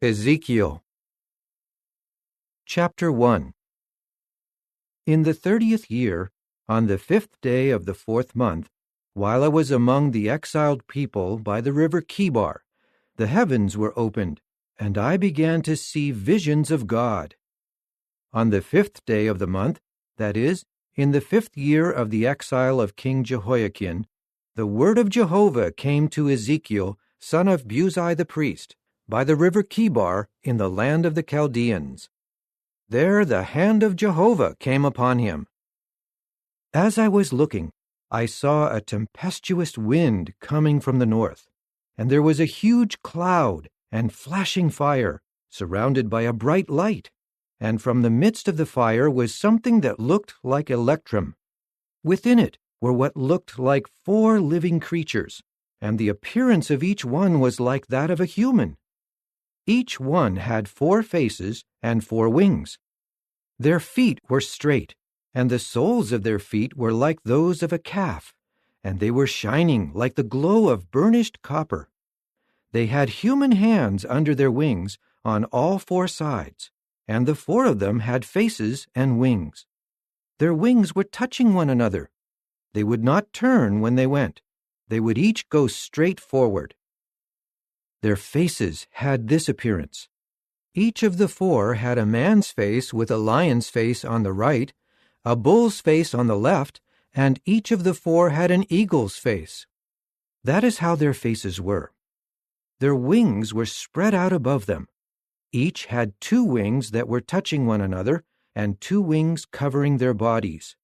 Ezekiel Chapter 1. In the 30th year, on the 5th day of the 4th month, while I was among the exiled people by the river Chebar, the heavens were opened, and I began to see visions of God. On the 5th day of the month, that is, in the 5th year of the exile of King Jehoiakim, the word of Jehovah came to Ezekiel, son of Buzi the priest, by the river Chebar in the land of the Chaldeans. There the hand of Jehovah came upon him. As I was looking, I saw a tempestuous wind coming from the north, and there was a huge cloud and flashing fire, surrounded by a bright light, and from the midst of the fire was something that looked like electrum. Within it were what looked like 4 living creatures, and the appearance of each one was like that of a human. Each one had 4 faces and 4 wings. Their feet were straight, and the soles of their feet were like those of a calf, and they were shining like the glow of burnished copper. They had human hands under their wings on all 4 sides, and the 4 of them had faces and wings. Their wings were touching one another. They would not turn when they went. They would each go straight forward. Their faces had this appearance. Each of the 4 had a man's face with a lion's face on the right, a bull's face on the left, and each of the 4 had an eagle's face. That is how their faces were. Their wings were spread out above them. Each had 2 wings that were touching one another, and 2 wings covering their bodies.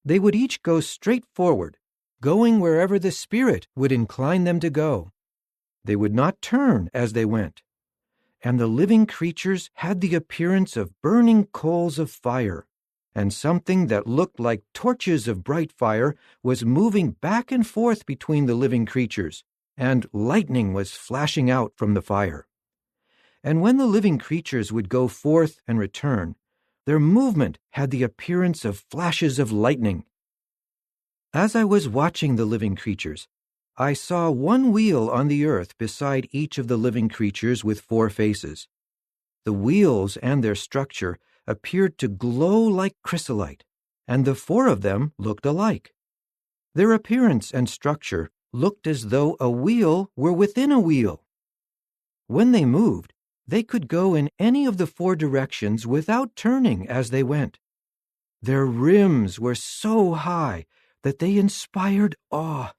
They would each go straight forward, going wherever the Spirit would incline them to go. They would not turn as they went. And the living creatures had the appearance of burning coals of fire, and something that looked like torches of bright fire was moving back and forth between the living creatures, and lightning was flashing out from the fire. And when the living creatures would go forth and return, their movement had the appearance of flashes of lightning. As I was watching the living creatures, I saw 1 wheel on the earth beside each of the living creatures with 4 faces. The wheels and their structure appeared to glow like chrysolite, and the 4 of them looked alike. Their appearance and structure looked as though a wheel were within a wheel. When they moved, they could go in any of the 4 directions without turning as they went. Their rims were so high that they inspired awe,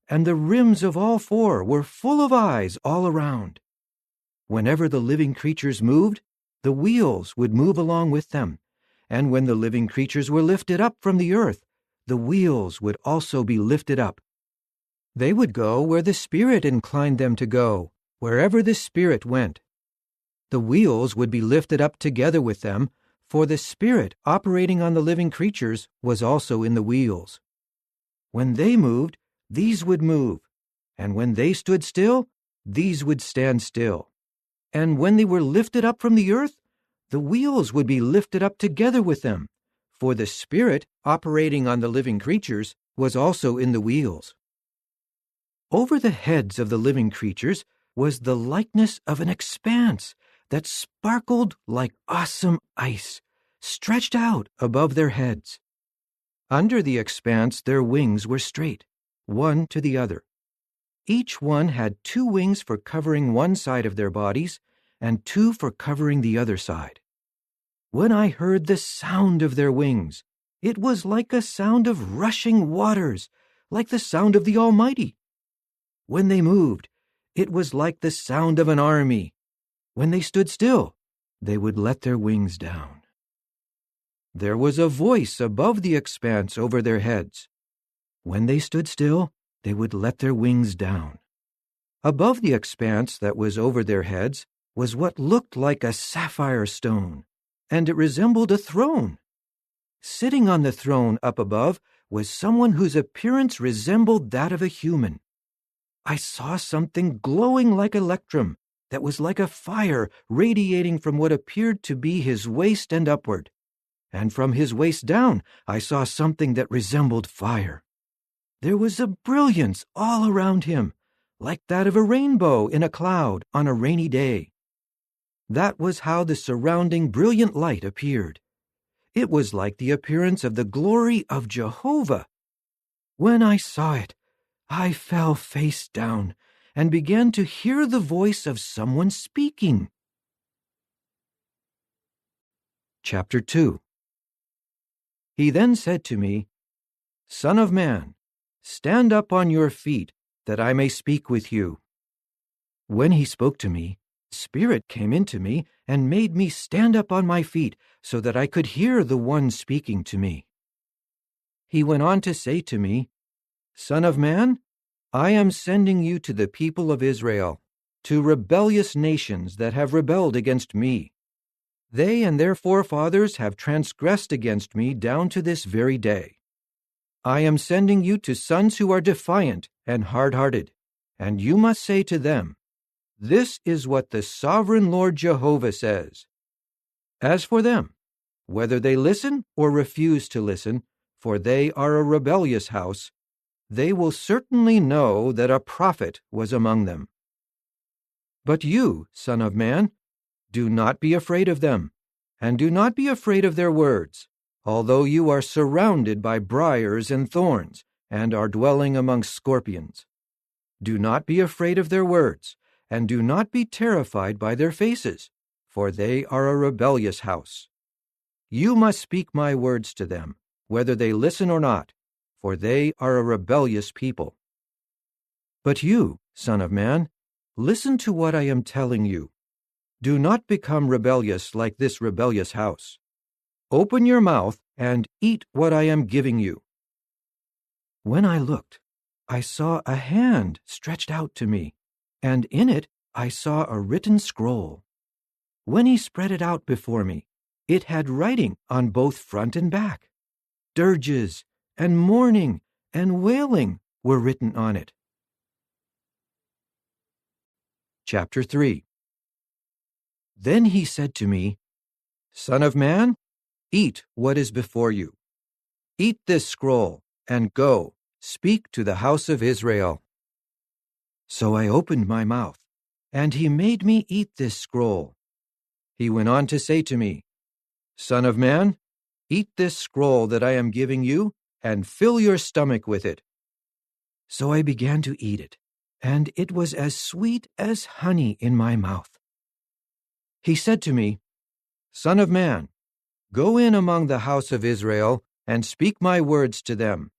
and the rims of all 4 were full of eyes all around. Whenever the living creatures moved, the wheels would move along with them, and when the living creatures were lifted up from the earth, the wheels would also be lifted up. They would go where the Spirit inclined them to go, wherever the Spirit went. The wheels would be lifted up together with them, for the Spirit operating on the living creatures was also in the wheels. When they moved, these would move, and when they stood still, these would stand still. And when they were lifted up from the earth, the wheels would be lifted up together with them, for the Spirit operating on the living creatures was also in the wheels. Over the heads of the living creatures was the likeness of an expanse that sparkled like awesome ice, stretched out above their heads. Under the expanse their wings were straight, one to the other. Each one had 2 wings for covering one side of their bodies, and 2 for covering the other side. When I heard the sound of their wings, it was like a sound of rushing waters, like the sound of the Almighty. When they moved, it was like the sound of an army. When they stood still, they would let their wings down. There was a voice above the expanse over their heads. When they stood still, they would let their wings down. Above the expanse that was over their heads was what looked like a sapphire stone, and it resembled a throne. Sitting on the throne up above was someone whose appearance resembled that of a human. I saw something glowing like electrum that was like a fire radiating from what appeared to be his waist and upward, and from his waist down I saw something that resembled fire. There was a brilliance all around him, like that of a rainbow in a cloud on a rainy day. That was how the surrounding brilliant light appeared. It was like the appearance of the glory of Jehovah. When I saw it, I fell face down and began to hear the voice of someone speaking. Chapter 2. He then said to me, "Son of man, stand up on your feet, that I may speak with you." When he spoke to me, Spirit came into me and made me stand up on my feet so that I could hear the one speaking to me. He went on to say to me, "Son of man, I am sending you to the people of Israel, to rebellious nations that have rebelled against me. They and their forefathers have transgressed against me down to this very day. I am sending you to sons who are defiant and hard-hearted, and you must say to them, 'This is what the sovereign Lord Jehovah says.' As for them, whether they listen or refuse to listen, for they are a rebellious house, they will certainly know that a prophet was among them. But you, son of man, do not be afraid of them, and do not be afraid of their words, although you are surrounded by briars and thorns, and are dwelling among scorpions. Do not be afraid of their words, and do not be terrified by their faces, for they are a rebellious house. You must speak my words to them, whether they listen or not, for they are a rebellious people. But you, son of man, listen to what I am telling you. Do not become rebellious like this rebellious house. Open your mouth and eat what I am giving you." When I looked, I saw a hand stretched out to me, and in it I saw a written scroll. When he spread it out before me, it had writing on both front and back. Dirges and mourning and wailing were written on it. Chapter 3. Then he said to me, "Son of man, eat what is before you. Eat this scroll, and go, speak to the house of Israel." So I opened my mouth, and he made me eat this scroll. He went on to say to me, "Son of man, eat this scroll that I am giving you, and fill your stomach with it." So I began to eat it, and it was as sweet as honey in my mouth. He said to me, "Son of man, go in among the house of Israel, and speak my words to them.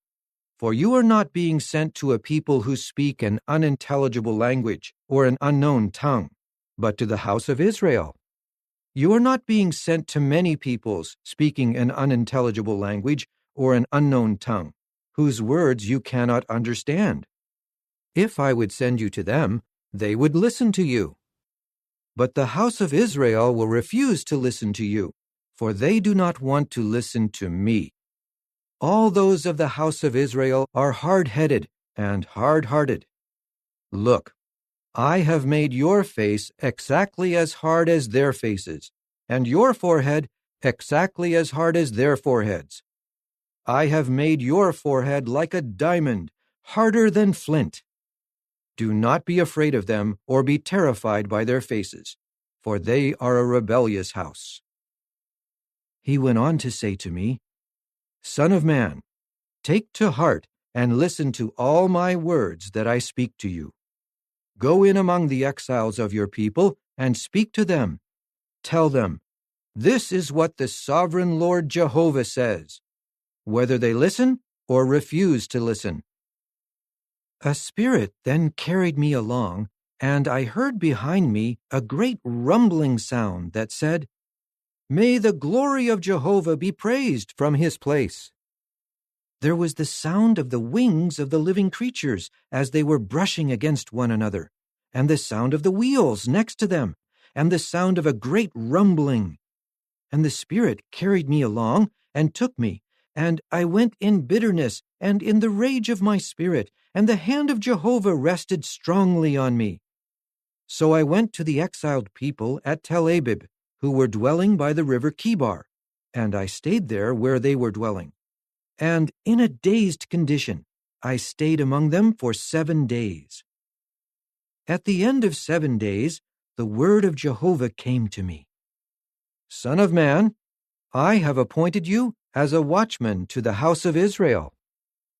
For you are not being sent to a people who speak an unintelligible language or an unknown tongue, but to the house of Israel. You are not being sent to many peoples speaking an unintelligible language or an unknown tongue, whose words you cannot understand. If I would send you to them, they would listen to you. But the house of Israel will refuse to listen to you, for they do not want to listen to me. All those of the house of Israel are hard-headed and hard-hearted. Look, I have made your face exactly as hard as their faces, and your forehead exactly as hard as their foreheads. I have made your forehead like a diamond, harder than flint. Do not be afraid of them or be terrified by their faces, for they are a rebellious house." He went on to say to me, "Son of man, take to heart and listen to all my words that I speak to you. Go in among the exiles of your people and speak to them. Tell them, 'This is what the sovereign Lord Jehovah says,' whether they listen or refuse to listen." A spirit then carried me along, and I heard behind me a great rumbling sound that said, "May the glory of Jehovah be praised from his place." There was the sound of the wings of the living creatures as they were brushing against one another, and the sound of the wheels next to them, and the sound of a great rumbling. And the Spirit carried me along and took me, and I went in bitterness and in the rage of my spirit, and the hand of Jehovah rested strongly on me. So I went to the exiled people at Tel Abib, who were dwelling by the river Kibar, and I stayed there where they were dwelling. And in a dazed condition, I stayed among them for 7 days. At the end of 7 days, the word of Jehovah came to me. Son of man, I have appointed you as a watchman to the house of Israel.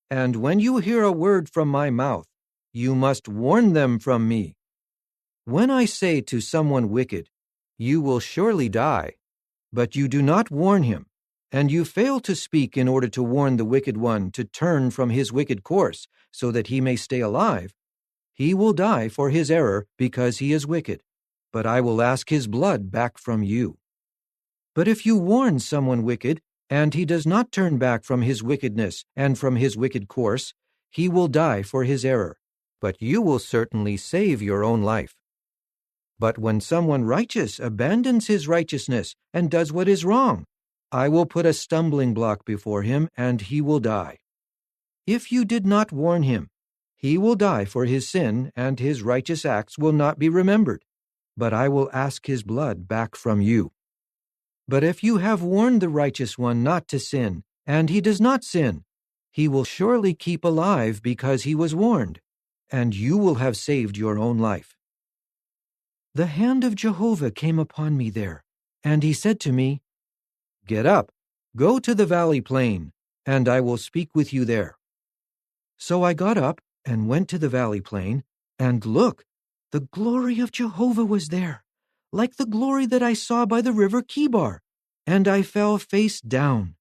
And when you hear a word from my mouth, you must warn them from me. When I say to someone wicked, you will surely die, but you do not warn him, and you fail to speak in order to warn the wicked one to turn from his wicked course so that he may stay alive, he will die for his error because he is wicked, but I will ask his blood back from you. But if you warn someone wicked, and he does not turn back from his wickedness and from his wicked course, he will die for his error, but you will certainly save your own life. But when someone righteous abandons his righteousness and does what is wrong, I will put a stumbling block before him, and he will die. If you did not warn him, he will die for his sin, and his righteous acts will not be remembered, but I will ask his blood back from you. But if you have warned the righteous one not to sin, and he does not sin, he will surely keep alive because he was warned, and you will have saved your own life. The hand of Jehovah came upon me there, and he said to me, Get up, go to the valley plain, and I will speak with you there. So I got up and went to the valley plain, and look, the glory of Jehovah was there, like the glory that I saw by the river Kibar, and I fell face down.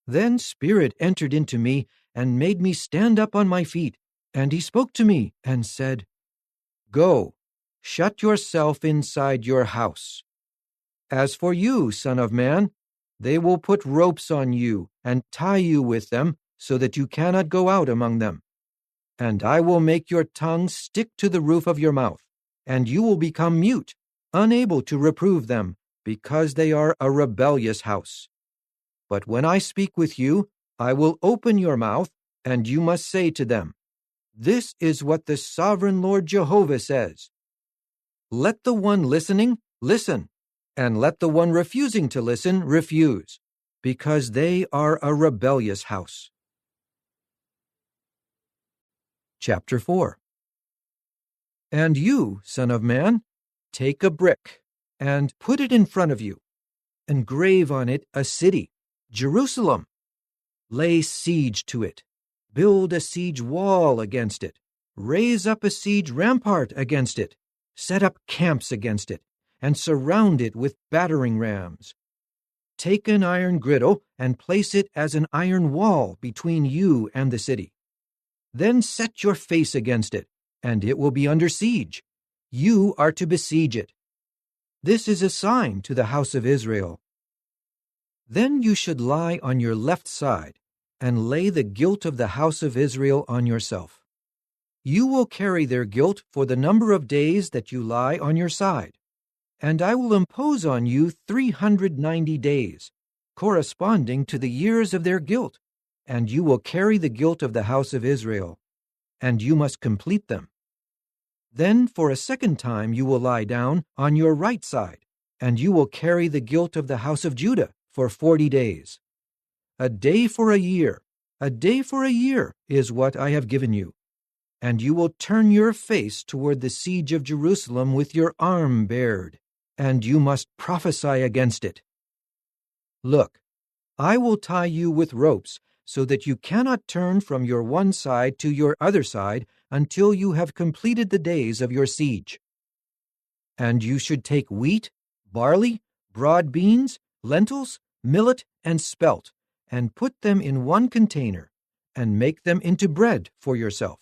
Then Spirit entered into me and made me stand up on my feet, and he spoke to me and said, Go, shut yourself inside your house. As for you, son of man, they will put ropes on you and tie you with them so that you cannot go out among them. And I will make your tongue stick to the roof of your mouth, and you will become mute, unable to reprove them, because they are a rebellious house. But when I speak with you, I will open your mouth, and you must say to them, This is what the sovereign Lord Jehovah says. Let the one listening listen, and let the one refusing to listen refuse, because they are a rebellious house. Chapter 4. And you, son of man, take a brick, and put it in front of you. Engrave on it a city, Jerusalem. Lay siege to it. Build a siege wall against it. Raise up a siege rampart against it. Set up camps against it, and surround it with battering rams. Take an iron griddle and place it as an iron wall between you and the city. Then set your face against it, and it will be under siege. You are to besiege it. This is a sign to the house of Israel. Then you should lie on your left side, and lay the guilt of the house of Israel on yourself. You will carry their guilt for the number of days that you lie on your side, and I will impose on you 390 days, corresponding to the years of their guilt, and you will carry the guilt of the house of Israel, and you must complete them. Then for a second time you will lie down on your right side, and you will carry the guilt of the house of Judah for 40 days. A day for a year is what I have given you. And you will turn your face toward the siege of Jerusalem with your arm bared, and you must prophesy against it. Look, I will tie you with ropes so that you cannot turn from your one side to your other side until you have completed the days of your siege. And you should take wheat, barley, broad beans, lentils, millet, and spelt, and put them in one container, and make them into bread for yourself.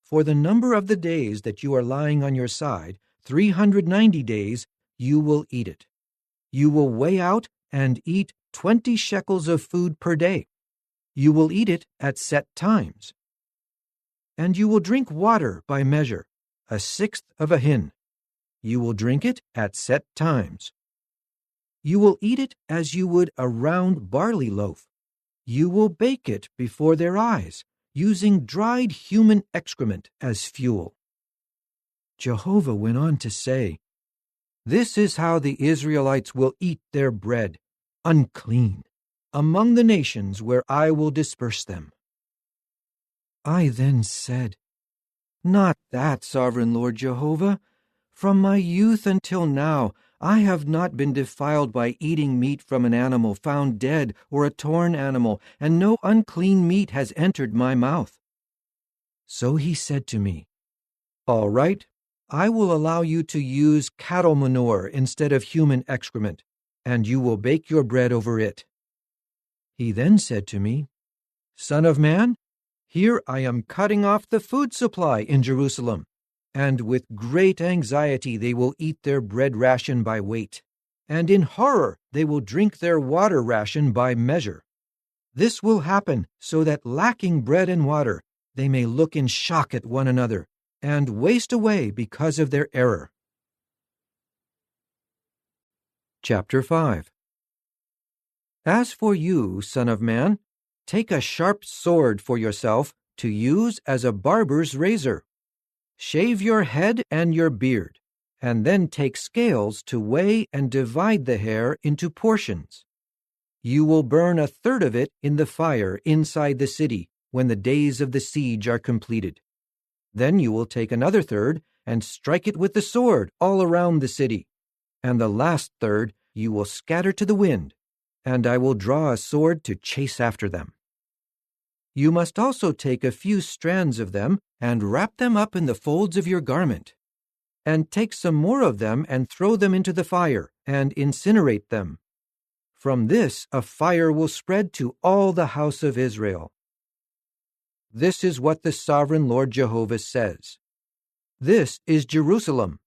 For the number of the days that you are lying on your side, 390 days, you will eat it. You will weigh out and eat 20 shekels of food per day. You will eat it at set times. And you will drink water by measure, 1/6 of a hin. You will drink it at set times. You will eat it as you would a round barley loaf. You will bake it before their eyes, using dried human excrement as fuel. Jehovah went on to say, This is how the Israelites will eat their bread, unclean, among the nations where I will disperse them. I then said, Not that, sovereign Lord Jehovah, From my youth until now, I have not been defiled by eating meat from an animal found dead or a torn animal, and no unclean meat has entered my mouth." So he said to me, "All right, I will allow you to use cattle manure instead of human excrement, and you will bake your bread over it." He then said to me, "Son of man, here I am cutting off the food supply in Jerusalem, and with great anxiety they will eat their bread ration by weight, and in horror they will drink their water ration by measure. This will happen so that, lacking bread and water, they may look in shock at one another and waste away because of their error." Chapter 5. As for you, son of man, take a sharp sword for yourself to use as a barber's razor. Shave your head and your beard, and then take scales to weigh and divide the hair into portions. You will burn 1/3 of it in the fire inside the city when the days of the siege are completed. Then you will take another third and strike it with the sword all around the city, and the last third you will scatter to the wind, and I will draw a sword to chase after them. You must also take a few strands of them and wrap them up in the folds of your garment, and take some more of them and throw them into the fire and incinerate them. From this a fire will spread to all the house of Israel. This is what the sovereign Lord Jehovah says. This is Jerusalem.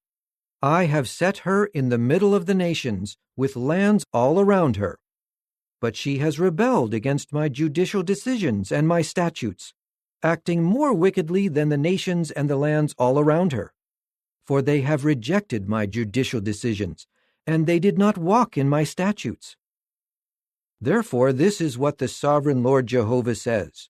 I have set her in the middle of the nations, with lands all around her. But she has rebelled against my judicial decisions and my statutes, acting more wickedly than the nations and the lands all around her. For they have rejected my judicial decisions, and they did not walk in my statutes. Therefore, this is what the sovereign Lord Jehovah says.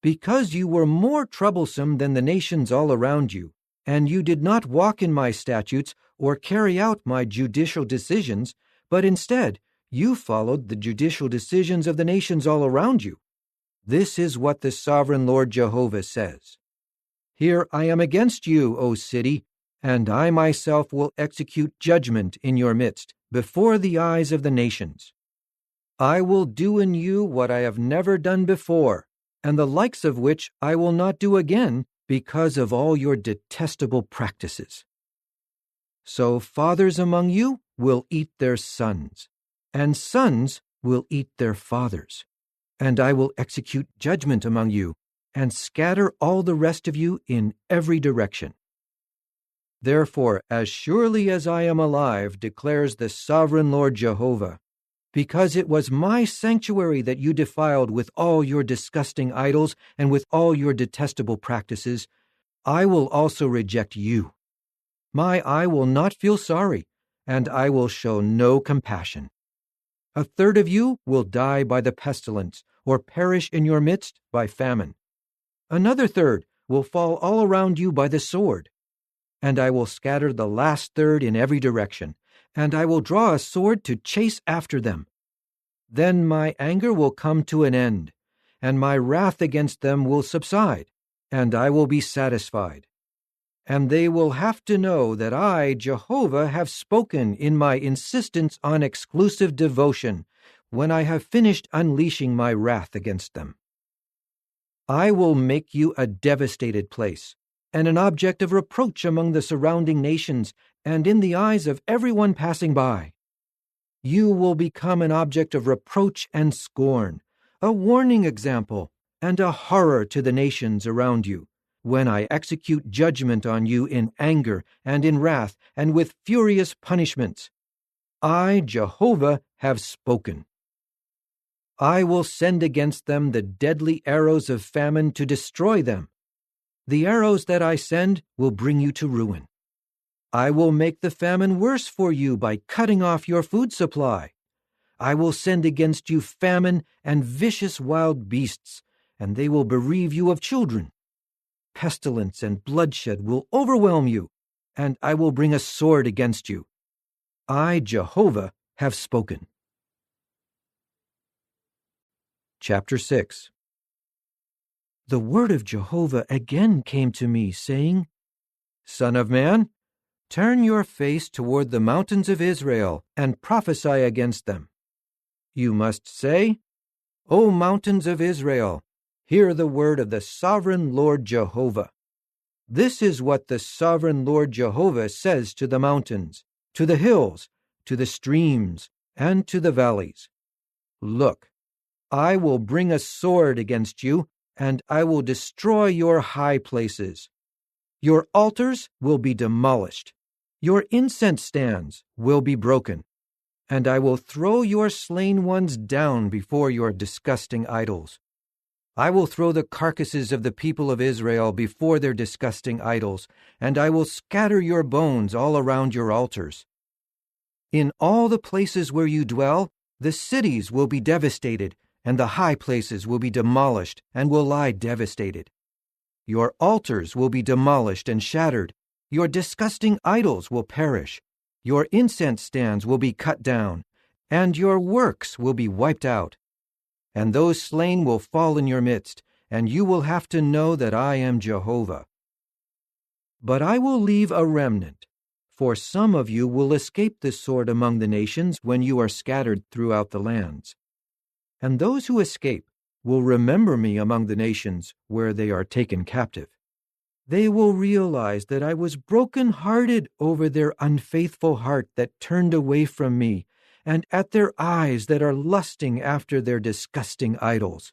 Because you were more troublesome than the nations all around you, and you did not walk in my statutes or carry out my judicial decisions, but instead you followed the judicial decisions of the nations all around you, this is what the sovereign Lord Jehovah says. Here I am against you, O city, and I myself will execute judgment in your midst, before the eyes of the nations. I will do in you what I have never done before, and the likes of which I will not do again, because of all your detestable practices. So fathers among you will eat their sons, and sons will eat their fathers, and I will execute judgment among you, and scatter all the rest of you in every direction. Therefore, as surely as I am alive, declares the sovereign Lord Jehovah, because it was my sanctuary that you defiled with all your disgusting idols and with all your detestable practices, I will also reject you. My eye will not feel sorry, and I will show no compassion. 1/3 of you will die by the pestilence, or perish in your midst by famine. Another 1/3 will fall all around you by the sword. And I will scatter the last 1/3 in every direction, and I will draw a sword to chase after them. Then my anger will come to an end, and my wrath against them will subside, and I will be satisfied. And they will have to know that I, Jehovah, have spoken in my insistence on exclusive devotion, when I have finished unleashing my wrath against them. I will make you a devastated place, and an object of reproach among the surrounding nations, and in the eyes of everyone passing by. You will become an object of reproach and scorn, a warning example, and a horror to the nations around you, when I execute judgment on you in anger and in wrath and with furious punishments. I, Jehovah, have spoken. I will send against them the deadly arrows of famine to destroy them. The arrows that I send will bring you to ruin. I will make the famine worse for you by cutting off your food supply. I will send against you famine and vicious wild beasts, and they will bereave you of children. Pestilence and bloodshed will overwhelm you, and I will bring a sword against you. I, Jehovah, have spoken. Chapter 6. The word of Jehovah again came to me, saying, Son of man, Turn your face toward the mountains of Israel and prophesy against them. You must say, O mountains of Israel, hear the word of the sovereign Lord Jehovah. This is what the sovereign Lord Jehovah says to the mountains, to the hills, to the streams, and to the valleys. Look, I will bring a sword against you, and I will destroy your high places. Your altars will be demolished. Your incense stands will be broken, and I will throw your slain ones down before your disgusting idols. I will throw the carcasses of the people of Israel before their disgusting idols, and I will scatter your bones all around your altars. In all the places where you dwell, the cities will be devastated, and the high places will be demolished and will lie devastated. Your altars will be demolished and shattered. Your disgusting idols will perish. Your incense stands will be cut down, and your works will be wiped out. And those slain will fall in your midst, and you will have to know that I am Jehovah. But I will leave a remnant, for some of you will escape the sword among the nations when you are scattered throughout the lands. And those who escape will remember me among the nations where they are taken captive. They will realize that I was broken-hearted over their unfaithful heart that turned away from me, and at their eyes that are lusting after their disgusting idols.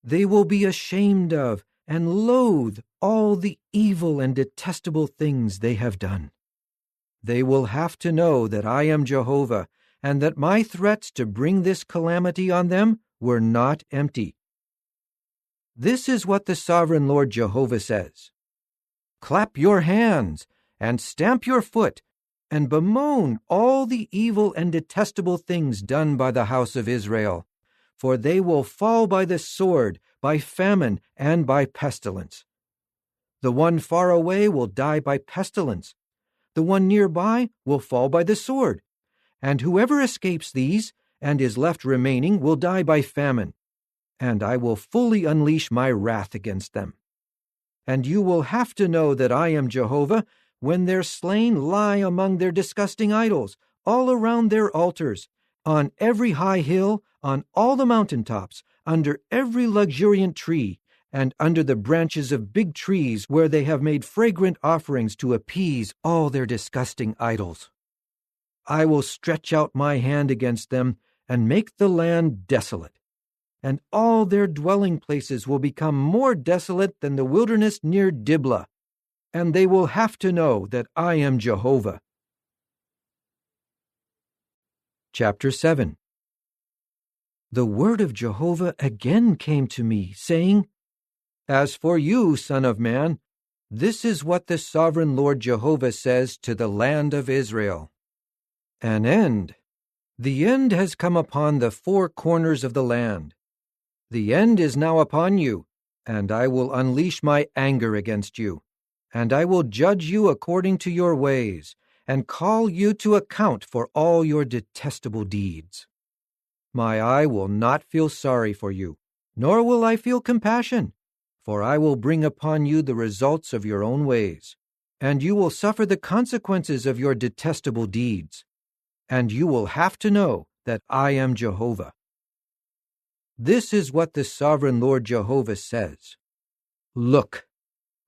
They will be ashamed of and loathe all the evil and detestable things they have done. They will have to know that I am Jehovah, and that my threats to bring this calamity on them were not empty. This is what the sovereign Lord Jehovah says. Clap your hands and stamp your foot and bemoan all the evil and detestable things done by the house of Israel, for they will fall by the sword, by famine, and by pestilence. The one far away will die by pestilence. The one nearby will fall by the sword. And whoever escapes these and is left remaining will die by famine. And I will fully unleash my wrath against them. And you will have to know that I am Jehovah when their slain lie among their disgusting idols, all around their altars, on every high hill, on all the mountaintops, under every luxuriant tree, and under the branches of big trees where they have made fragrant offerings to appease all their disgusting idols. I will stretch out my hand against them and make the land desolate, and all their dwelling places will become more desolate than the wilderness near Diblah, and they will have to know that I am Jehovah. Chapter 7. The word of Jehovah again came to me, saying, As for you, son of man, this is what the sovereign Lord Jehovah says to the land of Israel. An end. The end has come upon the four corners of the land. The end is now upon you, and I will unleash my anger against you, and I will judge you according to your ways, and call you to account for all your detestable deeds. My eye will not feel sorry for you, nor will I feel compassion, for I will bring upon you the results of your own ways, and you will suffer the consequences of your detestable deeds, and you will have to know that I am Jehovah. This is what the sovereign Lord Jehovah says. Look,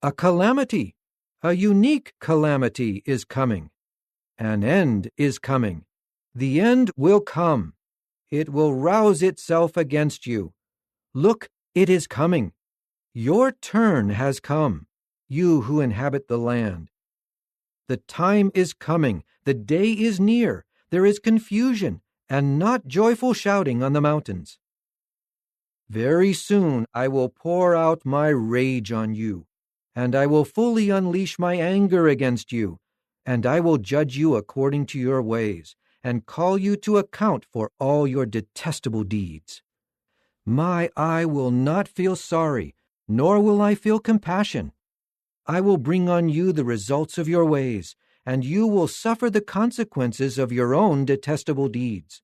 a calamity, a unique calamity is coming. An end is coming. The end will come. It will rouse itself against you. Look, it is coming. Your turn has come, you who inhabit the land. The time is coming. The day is near. There is confusion and not joyful shouting on the mountains. Very soon I will pour out my rage on you, and I will fully unleash my anger against you, and I will judge you according to your ways, and call you to account for all your detestable deeds. My eye will not feel sorry, nor will I feel compassion. I will bring on you the results of your ways, and you will suffer the consequences of your own detestable deeds.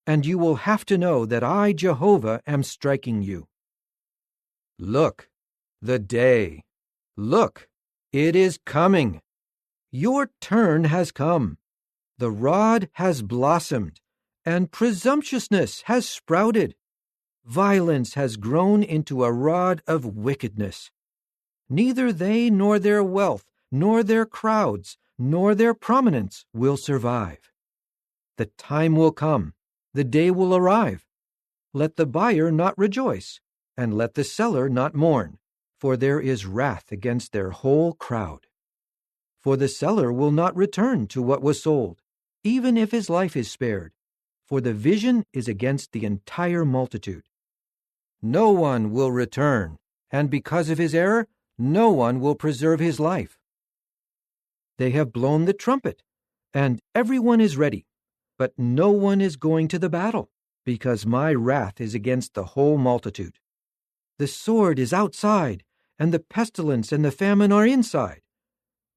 And you will have to know that I, Jehovah, am striking you. Look, the day. Look, it is coming. Your turn has come. The rod has blossomed, and presumptuousness has sprouted. Violence has grown into a rod of wickedness. Neither they nor their wealth, nor their crowds, nor their prominence will survive. The time will come, the day will arrive. Let the buyer not rejoice, and let the seller not mourn, for there is wrath against their whole crowd. For the seller will not return to what was sold, even if his life is spared, for the vision is against the entire multitude. No one will return, and because of his error, no one will preserve his life. They have blown the trumpet, and everyone is ready, but no one is going to the battle, because my wrath is against the whole multitude. The sword is outside, and the pestilence and the famine are inside.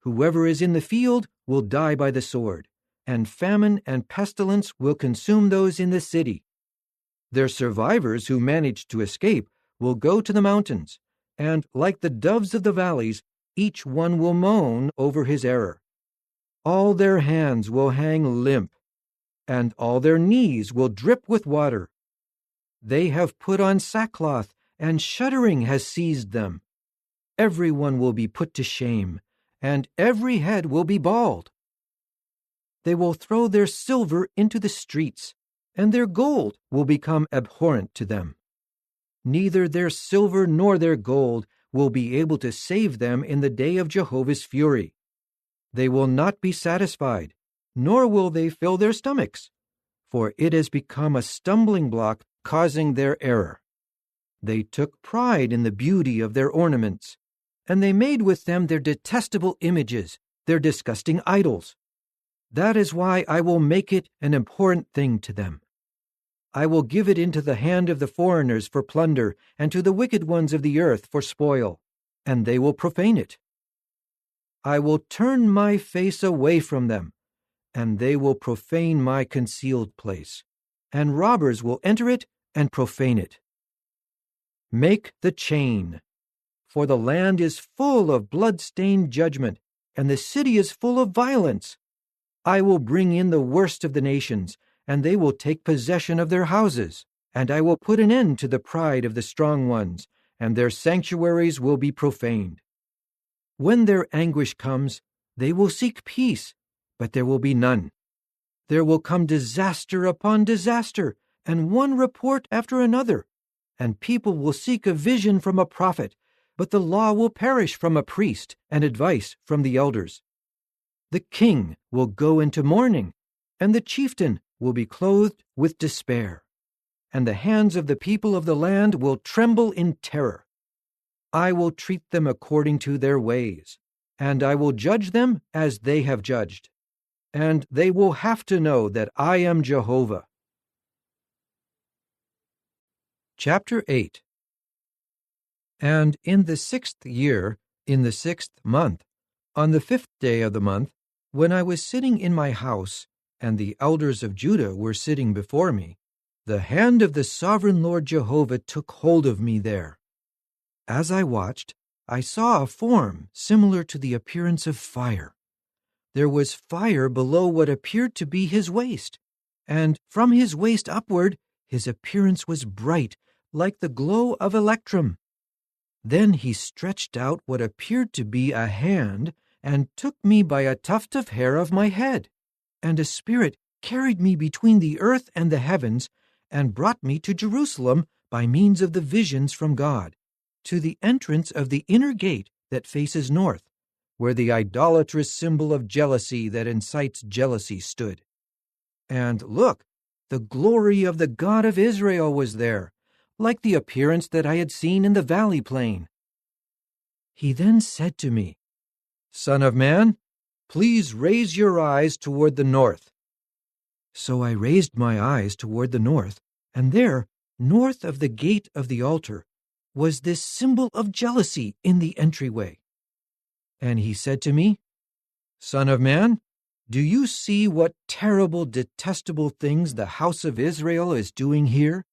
Whoever is in the field will die by the sword, and famine and pestilence will consume those in the city. Their survivors who manage to escape will go to the mountains, and like the doves of the valleys, each one will moan over his error. All their hands will hang limp, and all their knees will drip with water. They have put on sackcloth, and shuddering has seized them. Everyone will be put to shame, and every head will be bald. They will throw their silver into the streets, and their gold will become abhorrent to them. Neither their silver nor their gold will be able to save them in the day of Jehovah's fury. They will not be satisfied, nor will they fill their stomachs, for it has become a stumbling block, causing their error. They took pride in the beauty of their ornaments, and they made with them their detestable images, their disgusting idols. That is why I will make it an abhorrent thing to them. I will give it into the hand of the foreigners for plunder, and to the wicked ones of the earth for spoil, and they will profane it. I will turn my face away from them, and they will profane my concealed place, and robbers will enter it and profane it. Make the chain, for the land is full of blood-stained judgment, and the city is full of violence. I will bring in the worst of the nations, and they will take possession of their houses, and I will put an end to the pride of the strong ones, and their sanctuaries will be profaned. When their anguish comes, they will seek peace, but there will be none. There will come disaster upon disaster, and one report after another, and people will seek a vision from a prophet, but the law will perish from a priest, and advice from the elders. The king will go into mourning, and the chieftain will be clothed with despair, and the hands of the people of the land will tremble in terror. I will treat them according to their ways, and I will judge them as they have judged, and they will have to know that I am Jehovah. Chapter 8. And in the 6th year, in the 6th month, on the 5th day of the month, when I was sitting in my house, and the elders of Judah were sitting before me, the hand of the sovereign Lord Jehovah took hold of me there. As I watched, I saw a form similar to the appearance of fire. There was fire below what appeared to be his waist, and from his waist upward his appearance was bright, like the glow of electrum. Then he stretched out what appeared to be a hand, and took me by a tuft of hair of my head, and a spirit carried me between the earth and the heavens, and brought me to Jerusalem by means of the visions from God, to the entrance of the inner gate that faces north, where the idolatrous symbol of jealousy that incites jealousy stood. And look, the glory of the God of Israel was there, like the appearance that I had seen in the valley plain. He then said to me, "Son of man, please raise your eyes toward the north." So I raised my eyes toward the north, and there, north of the gate of the altar, was this symbol of jealousy in the entryway. And he said to me, "Son of man, do you see what terrible, detestable things the house of Israel is doing here?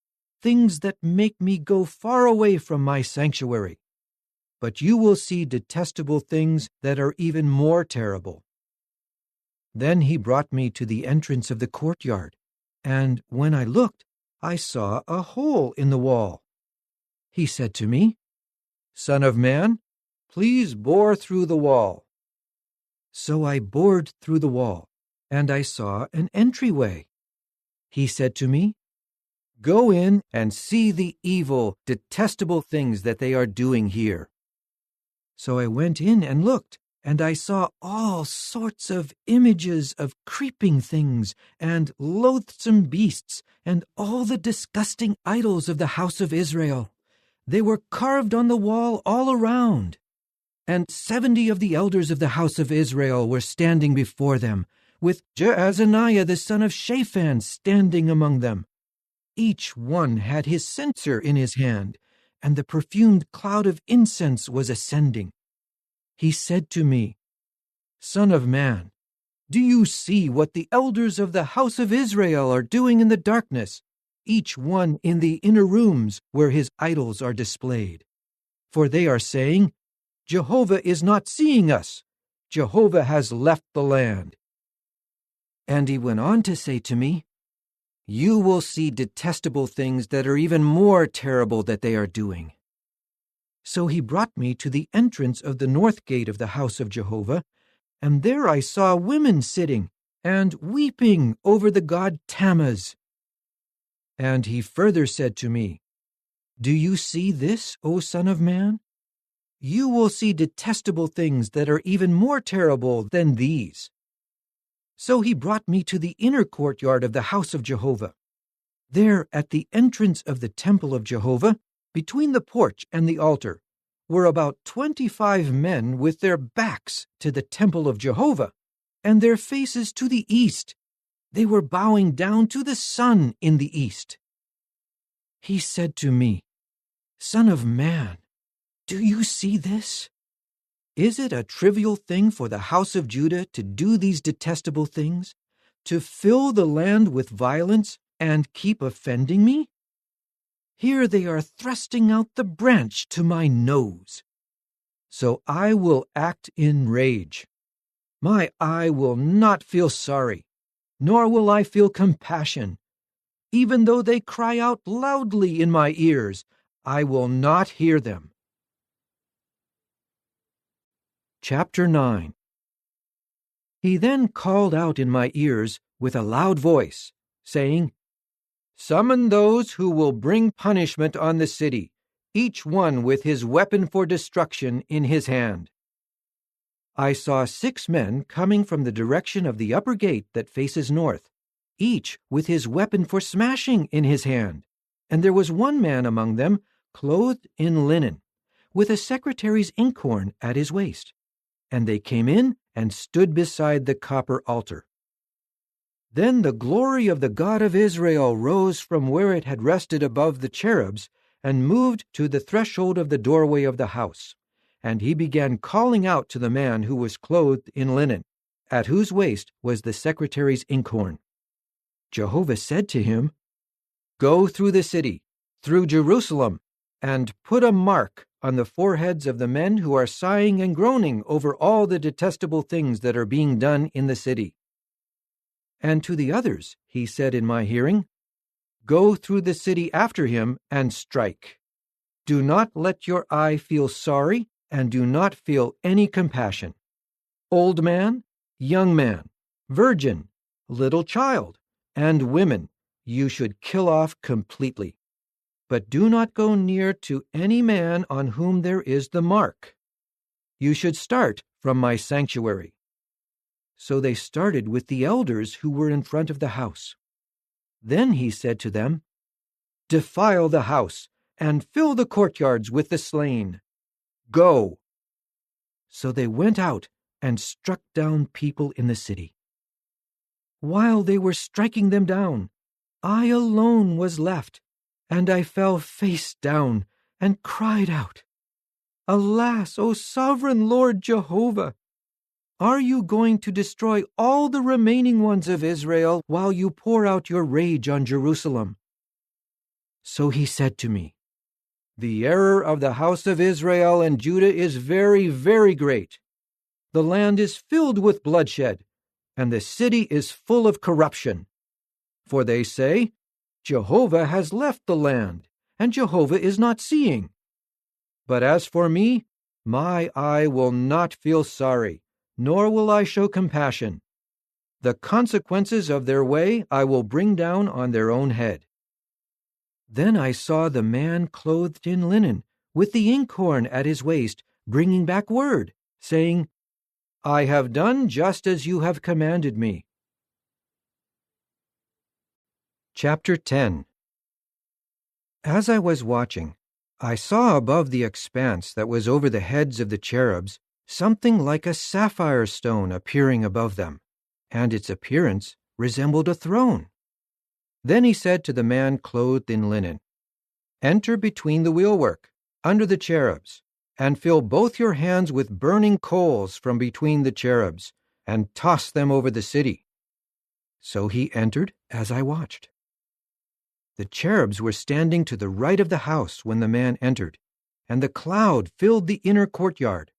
Things that make me go far away from my sanctuary. But you will see detestable things that are even more terrible. Then he brought me to the entrance of the courtyard, and when I looked, I saw a hole in the wall. He said to me, "Son of man, please bore through the wall." So I bored through the wall, and I saw an entryway. He said to me, "Go in and see the evil, detestable things that they are doing here." So I went in and looked, and I saw all sorts of images of creeping things and loathsome beasts and all the disgusting idols of the house of Israel. They were carved on the wall all around. And 70 of the elders of the house of Israel were standing before them, with Jaazaniah the son of Shaphan standing among them. Each one had his censer in his hand, and the perfumed cloud of incense was ascending. He said to me, "Son of man, do you see what the elders of the house of Israel are doing in the darkness, each one in the inner rooms where his idols are displayed? For they are saying, 'Jehovah is not seeing us. Jehovah has left the land.'" And he went on to say to me, "You will see detestable things that are even more terrible that they are doing." So he brought me to the entrance of the north gate of the house of Jehovah, and there I saw women sitting and weeping over the god Tammuz. And he further said to me, "Do you see this, O son of man? You will see detestable things that are even more terrible than these." So he brought me to the inner courtyard of the house of Jehovah. There, at the entrance of the temple of Jehovah, between the porch and the altar, were about 25 men with their backs to the temple of Jehovah, and their faces to the east. They were bowing down to the sun in the east. He said to me, "Son of man, do you see this? Is it a trivial thing for the house of Judah to do these detestable things, to fill the land with violence and keep offending me? Here they are thrusting out the branch to my nose. So I will act in rage. My eye will not feel sorry, nor will I feel compassion. Even though they cry out loudly in my ears, I will not hear them." Chapter 9. He then called out in my ears with a loud voice, saying, "Summon those who will bring punishment on the city, each one with his weapon for destruction in his hand." I saw 6 men coming from the direction of the upper gate that faces north, each with his weapon for smashing in his hand, and there was one man among them clothed in linen, with a secretary's inkhorn at his waist. And they came in and stood beside the copper altar. Then the glory of the God of Israel rose from where it had rested above the cherubs and moved to the threshold of the doorway of the house. And he began calling out to the man who was clothed in linen, at whose waist was the secretary's inkhorn. Jehovah said to him, "Go through the city, through Jerusalem, and put a mark on the foreheads of the men who are sighing and groaning over all the detestable things that are being done in the city." And to the others he said in my hearing, "Go through the city after him and strike. Do not let your eye feel sorry, and do not feel any compassion. Old man, young man, virgin, little child, and women you should kill off completely. But do not go near to any man on whom there is the mark. You should start from my sanctuary." So they started with the elders who were in front of the house. Then he said to them, "Defile the house and fill the courtyards with the slain. Go." So they went out and struck down people in the city. While they were striking them down, I alone was left, and I fell face down and cried out, "Alas, O sovereign Lord Jehovah! Are you going to destroy all the remaining ones of Israel while you pour out your rage on Jerusalem?" So he said to me, "The error of the house of Israel and Judah is very, very great. The land is filled with bloodshed, and the city is full of corruption. For they say, Jehovah has left the land, and Jehovah is not seeing. But as for me, my eye will not feel sorry, nor will I show compassion. The consequences of their way I will bring down on their own head. Then I saw the man clothed in linen, with the inkhorn at his waist, bringing back word, saying, I have done just as you have commanded me. Chapter 10. As I was watching, I saw above the expanse that was over the heads of the cherubs something like a sapphire stone appearing above them, and its appearance resembled a throne. Then he said to the man clothed in linen, Enter between the wheelwork, under the cherubs, and fill both your hands with burning coals from between the cherubs, and toss them over the city. So he entered as I watched. The cherubs were standing to the right of the house when the man entered, and the cloud filled the inner courtyard,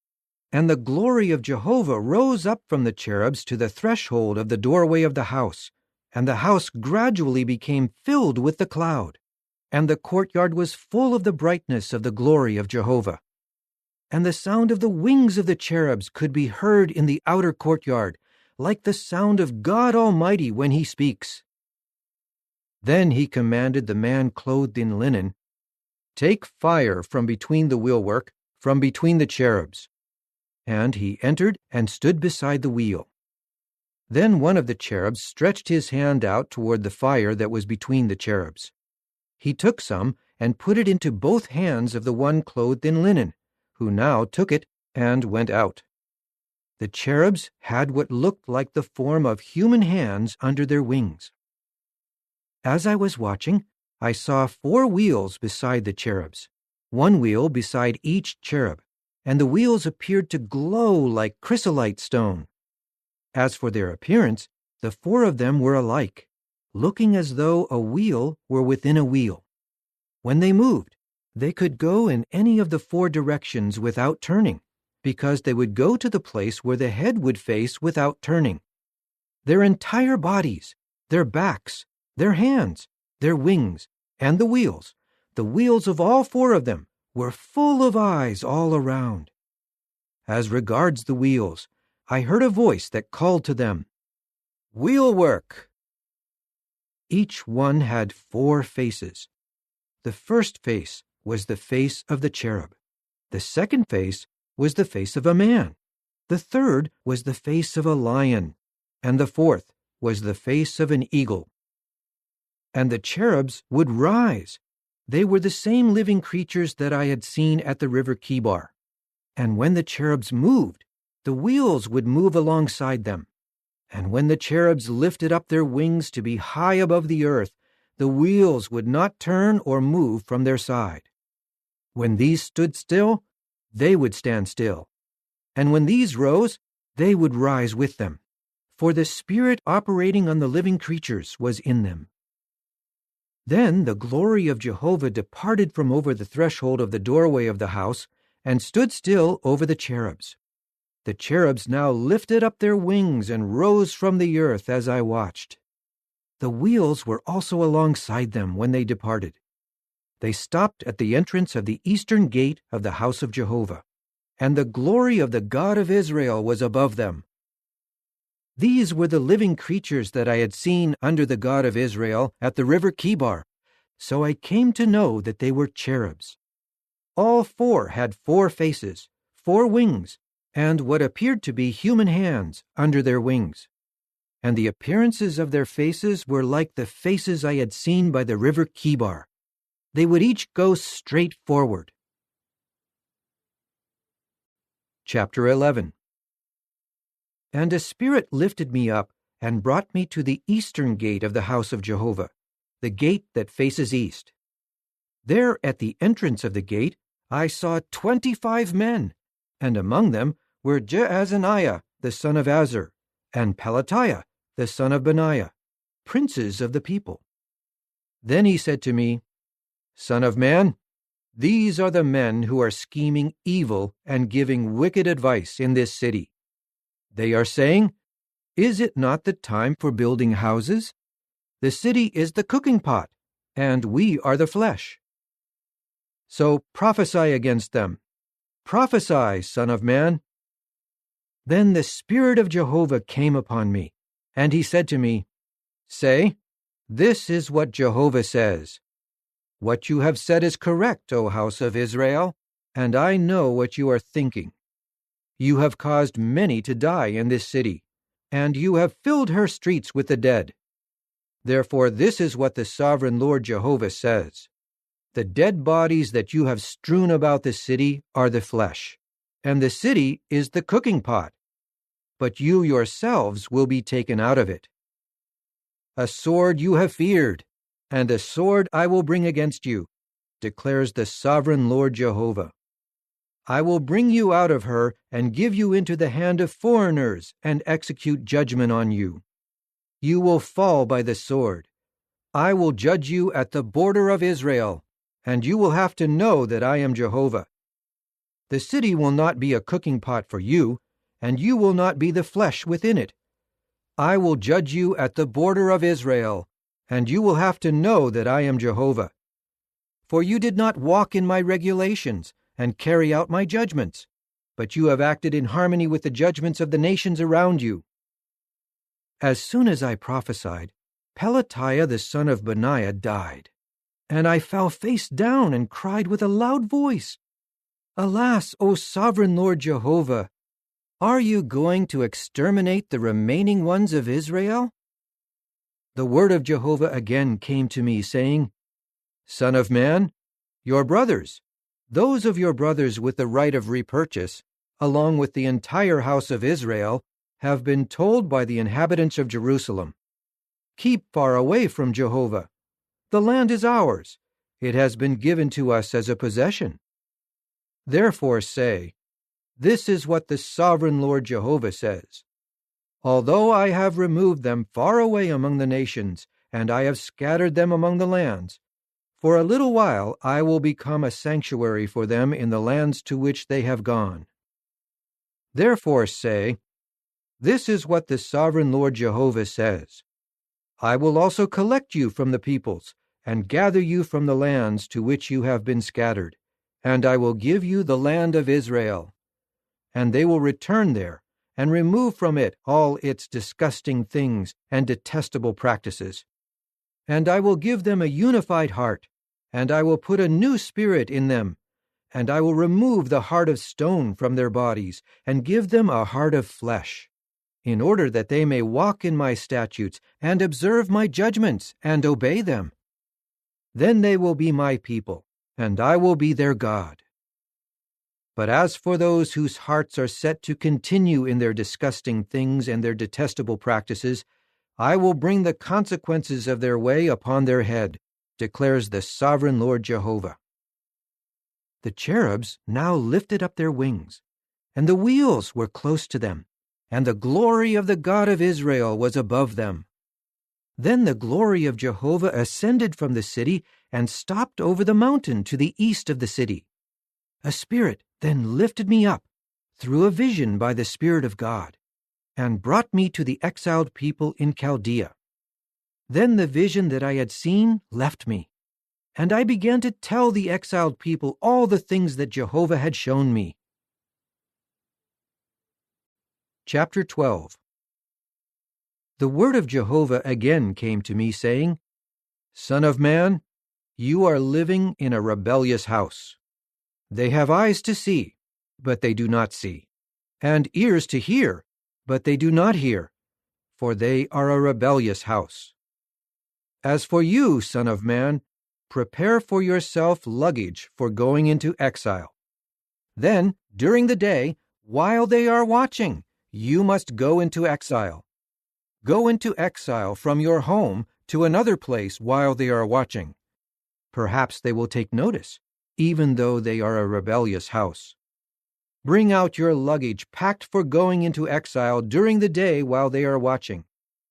and the glory of Jehovah rose up from the cherubs to the threshold of the doorway of the house, and the house gradually became filled with the cloud, and the courtyard was full of the brightness of the glory of Jehovah. And the sound of the wings of the cherubs could be heard in the outer courtyard, like the sound of God Almighty when he speaks. Then he commanded the man clothed in linen, Take fire from between the wheelwork, from between the cherubs. And he entered and stood beside the wheel. Then one of the cherubs stretched his hand out toward the fire that was between the cherubs. He took some and put it into both hands of the one clothed in linen, who now took it and went out. The cherubs had what looked like the form of human hands under their wings. As I was watching, I saw 4 wheels beside the cherubs, 1 wheel beside each cherub, and the wheels appeared to glow like chrysolite stone. As for their appearance, the 4 of them were alike, looking as though a wheel were within a wheel. When they moved, they could go in any of the 4 directions without turning, because they would go to the place where the head would face without turning. Their entire bodies, their backs, their hands, their wings, and the wheels of all 4 of them, were full of eyes all around. As regards the wheels, I heard a voice that called to them, Wheelwork! Each one had 4 faces. The first face was the face of the cherub. The second face was the face of a man. The third was the face of a lion. And the fourth was the face of an eagle. And the cherubs would rise. They were the same living creatures that I had seen at the river Kibar. And when the cherubs moved, the wheels would move alongside them. And when the cherubs lifted up their wings to be high above the earth, the wheels would not turn or move from their side. When these stood still, they would stand still. And when these rose, they would rise with them. For the Spirit operating on the living creatures was in them. Then the glory of Jehovah departed from over the threshold of the doorway of the house and stood still over the cherubs. The cherubs now lifted up their wings and rose from the earth as I watched. The wheels were also alongside them when they departed. They stopped at the entrance of the eastern gate of the house of Jehovah, and the glory of the God of Israel was above them. These were the living creatures that I had seen under the God of Israel at the river Kibar, so I came to know that they were cherubs. All 4 had 4 faces, 4 wings, and what appeared to be human hands under their wings. And the appearances of their faces were like the faces I had seen by the river Kibar. They would each go straight forward. Chapter 11. And a spirit lifted me up and brought me to the eastern gate of the house of Jehovah, the gate that faces east. There at the entrance of the gate I saw 25 men, and among them were Jaazaniah the son of Azur, and Pelatiah the son of Benaiah, princes of the people. Then he said to me, Son of man, these are the men who are scheming evil and giving wicked advice in this city. They are saying, Is it not the time for building houses? The city is the cooking pot, and we are the flesh. So prophesy against them. Prophesy, Son of Man. Then the Spirit of Jehovah came upon me, and he said to me, Say, this is what Jehovah says. What you have said is correct, O house of Israel, and I know what you are thinking. You have caused many to die in this city, and you have filled her streets with the dead. Therefore this is what the sovereign Lord Jehovah says. The dead bodies that you have strewn about the city are the flesh, and the city is the cooking pot. But you yourselves will be taken out of it. A sword you have feared, and a sword I will bring against you, declares the sovereign Lord Jehovah. I will bring you out of her and give you into the hand of foreigners and execute judgment on you. You will fall by the sword. I will judge you at the border of Israel, and you will have to know that I am Jehovah. The city will not be a cooking pot for you, and you will not be the flesh within it. I will judge you at the border of Israel, and you will have to know that I am Jehovah. For you did not walk in my regulations and carry out my judgments, but you have acted in harmony with the judgments of the nations around you. As soon as I prophesied, Pelatiah the son of Benaiah died, and I fell face down and cried with a loud voice, Alas, O sovereign Lord Jehovah! Are you going to exterminate the remaining ones of Israel? The word of Jehovah again came to me, saying, Son of man, your brothers, those of your brothers with the right of repurchase, along with the entire house of Israel, have been told by the inhabitants of Jerusalem, Keep far away from Jehovah. The land is ours. It has been given to us as a possession. Therefore say, This is what the sovereign Lord Jehovah says. Although I have removed them far away among the nations, and I have scattered them among the lands, for a little while I will become a sanctuary for them in the lands to which they have gone. Therefore say, This is what the sovereign Lord Jehovah says. I will also collect you from the peoples, and gather you from the lands to which you have been scattered, and I will give you the land of Israel. And they will return there, and remove from it all its disgusting things and detestable practices. And I will give them a unified heart, and I will put a new spirit in them, and I will remove the heart of stone from their bodies, and give them a heart of flesh, in order that they may walk in my statutes, and observe my judgments, and obey them. Then they will be my people, and I will be their God. But as for those whose hearts are set to continue in their disgusting things and their detestable practices, I will bring the consequences of their way upon their head, declares the sovereign Lord Jehovah. The cherubs now lifted up their wings, and the wheels were close to them, and the glory of the God of Israel was above them. Then the glory of Jehovah ascended from the city and stopped over the mountain to the east of the city. A spirit then lifted me up through a vision by the Spirit of God, and brought me to the exiled people in Chaldea. Then the vision that I had seen left me, and I began to tell the exiled people all the things that Jehovah had shown me. Chapter 12. The word of Jehovah again came to me, saying, Son of man, you are living in a rebellious house. They have eyes to see, but they do not see, and ears to hear, but they do not hear, for they are a rebellious house. As for you, son of man, prepare for yourself luggage for going into exile. Then, during the day, while they are watching, you must go into exile. Go into exile from your home to another place while they are watching. Perhaps they will take notice, even though they are a rebellious house. Bring out your luggage packed for going into exile during the day while they are watching,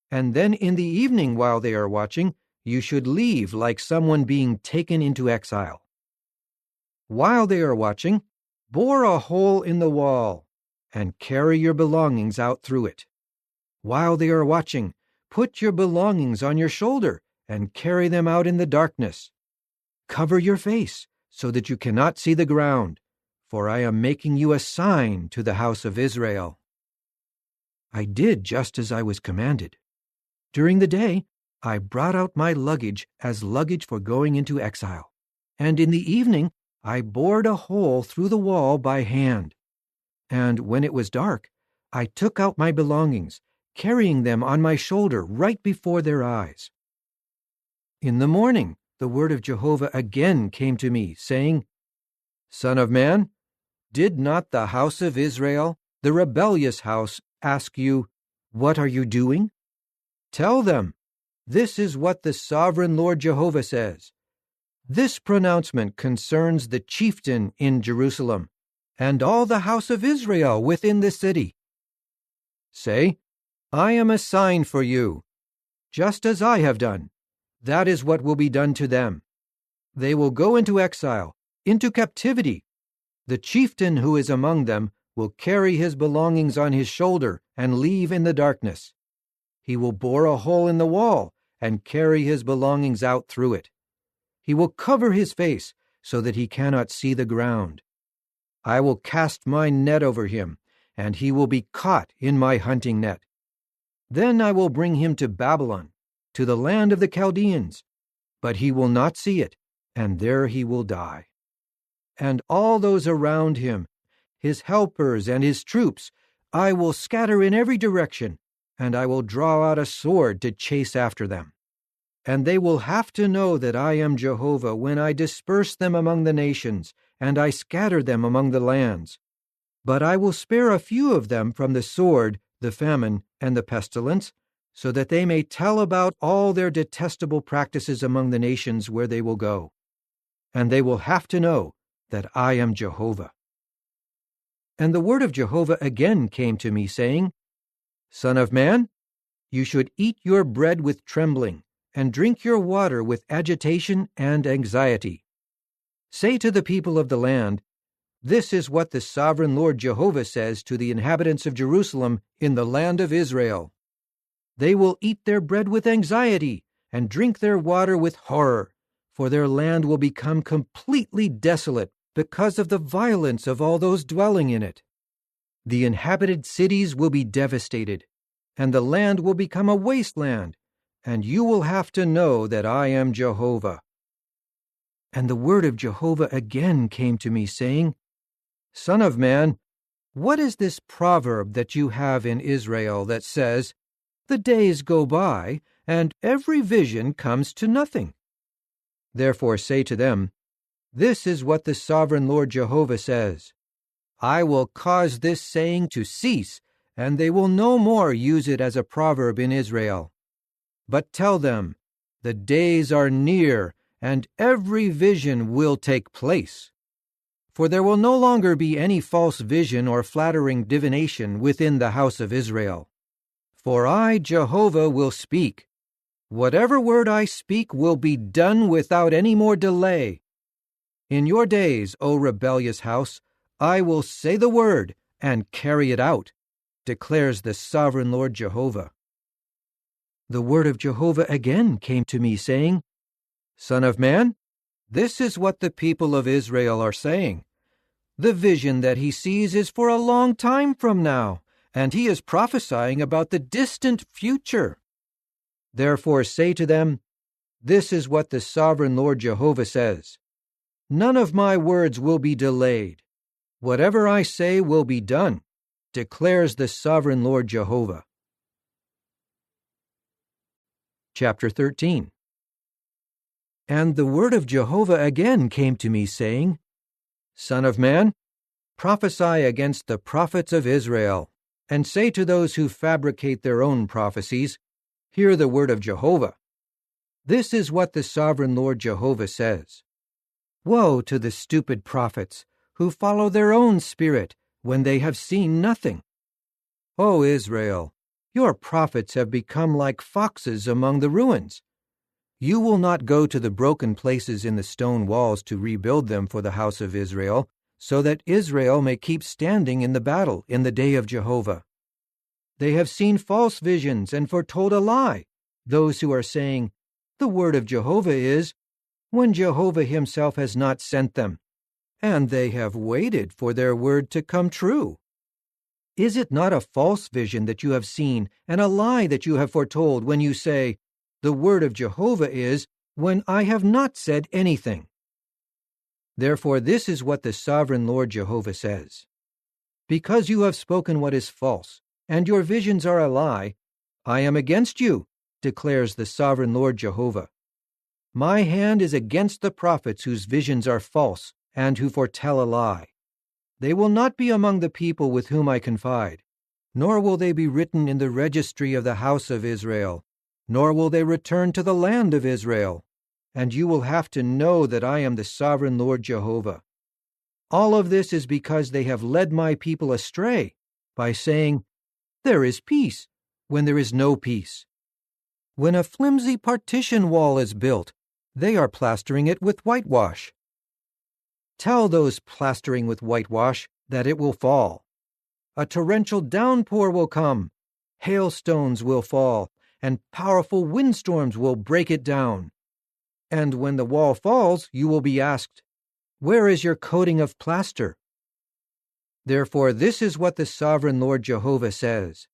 and then in the evening while they are watching, you should leave like someone being taken into exile. While they are watching, bore a hole in the wall, and carry your belongings out through it. While they are watching, put your belongings on your shoulder and carry them out in the darkness. Cover your face so that you cannot see the ground, for I am making you a sign to the house of Israel." I did just as I was commanded. During the day, I brought out my luggage as luggage for going into exile, and in the evening I bored a hole through the wall by hand. And when it was dark, I took out my belongings, carrying them on my shoulder right before their eyes. In the morning, the word of Jehovah again came to me, saying, "Son of man, did not the house of Israel, the rebellious house, ask you, 'What are you doing?' Tell them, this is what the sovereign Lord Jehovah says. This pronouncement concerns the chieftain in Jerusalem and all the house of Israel within the city. Say, 'I am a sign for you,' just as I have done. That is what will be done to them. They will go into exile, into captivity. The chieftain who is among them will carry his belongings on his shoulder and leave in the darkness. He will bore a hole in the wall and carry his belongings out through it. He will cover his face so that he cannot see the ground. I will cast my net over him, and he will be caught in my hunting net. Then I will bring him to Babylon, to the land of the Chaldeans, but he will not see it, and there he will die. And all those around him, his helpers and his troops, I will scatter in every direction, and I will draw out a sword to chase after them. And they will have to know that I am Jehovah when I disperse them among the nations, and I scatter them among the lands. But I will spare a few of them from the sword, the famine, and the pestilence, so that they may tell about all their detestable practices among the nations where they will go. And they will have to know that I am Jehovah." And the word of Jehovah again came to me, saying, "Son of man, you should eat your bread with trembling, and drink your water with agitation and anxiety. Say to the people of the land, 'This is what the sovereign Lord Jehovah says to the inhabitants of Jerusalem in the land of Israel. They will eat their bread with anxiety and drink their water with horror, for their land will become completely desolate because of the violence of all those dwelling in it. The inhabited cities will be devastated, and the land will become a wasteland, and you will have to know that I am Jehovah." And the word of Jehovah again came to me, saying, "Son of man, what is this proverb that you have in Israel that says, 'The days go by, and every vision comes to nothing'? Therefore say to them, 'This is what the sovereign Lord Jehovah says. I will cause this saying to cease, and they will no more use it as a proverb in Israel. But tell them, the days are near, and every vision will take place. For there will no longer be any false vision or flattering divination within the house of Israel. For I, Jehovah, will speak. Whatever word I speak will be done without any more delay. In your days, O rebellious house, I will say the word and carry it out, declares the sovereign Lord Jehovah." The word of Jehovah again came to me, saying, "Son of man, this is what the people of Israel are saying. The vision that he sees is for a long time from now, and he is prophesying about the distant future. Therefore say to them, 'This is what the sovereign Lord Jehovah says. None of my words will be delayed. Whatever I say will be done, declares the sovereign Lord Jehovah." Chapter 13. And the word of Jehovah again came to me, saying, "Son of man, prophesy against the prophets of Israel, and say to those who fabricate their own prophecies, 'Hear the word of Jehovah. This is what the sovereign Lord Jehovah says. Woe to the stupid prophets who follow their own spirit when they have seen nothing. O Israel, your prophets have become like foxes among the ruins. You will not go to the broken places in the stone walls to rebuild them for the house of Israel, so that Israel may keep standing in the battle in the day of Jehovah. They have seen false visions and foretold a lie, those who are saying, 'The word of Jehovah is,' when Jehovah himself has not sent them, and they have waited for their word to come true. Is it not a false vision that you have seen and a lie that you have foretold when you say, 'The word of Jehovah is,' when I have not said anything? Therefore this is what the sovereign Lord Jehovah says. Because you have spoken what is false, and your visions are a lie, I am against you, declares the sovereign Lord Jehovah. My hand is against the prophets whose visions are false and who foretell a lie. They will not be among the people with whom I confide, nor will they be written in the registry of the house of Israel, nor will they return to the land of Israel. And you will have to know that I am the sovereign Lord Jehovah. All of this is because they have led my people astray by saying, 'There is peace,' when there is no peace. When a flimsy partition wall is built, they are plastering it with whitewash. Tell those plastering with whitewash that it will fall. A torrential downpour will come, hailstones will fall, and powerful windstorms will break it down. And when the wall falls, you will be asked, 'Where is your coating of plaster?' Therefore this is what the sovereign Lord Jehovah says.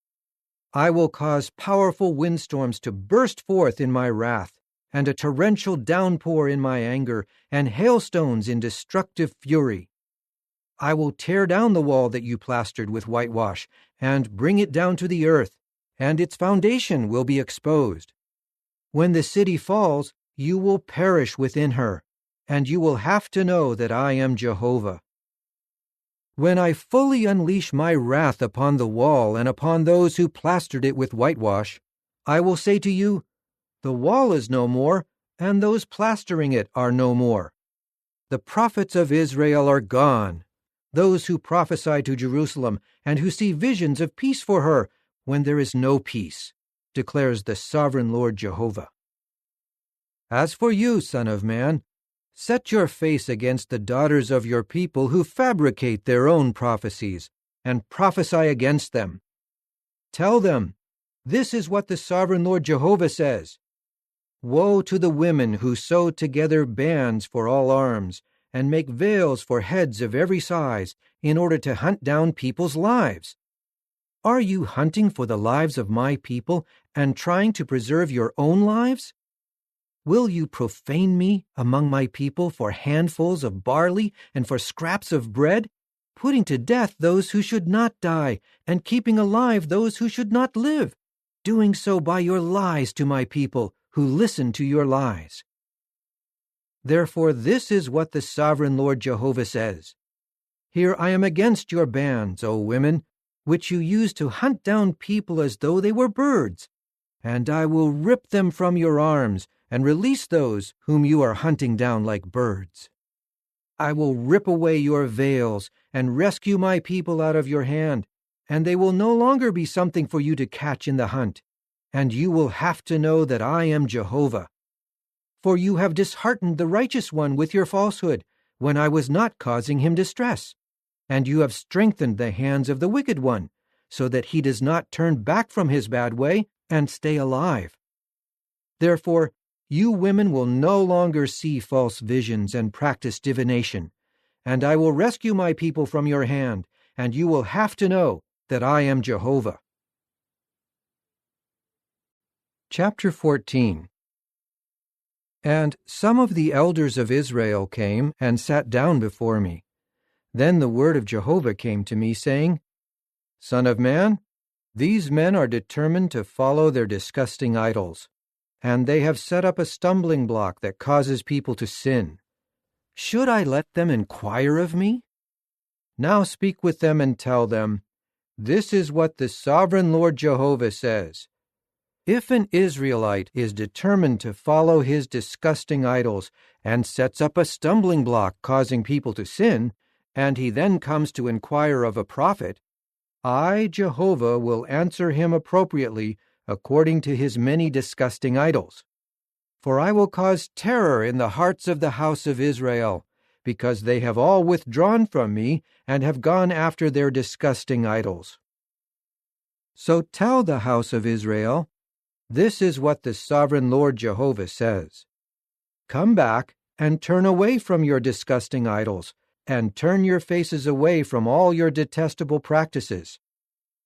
I will cause powerful windstorms to burst forth in my wrath, and a torrential downpour in my anger, and hailstones in destructive fury. I will tear down the wall that you plastered with whitewash, and bring it down to the earth, and its foundation will be exposed. When the city falls, you will perish within her, and you will have to know that I am Jehovah. When I fully unleash my wrath upon the wall and upon those who plastered it with whitewash, I will say to you, 'The wall is no more, and those plastering it are no more. The prophets of Israel are gone, those who prophesy to Jerusalem and who see visions of peace for her when there is no peace,' declares the sovereign Lord Jehovah. As for you, son of man, set your face against the daughters of your people who fabricate their own prophecies and prophesy against them. Tell them, 'This is what the sovereign Lord Jehovah says. Woe to the women who sew together bands for all arms and make veils for heads of every size in order to hunt down people's lives. Are you hunting for the lives of my people and trying to preserve your own lives? Will you profane me among my people for handfuls of barley and for scraps of bread, putting to death those who should not die and keeping alive those who should not live, doing so by your lies to my people who listen to your lies? Therefore this is what the sovereign Lord Jehovah says. Here I am against your bands, O women, which you use to hunt down people as though they were birds, and I will rip them from your arms and release those whom you are hunting down like birds. I will rip away your veils and rescue my people out of your hand, and they will no longer be something for you to catch in the hunt, and you will have to know that I am Jehovah. For you have disheartened the righteous one with your falsehood, when I was not causing him distress, and you have strengthened the hands of the wicked one, so that he does not turn back from his bad way and stay alive. Therefore, you women will no longer see false visions and practice divination, and I will rescue my people from your hand, and you will have to know that I am Jehovah. Chapter 14. And some of the elders of Israel came and sat down before me. Then the word of Jehovah came to me, saying, Son of man, these men are determined to follow their disgusting idols, and they have set up a stumbling block that causes people to sin. Should I let them inquire of me? Now speak with them and tell them, This is what the sovereign Lord Jehovah says. If an Israelite is determined to follow his disgusting idols and sets up a stumbling block causing people to sin, and he then comes to inquire of a prophet, I, Jehovah, will answer him appropriately according to his many disgusting idols. For I will cause terror in the hearts of the house of Israel, because they have all withdrawn from me and have gone after their disgusting idols. So tell the house of Israel, this is what the sovereign Lord Jehovah says. Come back and turn away from your disgusting idols, and turn your faces away from all your detestable practices.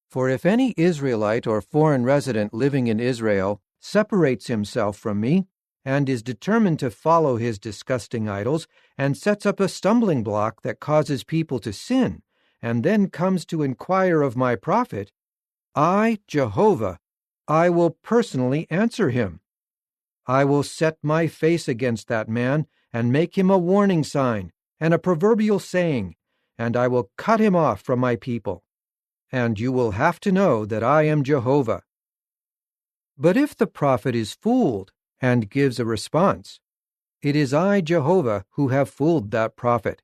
For if any Israelite or foreign resident living in Israel separates himself from me, and is determined to follow his disgusting idols, and sets up a stumbling block that causes people to sin, and then comes to inquire of my prophet, I, Jehovah, I will personally answer him. I will set my face against that man, and make him a warning sign, and a proverbial saying, and I will cut him off from my people. And you will have to know that I am Jehovah. But if the prophet is fooled, and gives a response, it is I, Jehovah, who have fooled that prophet.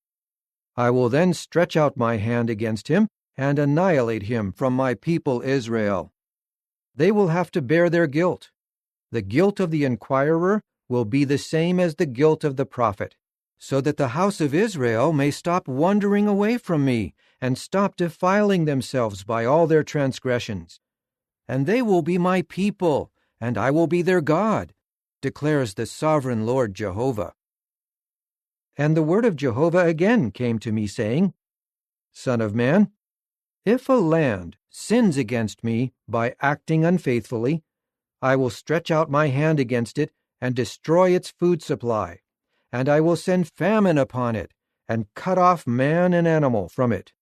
I will then stretch out my hand against him, and annihilate him from my people Israel. They will have to bear their guilt. The guilt of the inquirer will be the same as the guilt of the prophet, so that the house of Israel may stop wandering away from me, and stop defiling themselves by all their transgressions. And they will be my people, and I will be their God, declares the sovereign Lord Jehovah. And the word of Jehovah again came to me, saying, Son of man, if a land sins against me by acting unfaithfully, I will stretch out my hand against it and destroy its food supply, and I will send famine upon it and cut off man and animal from it.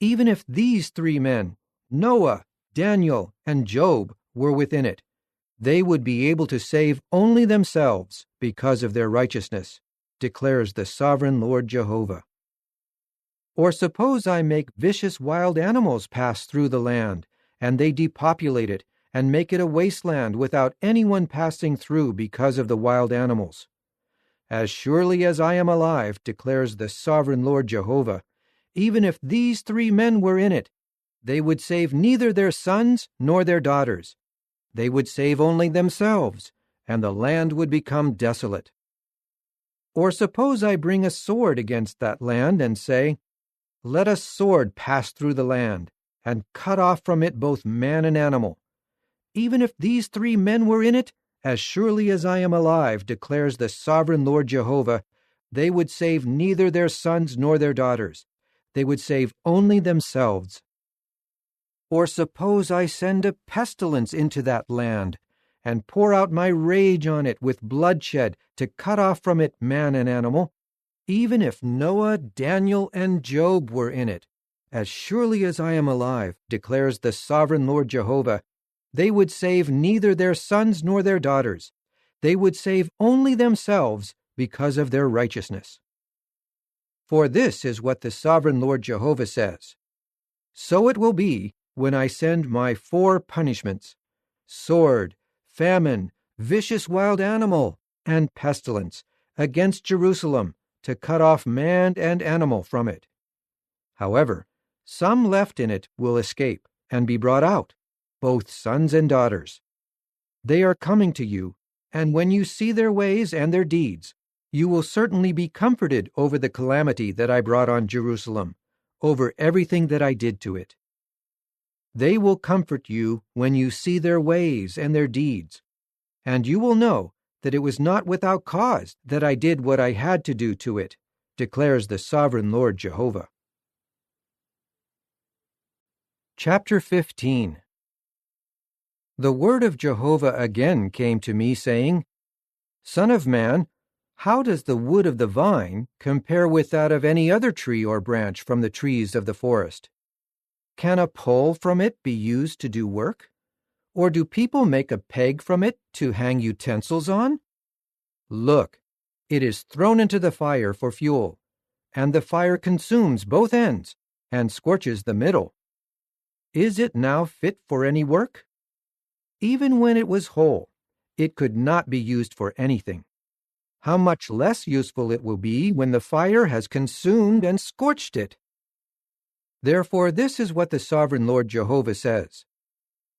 Even if these three men, Noah, Daniel, and Job, were within it, they would be able to save only themselves because of their righteousness, declares the sovereign Lord Jehovah. Or suppose I make vicious wild animals pass through the land, and they depopulate it, and make it a wasteland without anyone passing through because of the wild animals. As surely as I am alive, declares the sovereign Lord Jehovah, even if these three men were in it, they would save neither their sons nor their daughters. They would save only themselves, and the land would become desolate. Or suppose I bring a sword against that land and say, Let a sword pass through the land, and cut off from it both man and animal. Even if these three men were in it, as surely as I am alive, declares the sovereign Lord Jehovah, they would save neither their sons nor their daughters. They would save only themselves. Or suppose I send a pestilence into that land, and pour out my rage on it with bloodshed to cut off from it man and animal, even if Noah, Daniel, and Job were in it, as surely as I am alive, declares the sovereign Lord Jehovah, they would save neither their sons nor their daughters. They would save only themselves because of their righteousness. For this is what the sovereign Lord Jehovah says, So it will be when I send my 4 punishments, sword, famine, vicious wild animal, and pestilence, against Jerusalem, to cut off man and animal from it. However, some left in it will escape and be brought out, both sons and daughters. They are coming to you, and when you see their ways and their deeds, you will certainly be comforted over the calamity that I brought on Jerusalem, over everything that I did to it. They will comfort you when you see their ways and their deeds, and you will know that it was not without cause that I did what I had to do to it, declares the sovereign Lord Jehovah. Chapter 15. The word of Jehovah again came to me, saying, Son of man, how does the wood of the vine compare with that of any other tree or branch from the trees of the forest? Can a pole from it be used to do work? Or do people make a peg from it to hang utensils on? Look, it is thrown into the fire for fuel, and the fire consumes both ends and scorches the middle. Is it now fit for any work? Even when it was whole, it could not be used for anything. How much less useful it will be when the fire has consumed and scorched it. Therefore, this is what the sovereign Lord Jehovah says.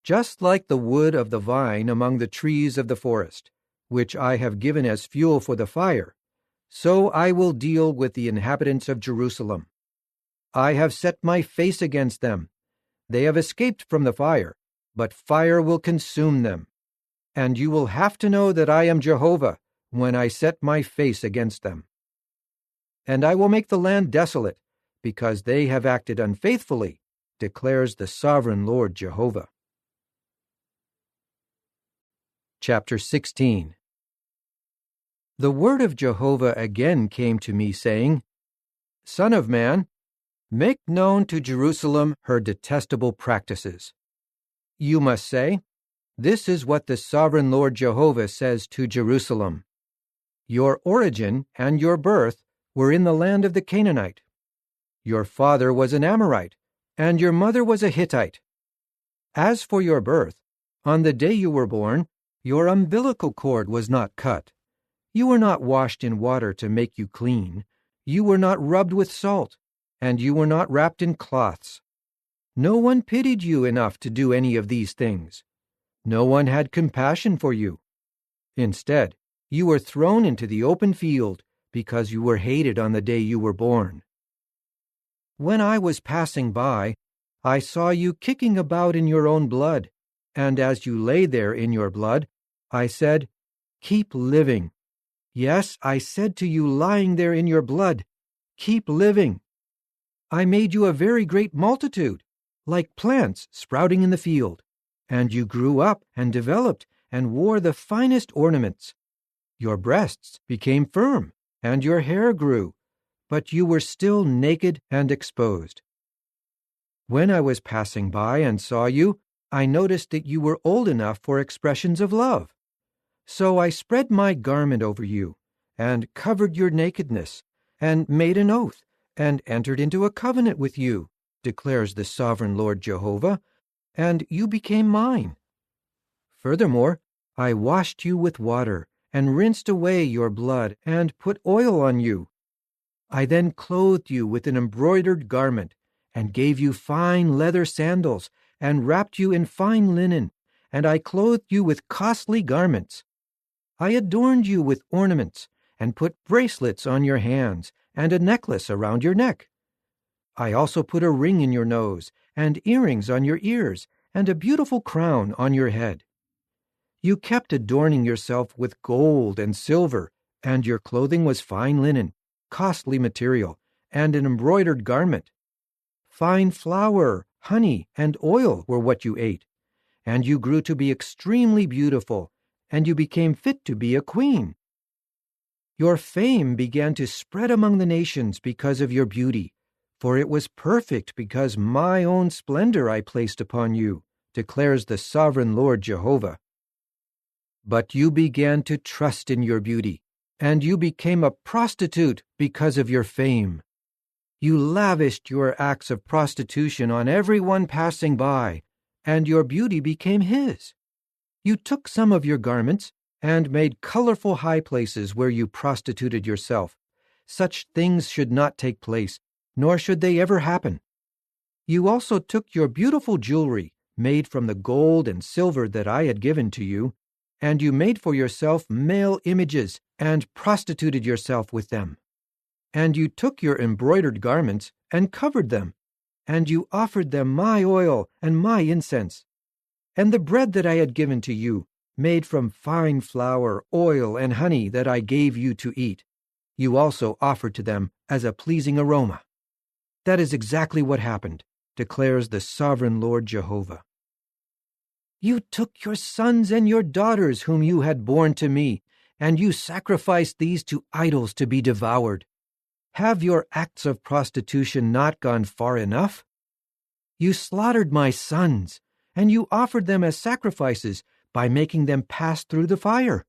Just like the wood of the vine among the trees of the forest, which I have given as fuel for the fire, so I will deal with the inhabitants of Jerusalem. I have set my face against them. They have escaped from the fire, but fire will consume them. And you will have to know that I am Jehovah when I set my face against them. And I will make the land desolate, because they have acted unfaithfully, declares the sovereign Lord Jehovah. Chapter 16. The word of Jehovah again came to me, saying, Son of man, make known to Jerusalem her detestable practices. You must say, This is what the sovereign Lord Jehovah says to Jerusalem. Your origin and your birth were in the land of the Canaanite. Your father was an Amorite, and your mother was a Hittite. As for your birth, on the day you were born, your umbilical cord was not cut. You were not washed in water to make you clean. You were not rubbed with salt, and you were not wrapped in cloths. No one pitied you enough to do any of these things. No one had compassion for you. Instead, you were thrown into the open field because you were hated on the day you were born. When I was passing by, I saw you kicking about in your own blood, and as you lay there in your blood, I said, Keep living. Yes, I said to you lying there in your blood, Keep living. I made you a very great multitude, like plants sprouting in the field, and you grew up and developed and wore the finest ornaments. Your breasts became firm, and your hair grew, but you were still naked and exposed. When I was passing by and saw you, I noticed that you were old enough for expressions of love. So I spread my garment over you, and covered your nakedness, and made an oath, and entered into a covenant with you, declares the sovereign Lord Jehovah, and you became mine. Furthermore, I washed you with water, and rinsed away your blood, and put oil on you. I then clothed you with an embroidered garment, and gave you fine leather sandals, and wrapped you in fine linen, and I clothed you with costly garments. I adorned you with ornaments, and put bracelets on your hands, and a necklace around your neck. I also put a ring in your nose, and earrings on your ears, and a beautiful crown on your head. You kept adorning yourself with gold and silver, and your clothing was fine linen, costly material, and an embroidered garment. Fine flour, honey, and oil were what you ate, and you grew to be extremely beautiful, and you became fit to be a queen. Your fame began to spread among the nations because of your beauty, for it was perfect because my own splendor I placed upon you, declares the sovereign Lord Jehovah. But you began to trust in your beauty, and you became a prostitute because of your fame. You lavished your acts of prostitution on everyone passing by, and your beauty became his. You took some of your garments and made colorful high places where you prostituted yourself. Such things should not take place, nor should they ever happen. You also took your beautiful jewelry, made from the gold and silver that I had given to you, and you made for yourself male images and prostituted yourself with them. And you took your embroidered garments and covered them, and you offered them my oil and my incense. And the bread that I had given to you, made from fine flour, oil, and honey that I gave you to eat, you also offered to them as a pleasing aroma. That is exactly what happened, declares the sovereign Lord Jehovah. You took your sons and your daughters whom you had borne to me, and you sacrificed these to idols to be devoured. Have your acts of prostitution not gone far enough? You slaughtered my sons, and you offered them as sacrifices by making them pass through the fire.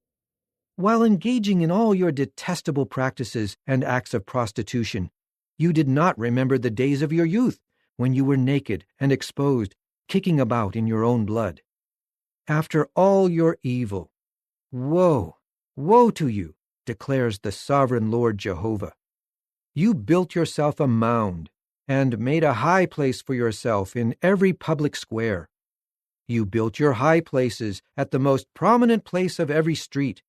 While engaging in all your detestable practices and acts of prostitution, you did not remember the days of your youth, when you were naked and exposed, kicking about in your own blood. After all your evil, woe, woe to you, declares the sovereign Lord Jehovah. You built yourself a mound and made a high place for yourself in every public square. You built your high places at the most prominent place of every street,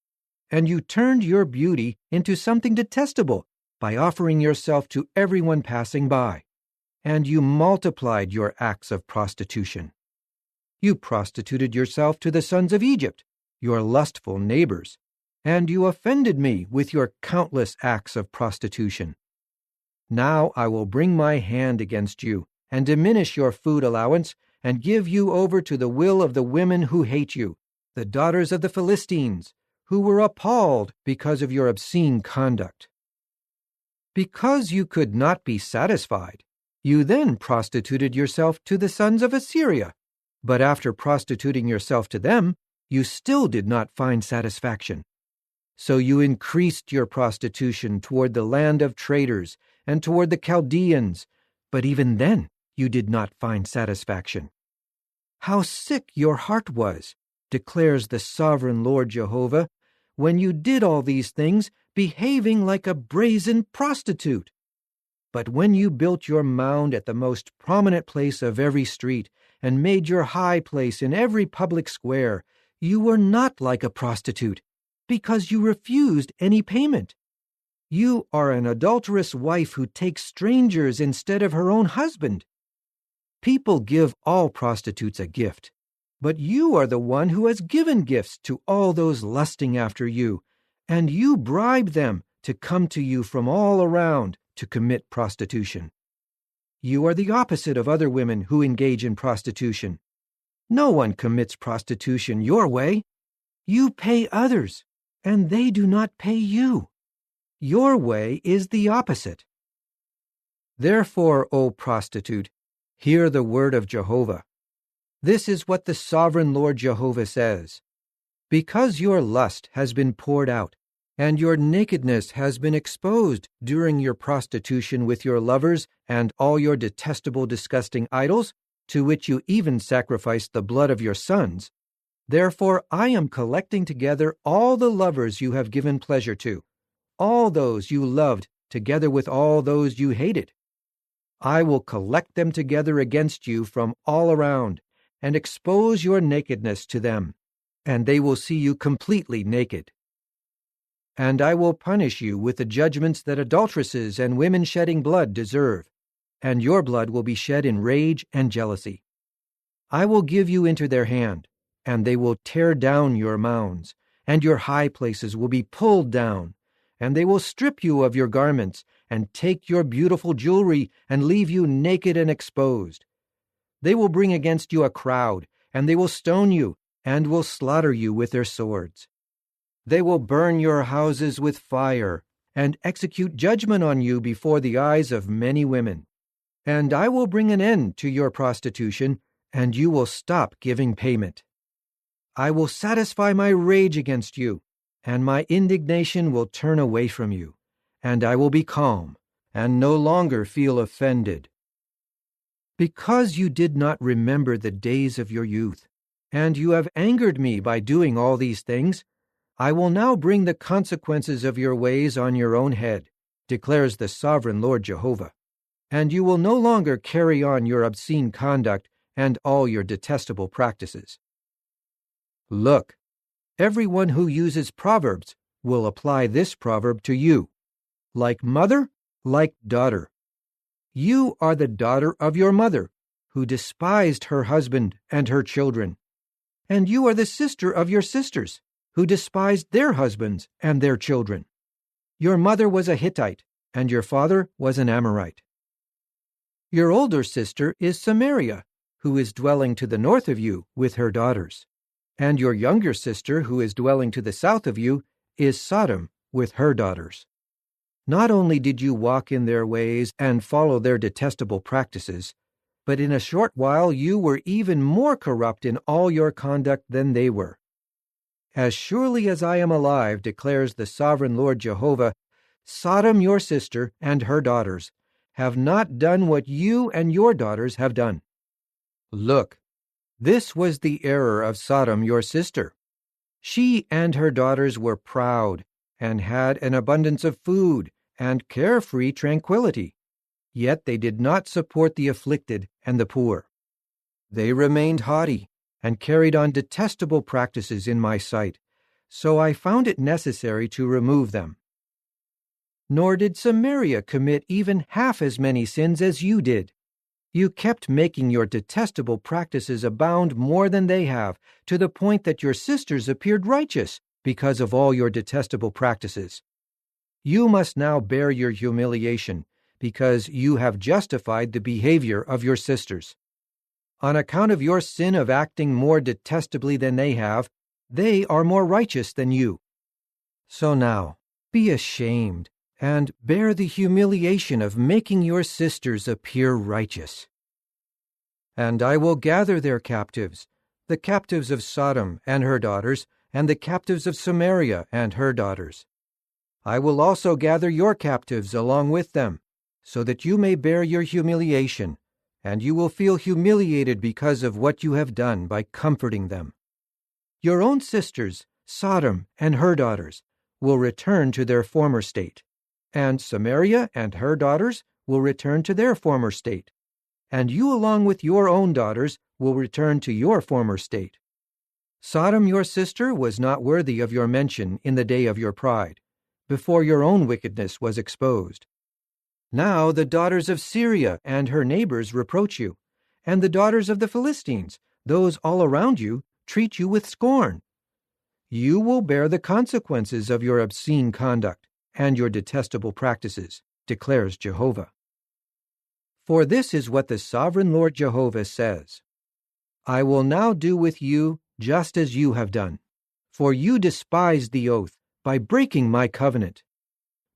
and you turned your beauty into something detestable by offering yourself to everyone passing by. and you multiplied your acts of prostitution. You prostituted yourself to the sons of Egypt, your lustful neighbors, and you offended me with your countless acts of prostitution. Now I will bring my hand against you and diminish your food allowance and give you over to the will of the women who hate you, the daughters of the Philistines, who were appalled because of your obscene conduct. Because you could not be satisfied, you then prostituted yourself to the sons of Assyria, but after prostituting yourself to them, you still did not find satisfaction. So you increased your prostitution toward the land of traders and toward the Chaldeans, but even then you did not find satisfaction. How sick your heart was, declares the sovereign Lord Jehovah, when you did all these things, behaving like a brazen prostitute. But when you built your mound at the most prominent place of every street and made your high place in every public square, you were not like a prostitute, because you refused any payment. You are an adulterous wife who takes strangers instead of her own husband. People give all prostitutes a gift, but you are the one who has given gifts to all those lusting after you, and you bribe them to come to you from all around to commit prostitution. You are the opposite of other women who engage in prostitution. No one commits prostitution your way. You pay others, and they do not pay you. Your way is the opposite. Therefore, O prostitute, hear the word of Jehovah. This is what the sovereign Lord Jehovah says. Because your lust has been poured out, and your nakedness has been exposed during your prostitution with your lovers and all your detestable, disgusting idols, to which you even sacrificed the blood of your sons, therefore I am collecting together all the lovers you have given pleasure to, all those you loved together with all those you hated. I will collect them together against you from all around, and expose your nakedness to them, and they will see you completely naked. And I will punish you with the judgments that adulteresses and women shedding blood deserve, and your blood will be shed in rage and jealousy. I will give you into their hand, and they will tear down your mounds, and your high places will be pulled down, and they will strip you of your garments, and take your beautiful jewelry, and leave you naked and exposed. They will bring against you a crowd, and they will stone you, and will slaughter you with their swords. They will burn your houses with fire, and execute judgment on you before the eyes of many women. And I will bring an end to your prostitution, and you will stop giving payment. I will satisfy my rage against you, and my indignation will turn away from you, and I will be calm, and no longer feel offended. Because you did not remember the days of your youth, and you have angered me by doing all these things, I will now bring the consequences of your ways on your own head, declares the sovereign Lord Jehovah, and you will no longer carry on your obscene conduct and all your detestable practices. Look, everyone who uses proverbs will apply this proverb to you. Like mother, like daughter. You are the daughter of your mother, who despised her husband and her children. And you are the sister of your sisters, who despised their husbands and their children. Your mother was a Hittite, and your father was an Amorite. Your older sister is Samaria, who is dwelling to the north of you with her daughters. And your younger sister, who is dwelling to the south of you, is Sodom with her daughters. Not only did you walk in their ways and follow their detestable practices, but in a short while you were even more corrupt in all your conduct than they were. As surely as I am alive, declares the sovereign Lord Jehovah, Sodom your sister and her daughters have not done what you and your daughters have done. Look, this was the error of Sodom your sister. She and her daughters were proud, and had an abundance of food, and carefree tranquility. Yet they did not support the afflicted and the poor. They remained haughty, and carried on detestable practices in my sight, so I found it necessary to remove them. Nor did Samaria commit even half as many sins as you did, You kept making your detestable practices abound more than they have, to the point that your sisters appeared righteous because of all your detestable practices. You must now bear your humiliation, because you have justified the behavior of your sisters. On account of your sin of acting more detestably than they are more righteous than you. So now, be ashamed, and bear the humiliation of making your sisters appear righteous. And I will gather their captives, the captives of Sodom and her daughters, and the captives of Samaria and her daughters. I will also gather your captives along with them, so that you may bear your humiliation, and you will feel humiliated because of what you have done by comforting them. Your own sisters, Sodom and her daughters, will return to their former state, and Samaria and her daughters will return to their former state, and you along with your own daughters will return to your former state. Sodom your sister was not worthy of your mention in the day of your pride, before your own wickedness was exposed. Now the daughters of Syria and her neighbors reproach you, and the daughters of the Philistines, those all around you, treat you with scorn. You will bear the consequences of your obscene conduct and your detestable practices, declares Jehovah. For this is what the sovereign Lord Jehovah says: I will now do with you just as you have done, for you despised the oath by breaking my covenant.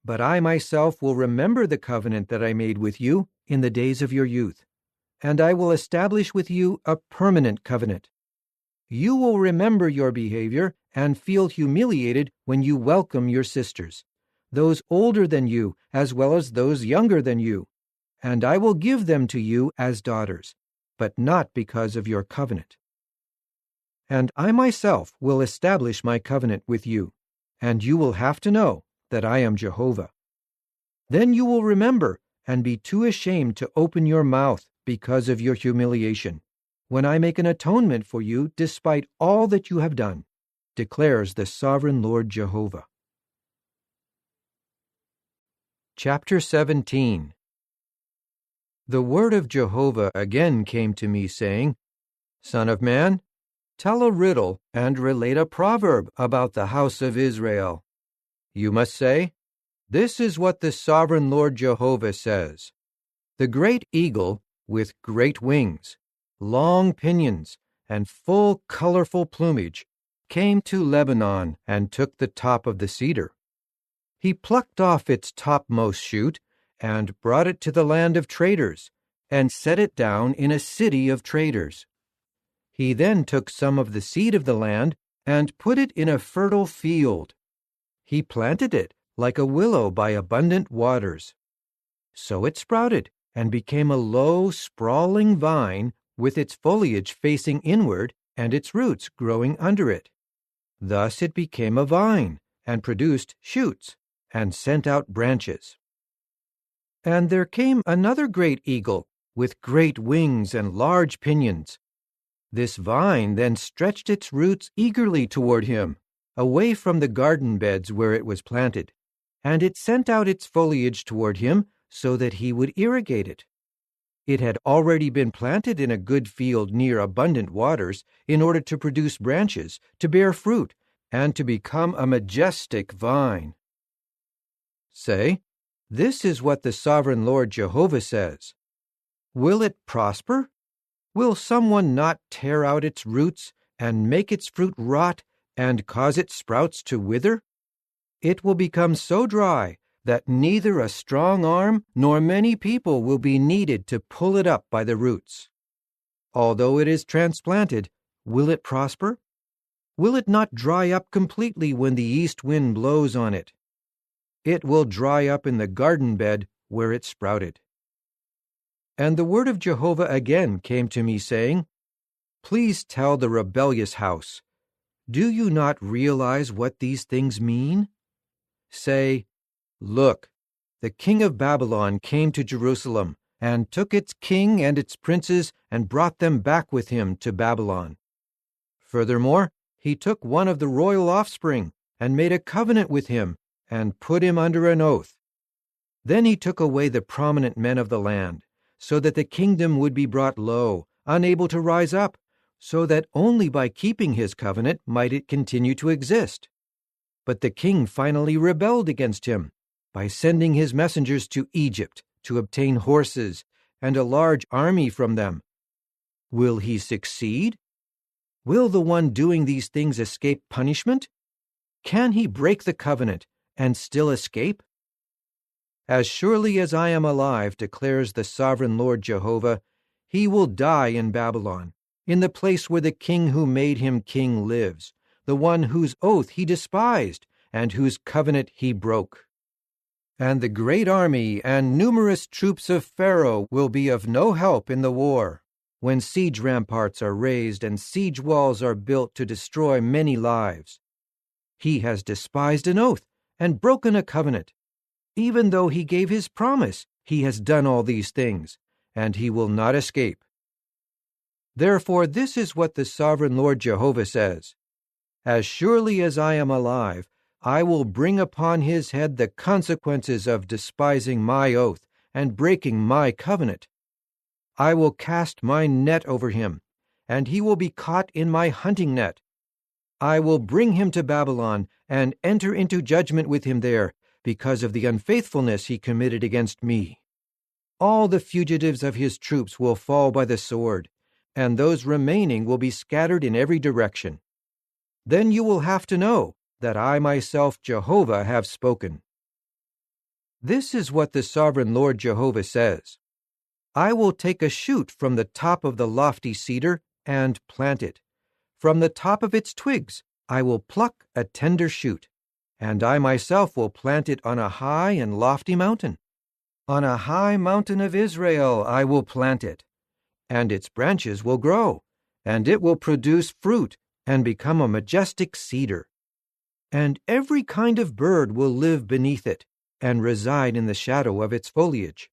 But I myself will remember the covenant that I made with you in the days of your youth, and I will establish with you a permanent covenant. You will remember your behavior and feel humiliated when you welcome your sisters, those older than you as well as those younger than you, and I will give them to you as daughters, but not because of your covenant. And I myself will establish my covenant with you, and you will have to know that I am Jehovah. Then you will remember and be too ashamed to open your mouth because of your humiliation, when I make an atonement for you despite all that you have done, declares the sovereign Lord Jehovah. Chapter 17. The word of Jehovah again came to me, saying, Son of man, tell a riddle and relate a proverb about the house of Israel. You must say, This is what the sovereign Lord Jehovah says. The great eagle, with great wings, long pinions, and full colorful plumage, came to Lebanon and took the top of the cedar. He plucked off its topmost shoot and brought it to the land of traders, and set it down in a city of traders. He then took some of the seed of the land and put it in a fertile field. He planted it like a willow by abundant waters. So it sprouted and became a low, sprawling vine with its foliage facing inward and its roots growing under it. Thus it became a vine and produced shoots and sent out branches. And there came another great eagle with great wings and large pinions. This vine then stretched its roots eagerly toward him, away from the garden beds where it was planted, and it sent out its foliage toward him so that he would irrigate it. It had already been planted in a good field near abundant waters in order to produce branches, to bear fruit, and to become a majestic vine. Say, This is what the sovereign Lord Jehovah says. Will it prosper? Will someone not tear out its roots and make its fruit rot and cause its sprouts to wither? It will become so dry that neither a strong arm nor many people will be needed to pull it up by the roots. Although it is transplanted, will it prosper? Will it not dry up completely when the east wind blows on it? It will dry up in the garden bed where it sprouted. And the word of Jehovah again came to me, saying, Please tell the rebellious house, do you not realize what these things mean? Say, Look, the king of Babylon came to Jerusalem, and took its king and its princes, and brought them back with him to Babylon. Furthermore, he took one of the royal offspring, and made a covenant with him, and put him under an oath. Then he took away the prominent men of the land, so that the kingdom would be brought low, unable to rise up, so that only by keeping his covenant might it continue to exist. But the king finally rebelled against him by sending his messengers to Egypt to obtain horses and a large army from them. Will he succeed? Will the one doing these things escape punishment? Can he break the covenant and still escape? As surely as I am alive, declares the sovereign Lord Jehovah, he will die in Babylon, in the place where the king who made him king lives, the one whose oath he despised and whose covenant he broke. And the great army and numerous troops of Pharaoh will be of no help in the war, when siege ramparts are raised and siege walls are built to destroy many lives. He has despised an oath and broken a covenant. Even though he gave his promise, he has done all these things, and he will not escape. Therefore, this is what the sovereign Lord Jehovah says: As surely as I am alive, I will bring upon his head the consequences of despising my oath and breaking my covenant. I will cast my net over him, and he will be caught in my hunting net. I will bring him to Babylon and enter into judgment with him there, because of the unfaithfulness he committed against me. All the fugitives of his troops will fall by the sword, and those remaining will be scattered in every direction. Then you will have to know that I myself, Jehovah, have spoken. This is what the sovereign Lord Jehovah says: I will take a shoot from the top of the lofty cedar and plant it. From the top of its twigs I will pluck a tender shoot, and I myself will plant it on a high and lofty mountain. On a high mountain of Israel I will plant it, and its branches will grow, and it will produce fruit and become a majestic cedar. And every kind of bird will live beneath it and reside in the shadow of its foliage.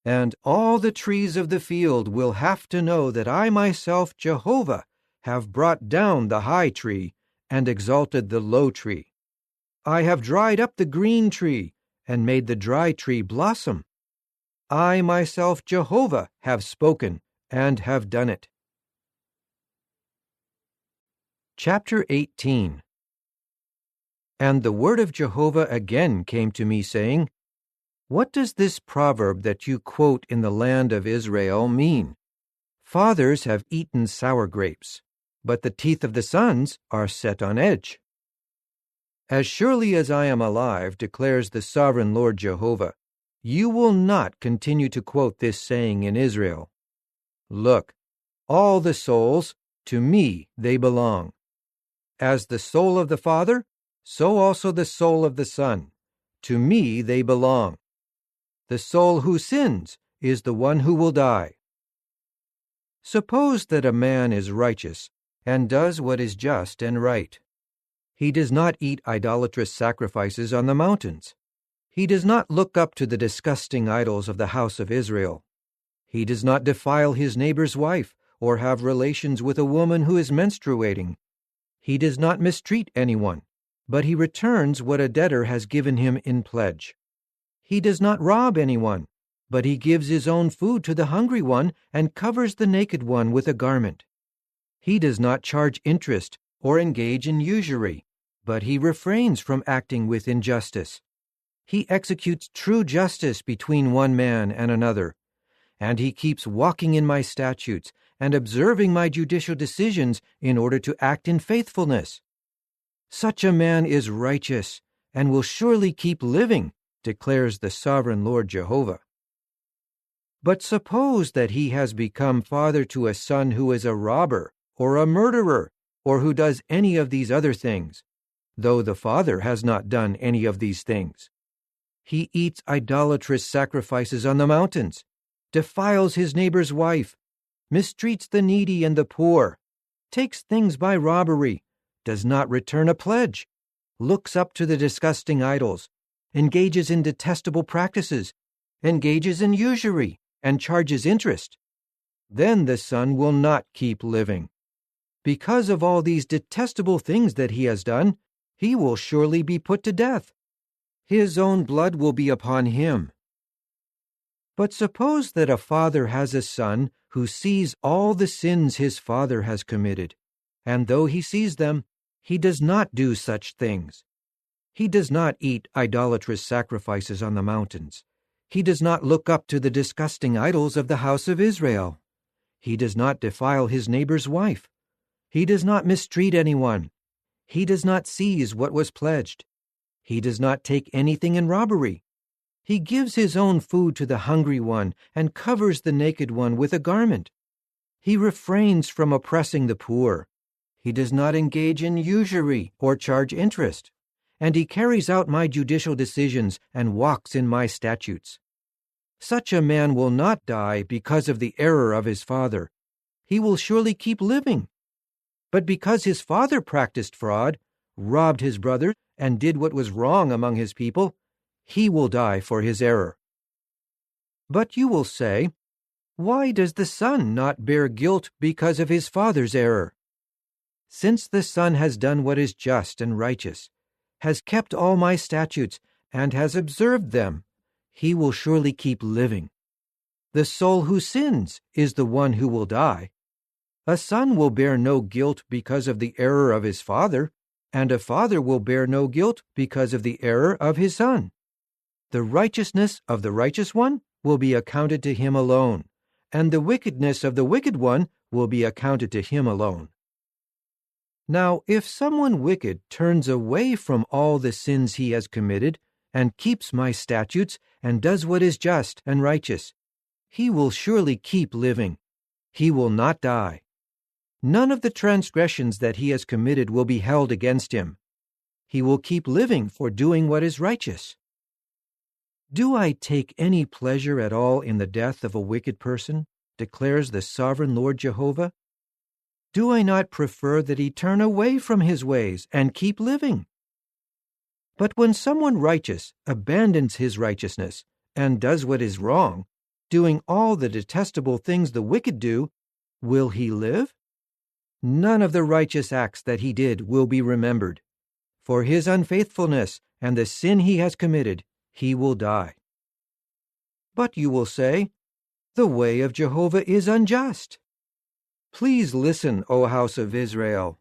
And all the trees of the field will have to know that I myself, Jehovah, have brought down the high tree and exalted the low tree. I have dried up the green tree and made the dry tree blossom. I myself, Jehovah, have spoken and have done it. Chapter 18. And the word of Jehovah again came to me, saying, What does this proverb that you quote in the land of Israel mean? Fathers have eaten sour grapes, but the teeth of the sons are set on edge. As surely as I am alive, declares the sovereign Lord Jehovah, you will not continue to quote this saying in Israel. Look, all the souls, to me they belong. As the soul of the Father, so also the soul of the Son. To me they belong. The soul who sins is the one who will die. Suppose that a man is righteous and does what is just and right. He does not eat idolatrous sacrifices on the mountains. He does not look up to the disgusting idols of the house of Israel. He does not defile his neighbor's wife or have relations with a woman who is menstruating. He does not mistreat anyone, but he returns what a debtor has given him in pledge. He does not rob anyone, but he gives his own food to the hungry one and covers the naked one with a garment. He does not charge interest or engage in usury, but he refrains from acting with injustice. He executes true justice between one man and another, and he keeps walking in my statutes and observing my judicial decisions in order to act in faithfulness. Such a man is righteous and will surely keep living, declares the sovereign Lord Jehovah. But suppose that he has become father to a son who is a robber or a murderer or who does any of these other things, though the father has not done any of these things. He eats idolatrous sacrifices on the mountains, defiles his neighbor's wife, mistreats the needy and the poor, takes things by robbery, does not return a pledge, looks up to the disgusting idols, engages in detestable practices, engages in usury, and charges interest. Then the son will not keep living. Because of all these detestable things that he has done, he will surely be put to death. His own blood will be upon him. But suppose that a father has a son who sees all the sins his father has committed, and though he sees them, he does not do such things. He does not eat idolatrous sacrifices on the mountains. He does not look up to the disgusting idols of the house of Israel. He does not defile his neighbor's wife. He does not mistreat anyone. He does not seize what was pledged. He does not take anything in robbery. He gives his own food to the hungry one and covers the naked one with a garment. He refrains from oppressing the poor. He does not engage in usury or charge interest. And he carries out my judicial decisions and walks in my statutes. Such a man will not die because of the error of his father. He will surely keep living. But because his father practiced fraud, robbed his brother, and did what was wrong among his people, he will die for his error. But you will say, why does the son not bear guilt because of his father's error? Since the son has done what is just and righteous, has kept all my statutes, and has observed them, he will surely keep living. The soul who sins is the one who will die. A son will bear no guilt because of the error of his father, and a father will bear no guilt because of the error of his son. The righteousness of the righteous one will be accounted to him alone, and the wickedness of the wicked one will be accounted to him alone. Now, if someone wicked turns away from all the sins he has committed, and keeps my statutes, and does what is just and righteous, he will surely keep living. He will not die. None of the transgressions that he has committed will be held against him. He will keep living for doing what is righteous. Do I take any pleasure at all in the death of a wicked person, declares the sovereign Lord Jehovah? Do I not prefer that he turn away from his ways and keep living? But when someone righteous abandons his righteousness and does what is wrong, doing all the detestable things the wicked do, will he live? None of the righteous acts that he did will be remembered. For his unfaithfulness and the sin he has committed, he will die. But you will say, the way of Jehovah is unjust. Please listen, O house of Israel.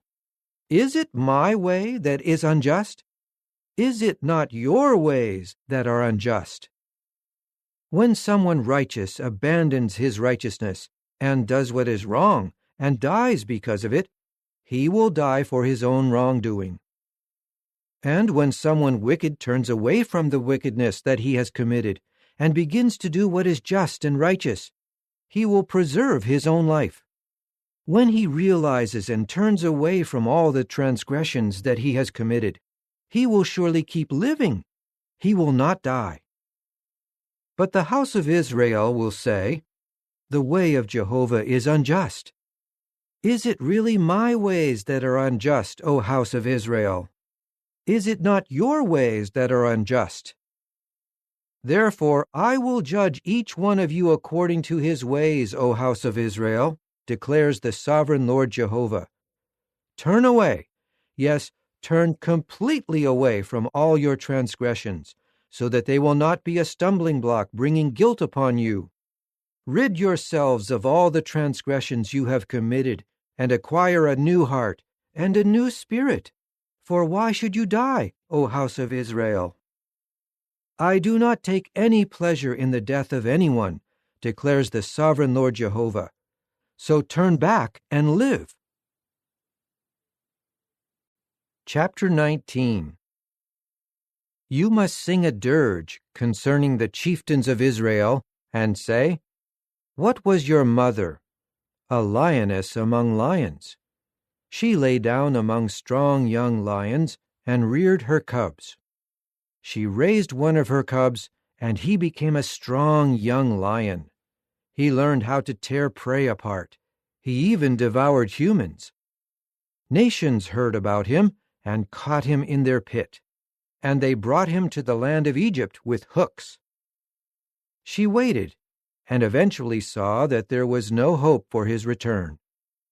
Is it my way that is unjust? Is it not your ways that are unjust? When someone righteous abandons his righteousness and does what is wrong and dies because of it, he will die for his own wrongdoing. And when someone wicked turns away from the wickedness that he has committed and begins to do what is just and righteous, he will preserve his own life. When he realizes and turns away from all the transgressions that he has committed, he will surely keep living. He will not die. But the house of Israel will say, the way of Jehovah is unjust. Is it really my ways that are unjust, O house of Israel? Is it not your ways that are unjust? Therefore I will judge each one of you according to his ways, O house of Israel, declares the sovereign Lord Jehovah. Turn away, yes, turn completely away from all your transgressions, so that they will not be a stumbling block bringing guilt upon you. Rid yourselves of all the transgressions you have committed, and acquire a new heart and a new spirit. For why should you die, O house of Israel? I do not take any pleasure in the death of anyone, declares the sovereign Lord Jehovah. So turn back and live. Chapter 19. You must sing a dirge concerning the chieftains of Israel, and say, what was your mother? A lioness among lions. She lay down among strong young lions and reared her cubs. She raised one of her cubs, and he became a strong young lion. He learned how to tear prey apart. He even devoured humans. Nations heard about him and caught him in their pit, and they brought him to the land of Egypt with hooks. She waited, and eventually saw that there was no hope for his return.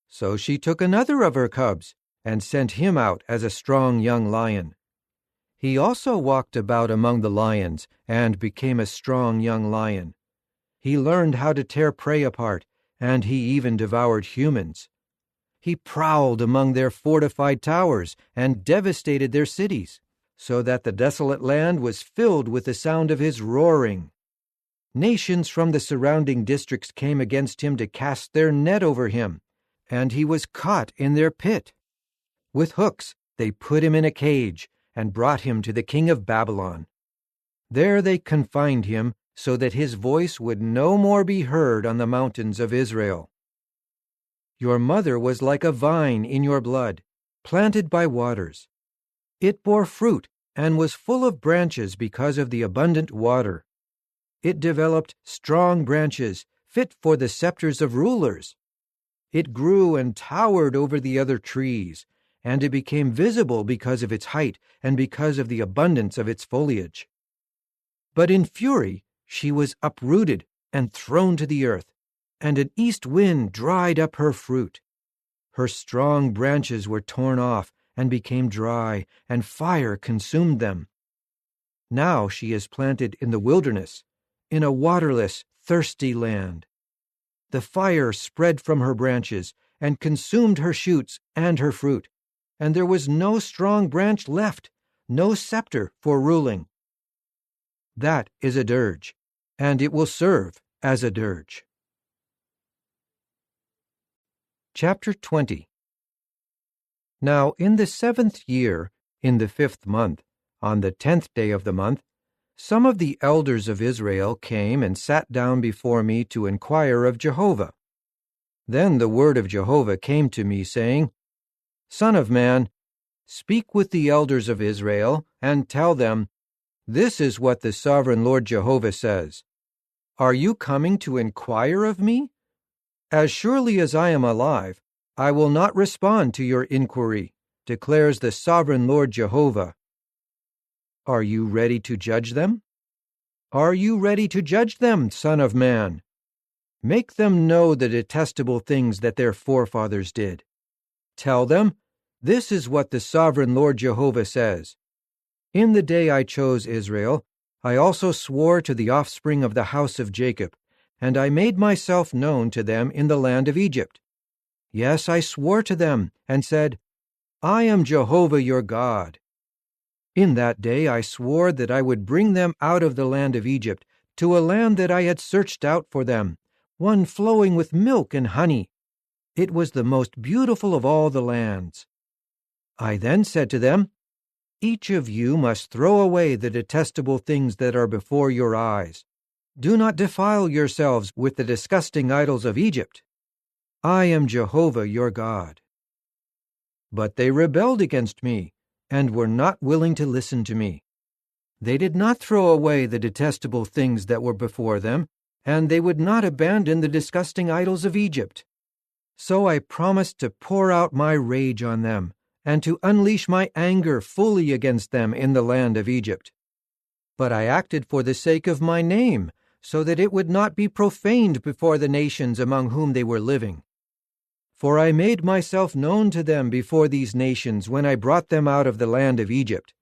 So she took another of her cubs and sent him out as a strong young lion. He also walked about among the lions and became a strong young lion. He learned how to tear prey apart, and he even devoured humans. He prowled among their fortified towers and devastated their cities, so that the desolate land was filled with the sound of his roaring. Nations from the surrounding districts came against him to cast their net over him, and he was caught in their pit. With hooks they put him in a cage and brought him to the king of Babylon. There they confined him so that his voice would no more be heard on the mountains of Israel. Your mother was like a vine in your blood, planted by waters. It bore fruit and was full of branches because of the abundant water. It developed strong branches, fit for the scepters of rulers. It grew and towered over the other trees, and it became visible because of its height and because of the abundance of its foliage. But in fury she was uprooted and thrown to the earth, and an east wind dried up her fruit. Her strong branches were torn off and became dry, and fire consumed them. Now she is planted in the wilderness, in a waterless, thirsty land. The fire spread from her branches and consumed her shoots and her fruit, and there was no strong branch left, no scepter for ruling. That is a dirge, and it will serve as a dirge. Chapter 20. Now in the 7th year, in the 5th month, on the 10th day of the month, some of the elders of Israel came and sat down before me to inquire of Jehovah. Then the word of Jehovah came to me, saying, Son of man, speak with the elders of Israel, and tell them, This is what the sovereign Lord Jehovah says. Are you coming to inquire of me? As surely as I am alive, I will not respond to your inquiry, declares the sovereign Lord Jehovah. Are you ready to judge them? Are you ready to judge them, Son of man? Make them know the detestable things that their forefathers did. Tell them, This is what the sovereign Lord Jehovah says. In the day I chose Israel, I also swore to the offspring of the house of Jacob, and I made myself known to them in the land of Egypt. Yes, I swore to them, and said, I am Jehovah your God. In that day I swore that I would bring them out of the land of Egypt to a land that I had searched out for them, one flowing with milk and honey. It was the most beautiful of all the lands. I then said to them, Each of you must throw away the detestable things that are before your eyes. Do not defile yourselves with the disgusting idols of Egypt. I am Jehovah your God. But they rebelled against me, and were not willing to listen to me. They did not throw away the detestable things that were before them, and they would not abandon the disgusting idols of Egypt. So I promised to pour out my rage on them, and to unleash my anger fully against them in the land of Egypt. But I acted for the sake of my name, so that it would not be profaned before the nations among whom they were living. For I made myself known to them before these nations when I brought them out of the land of Egypt.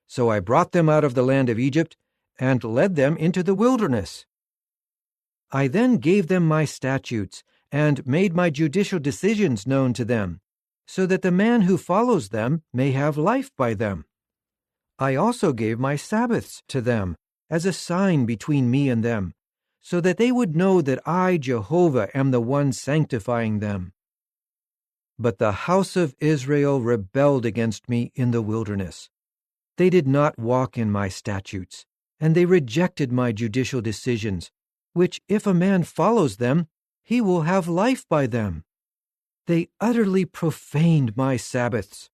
So I brought them out of the land of Egypt and led them into the wilderness. I then gave them my statutes and made my judicial decisions known to them, so that the man who follows them may have life by them. I also gave my Sabbaths to them as a sign between me and them, so that they would know that I, Jehovah, am the one sanctifying them. But the house of Israel rebelled against me in the wilderness. They did not walk in my statutes, and they rejected my judicial decisions, which if a man follows them, he will have life by them. They utterly profaned my Sabbaths.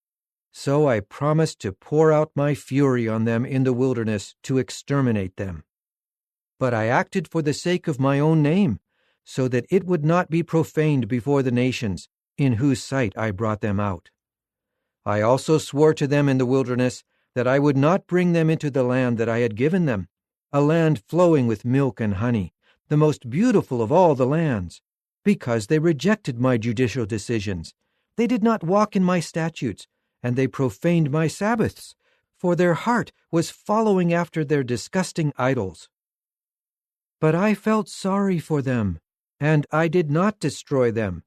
So I promised to pour out my fury on them in the wilderness to exterminate them. But I acted for the sake of my own name, so that it would not be profaned before the nations, in whose sight I brought them out. I also swore to them in the wilderness that I would not bring them into the land that I had given them, a land flowing with milk and honey, the most beautiful of all the lands, because they rejected my judicial decisions. They did not walk in my statutes, and they profaned my Sabbaths, for their heart was following after their disgusting idols. But I felt sorry for them, and I did not destroy them.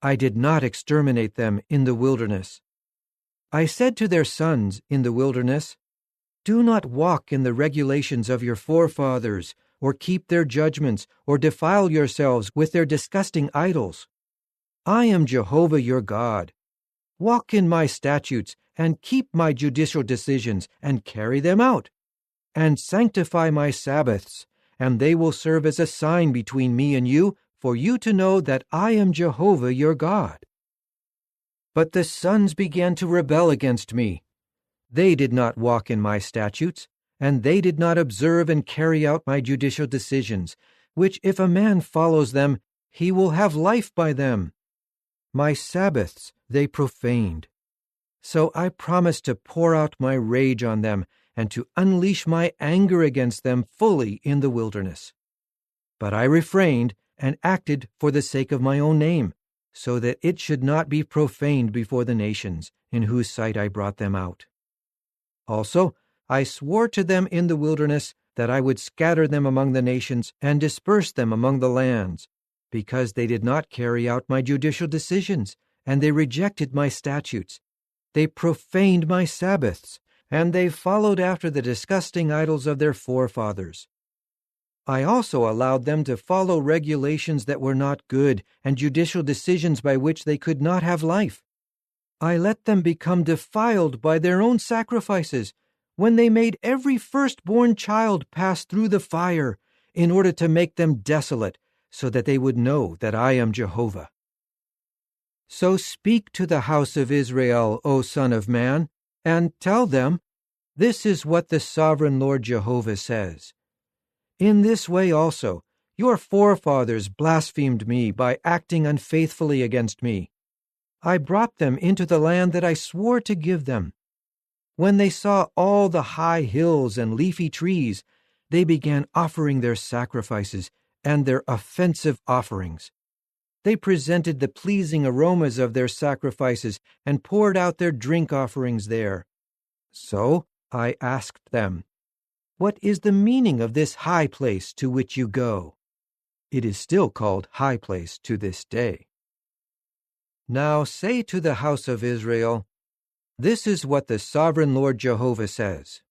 I did not exterminate them in the wilderness. I said to their sons in the wilderness, "Do not walk in the regulations of your forefathers, or keep their judgments, or defile yourselves with their disgusting idols. I am Jehovah your God. Walk in my statutes, and keep my judicial decisions, and carry them out. And sanctify my Sabbaths, and they will serve as a sign between me and you, for you to know that I am Jehovah your God." But the sons began to rebel against me. They did not walk in my statutes, and they did not observe and carry out my judicial decisions, which if a man follows them, he will have life by them. My Sabbaths they profaned. So I promised to pour out my rage on them and to unleash my anger against them fully in the wilderness. But I refrained and acted for the sake of my own name, so that it should not be profaned before the nations, in whose sight I brought them out. Also, I swore to them in the wilderness that I would scatter them among the nations and disperse them among the lands, because they did not carry out my judicial decisions, and they rejected my statutes. They profaned my Sabbaths, and they followed after the disgusting idols of their forefathers. I also allowed them to follow regulations that were not good and judicial decisions by which they could not have life. I let them become defiled by their own sacrifices, when they made every firstborn child pass through the fire, in order to make them desolate, so that they would know that I am Jehovah. So speak to the house of Israel, O Son of Man, and tell them, "This is what the sovereign Lord Jehovah says. In this way also, your forefathers blasphemed me by acting unfaithfully against me. I brought them into the land that I swore to give them. When they saw all the high hills and leafy trees, they began offering their sacrifices and their offensive offerings. They presented the pleasing aromas of their sacrifices and poured out their drink offerings there. So I asked them, 'What is the meaning of this high place to which you go?' It is still called high place to this day. Now say to the house of Israel, 'This is what the sovereign Lord Jehovah says.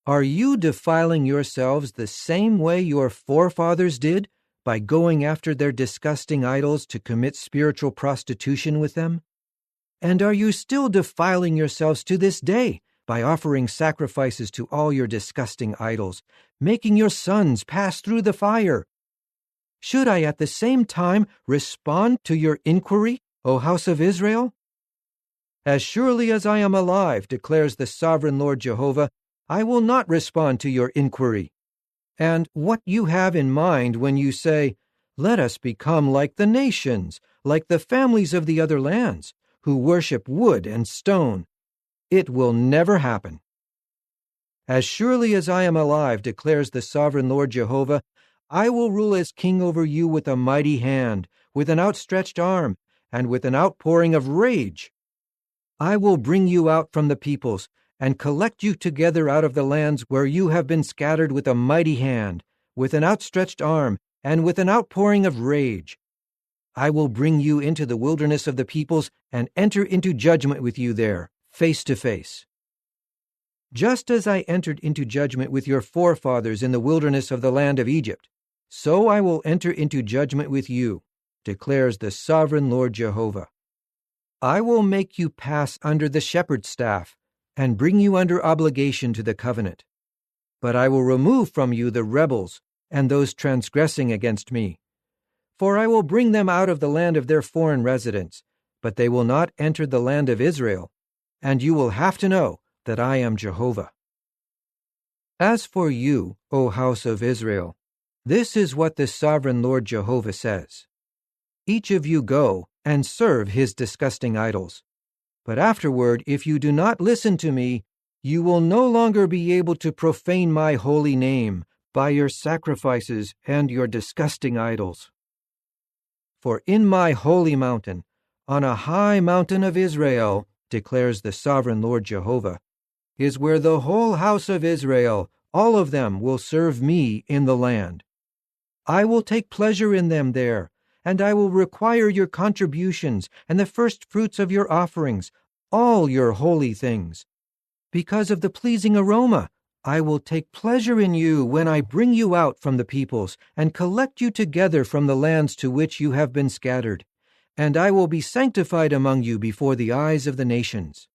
Are you defiling yourselves the same way your forefathers did, by going after their disgusting idols to commit spiritual prostitution with them? And are you still defiling yourselves to this day, by offering sacrifices to all your disgusting idols, making your sons pass through the fire? Should I at the same time respond to your inquiry, O house of Israel? As surely as I am alive, declares the sovereign Lord Jehovah, I will not respond to your inquiry. And what you have in mind when you say, 'Let us become like the nations, like the families of the other lands, who worship wood and stone,' it will never happen. As surely as I am alive, declares the sovereign Lord Jehovah, I will rule as king over you with a mighty hand, with an outstretched arm, and with an outpouring of rage. I will bring you out from the peoples, and collect you together out of the lands where you have been scattered with a mighty hand, with an outstretched arm, and with an outpouring of rage. I will bring you into the wilderness of the peoples, and enter into judgment with you there, face to face. Just as I entered into judgment with your forefathers in the wilderness of the land of Egypt, so I will enter into judgment with you, declares the sovereign Lord Jehovah. I will make you pass under the shepherd's staff, and bring you under obligation to the covenant. But I will remove from you the rebels and those transgressing against me. For I will bring them out of the land of their foreign residence, but they will not enter the land of Israel, and you will have to know that I am Jehovah. As for you, O house of Israel, this is what the sovereign Lord Jehovah says. Each of you go and serve his disgusting idols. But afterward, if you do not listen to me, you will no longer be able to profane my holy name by your sacrifices and your disgusting idols. For in my holy mountain, on a high mountain of Israel, declares the sovereign Lord Jehovah, is where the whole house of Israel, all of them, will serve me in the land. I will take pleasure in them there, and I will require your contributions and the first fruits of your offerings, all your holy things. Because of the pleasing aroma, I will take pleasure in you when I bring you out from the peoples and collect you together from the lands to which you have been scattered, and I will be sanctified among you before the eyes of the nations.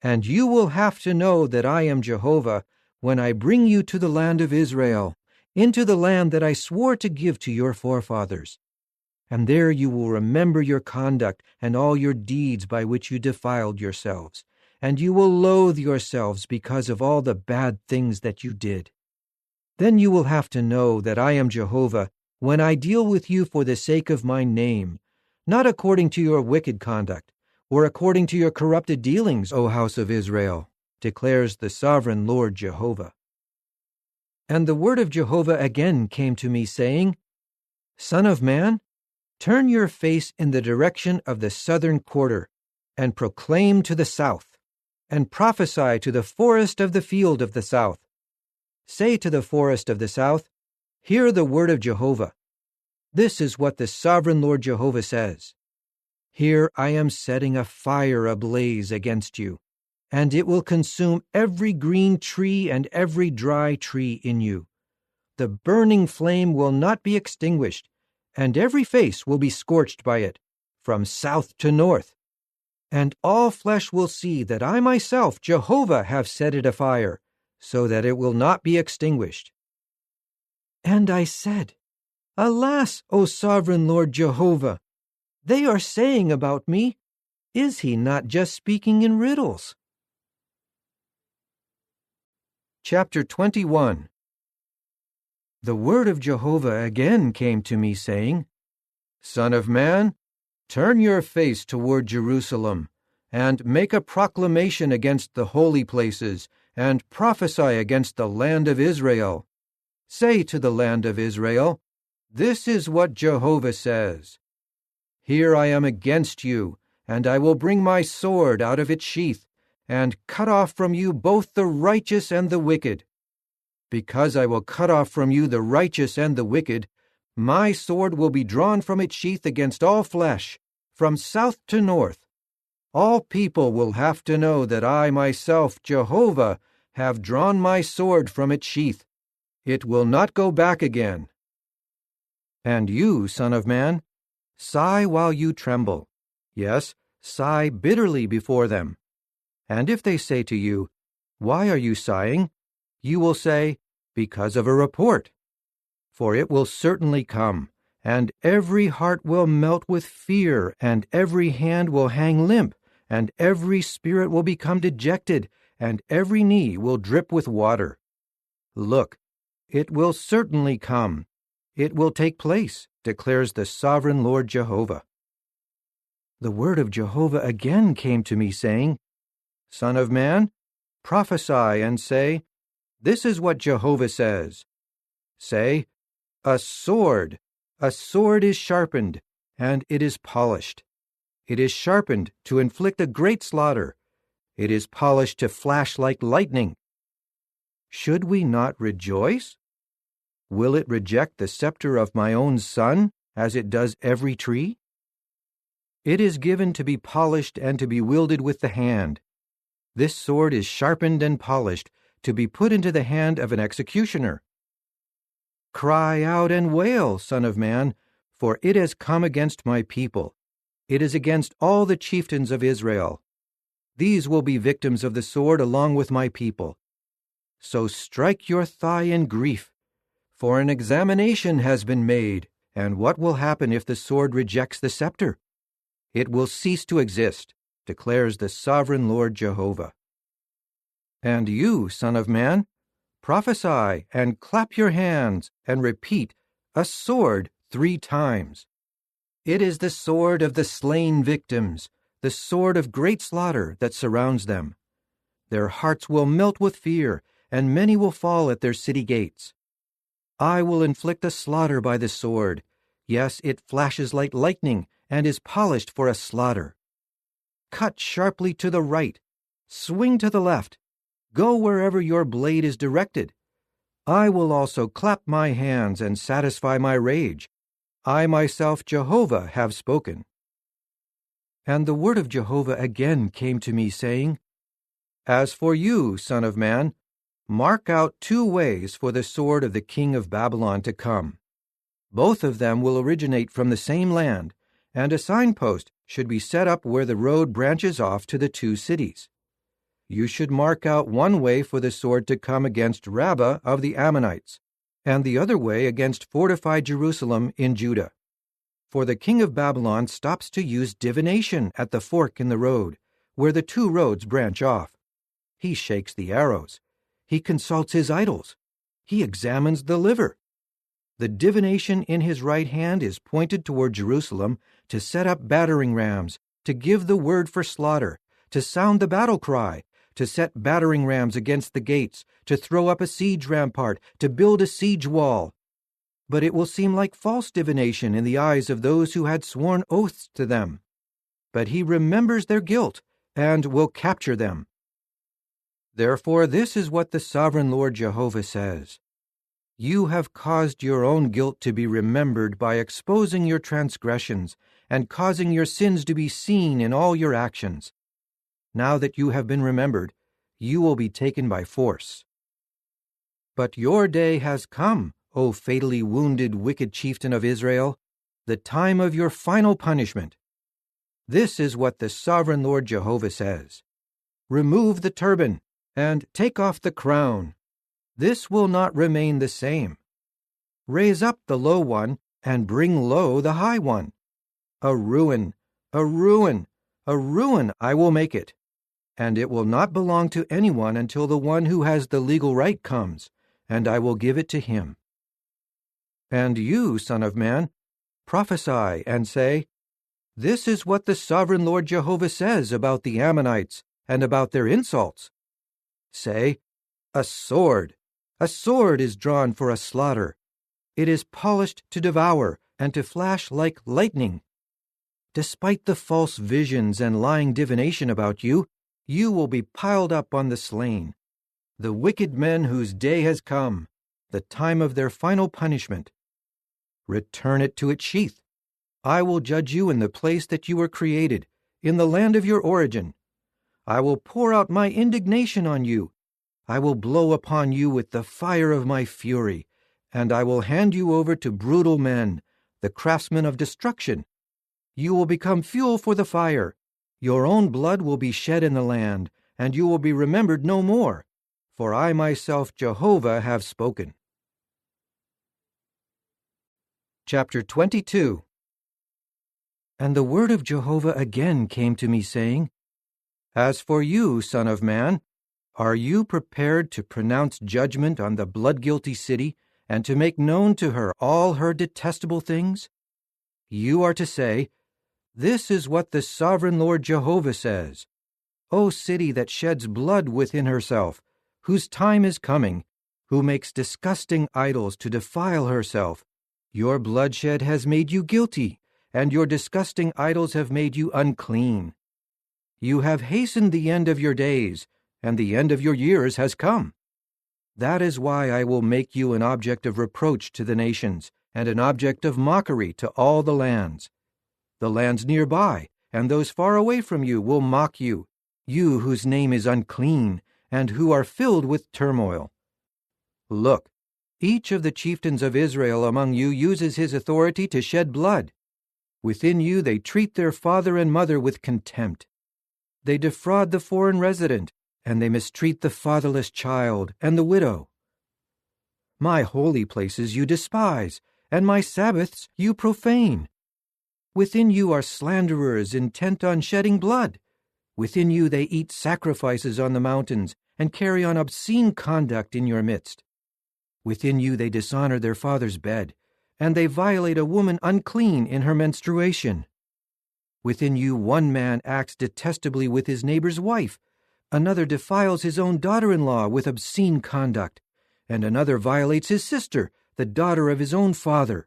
And you will have to know that I am Jehovah when I bring you to the land of Israel, into the land that I swore to give to your forefathers. And there you will remember your conduct and all your deeds by which you defiled yourselves, and you will loathe yourselves because of all the bad things that you did. Then you will have to know that I am Jehovah when I deal with you for the sake of my name, not according to your wicked conduct, or according to your corrupted dealings, O house of Israel, declares the sovereign Lord Jehovah. And the word of Jehovah again came to me, saying, Son of man, turn your face in the direction of the southern quarter, and proclaim to the south, and prophesy to the forest of the field of the south. Say to the forest of the south, Hear the word of Jehovah. This is what the sovereign Lord Jehovah says. Here I am setting a fire ablaze against you, and it will consume every green tree and every dry tree in you. The burning flame will not be extinguished, and every face will be scorched by it, from south to north. And all flesh will see that I myself, Jehovah, have set it afire, so that it will not be extinguished. And I said, Alas, O sovereign Lord Jehovah! They are saying about me, Is he not just speaking in riddles? Chapter 21. The word of Jehovah again came to me, saying, Son of man, turn your face toward Jerusalem, and make a proclamation against the holy places, and prophesy against the land of Israel. Say to the land of Israel, This is what Jehovah says. Here I am against you, and I will bring my sword out of its sheath, and cut off from you both the righteous and the wicked. Because I will cut off from you the righteous and the wicked, my sword will be drawn from its sheath against all flesh, from south to north. All people will have to know that I myself, Jehovah, have drawn my sword from its sheath. It will not go back again. And you, son of man, sigh while you tremble. Yes, sigh bitterly before them. And if they say to you, Why are you sighing? You will say, Because of a report. For it will certainly come, and every heart will melt with fear, and every hand will hang limp, and every spirit will become dejected, and every knee will drip with water. Look, it will certainly come. It will take place, declares the sovereign Lord Jehovah. The word of Jehovah again came to me, saying, Son of man, prophesy and say, This is what Jehovah says. Say, A sword is sharpened, and it is polished. It is sharpened to inflict a great slaughter. It is polished to flash like lightning. Should we not rejoice? Will it reject the scepter of my own son, as it does every tree? It is given to be polished and to be wielded with the hand. This sword is sharpened and polished, to be put into the hand of an executioner. Cry out and wail, Son of man, for it has come against my people. It is against all the chieftains of Israel. These will be victims of the sword along with my people. So strike your thigh in grief, for an examination has been made, and what will happen if the sword rejects the scepter? It will cease to exist, declares the sovereign Lord Jehovah. And you, son of man, prophesy and clap your hands and repeat, A sword 3 times. It is the sword of the slain victims, the sword of great slaughter that surrounds them. Their hearts will melt with fear, and many will fall at their city gates. I will inflict a slaughter by the sword. Yes, it flashes like lightning and is polished for a slaughter. Cut sharply to the right, swing to the left, go wherever your blade is directed. I will also clap my hands and satisfy my rage. I myself, Jehovah, have spoken. And the word of Jehovah again came to me, saying, As for you, son of man, mark out 2 ways for the sword of the king of Babylon to come. Both of them will originate from the same land, and a signpost should be set up where the road branches off to the 2 cities. You should mark out 1 way for the sword to come against Rabbah of the Ammonites, and the other way against fortified Jerusalem in Judah. For the king of Babylon stops to use divination at the fork in the road, where the 2 roads branch off. He shakes the arrows. He consults his idols. He examines the liver. The divination in his right hand is pointed toward Jerusalem to set up battering rams, to give the word for slaughter, to sound the battle cry, to set battering rams against the gates, to throw up a siege rampart, to build a siege wall. But it will seem like false divination in the eyes of those who had sworn oaths to them. But he remembers their guilt and will capture them. Therefore, this is what the sovereign Lord Jehovah says. You have caused your own guilt to be remembered by exposing your transgressions and causing your sins to be seen in all your actions. Now that you have been remembered, you will be taken by force. But your day has come, O fatally wounded wicked chieftain of Israel, the time of your final punishment. This is what the sovereign Lord Jehovah says. Remove the turban and take off the crown. This will not remain the same. Raise up the low one and bring low the high one. A ruin, a ruin, a ruin I will make it, and it will not belong to anyone until the one who has the legal right comes, and I will give it to him. And you, son of man, prophesy and say, This is what the sovereign Lord Jehovah says about the Ammonites and about their insults. Say, a sword is drawn for a slaughter. It is polished to devour and to flash like lightning. Despite the false visions and lying divination about you, you will be piled up on the slain, the wicked men whose day has come, the time of their final punishment. Return it to its sheath. I will judge you in the place that you were created, in the land of your origin. I will pour out my indignation on you. I will blow upon you with the fire of my fury, and I will hand you over to brutal men, the craftsmen of destruction. You will become fuel for the fire. Your own blood will be shed in the land, and you will be remembered no more. For I myself, Jehovah, have spoken. Chapter 22. And the word of Jehovah again came to me, saying, As for you, son of man, are you prepared to pronounce judgment on the blood-guilty city, and to make known to her all her detestable things? You are to say, This is what the sovereign Lord Jehovah says. O city that sheds blood within herself, whose time is coming, who makes disgusting idols to defile herself, your bloodshed has made you guilty, and your disgusting idols have made you unclean. You have hastened the end of your days, and the end of your years has come. That is why I will make you an object of reproach to the nations, and an object of mockery to all the lands. The lands nearby, and those far away from you, will mock you, you whose name is unclean, and who are filled with turmoil. Look, each of the chieftains of Israel among you uses his authority to shed blood. Within you they treat their father and mother with contempt. They defraud the foreign resident, and they mistreat the fatherless child and the widow. My holy places you despise, and my Sabbaths you profane. Within you are slanderers intent on shedding blood. Within you they eat sacrifices on the mountains, and carry on obscene conduct in your midst. Within you they dishonor their father's bed, and they violate a woman unclean in her menstruation. Within you one man acts detestably with his neighbor's wife, another defiles his own daughter-in-law with obscene conduct, and another violates his sister, the daughter of his own father.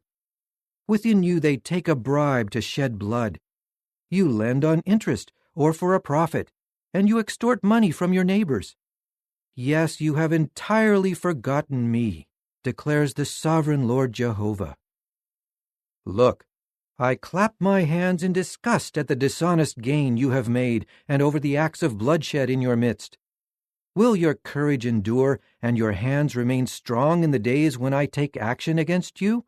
Within you they take a bribe to shed blood. You lend on interest or for a profit, and you extort money from your neighbors. Yes, you have entirely forgotten me, declares the sovereign Lord Jehovah. Look, I clap my hands in disgust at the dishonest gain you have made and over the acts of bloodshed in your midst. Will your courage endure and your hands remain strong in the days when I take action against you?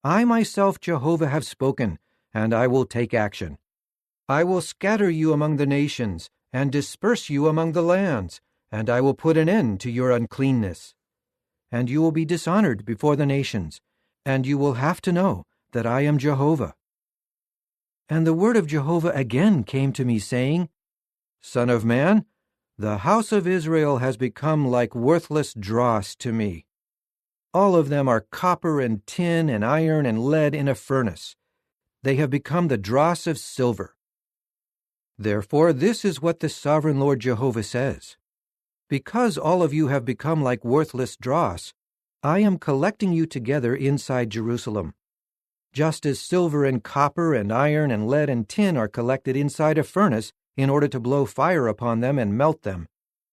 I myself, Jehovah, have spoken, and I will take action. I will scatter you among the nations and disperse you among the lands, and I will put an end to your uncleanness. And you will be dishonored before the nations, and you will have to know that I am Jehovah. And the word of Jehovah again came to me, saying, Son of man, the house of Israel has become like worthless dross to me. All of them are copper and tin and iron and lead in a furnace. They have become the dross of silver. Therefore, this is what the sovereign Lord Jehovah says. Because all of you have become like worthless dross, I am collecting you together inside Jerusalem. Just as silver and copper and iron and lead and tin are collected inside a furnace in order to blow fire upon them and melt them,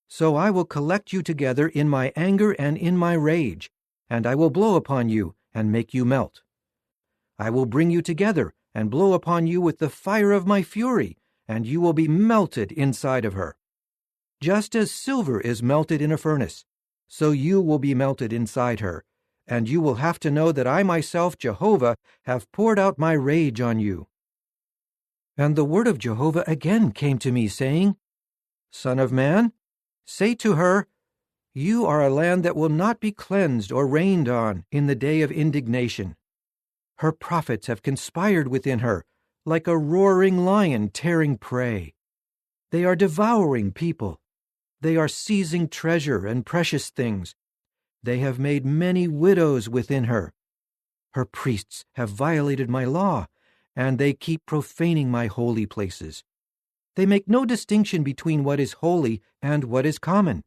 so I will collect you together in my anger and in my rage, and I will blow upon you and make you melt. I will bring you together and blow upon you with the fire of my fury, and you will be melted inside of her. Just as silver is melted in a furnace, so you will be melted inside her, and you will have to know that I myself, Jehovah, have poured out my rage on you. And the word of Jehovah again came to me, saying, Son of man, say to her, You are a land that will not be cleansed or rained on in the day of indignation. Her prophets have conspired within her, like a roaring lion tearing prey. They are devouring people. They are seizing treasure and precious things. They have made many widows within her. Her priests have violated my law, and they keep profaning my holy places. They make no distinction between what is holy and what is common,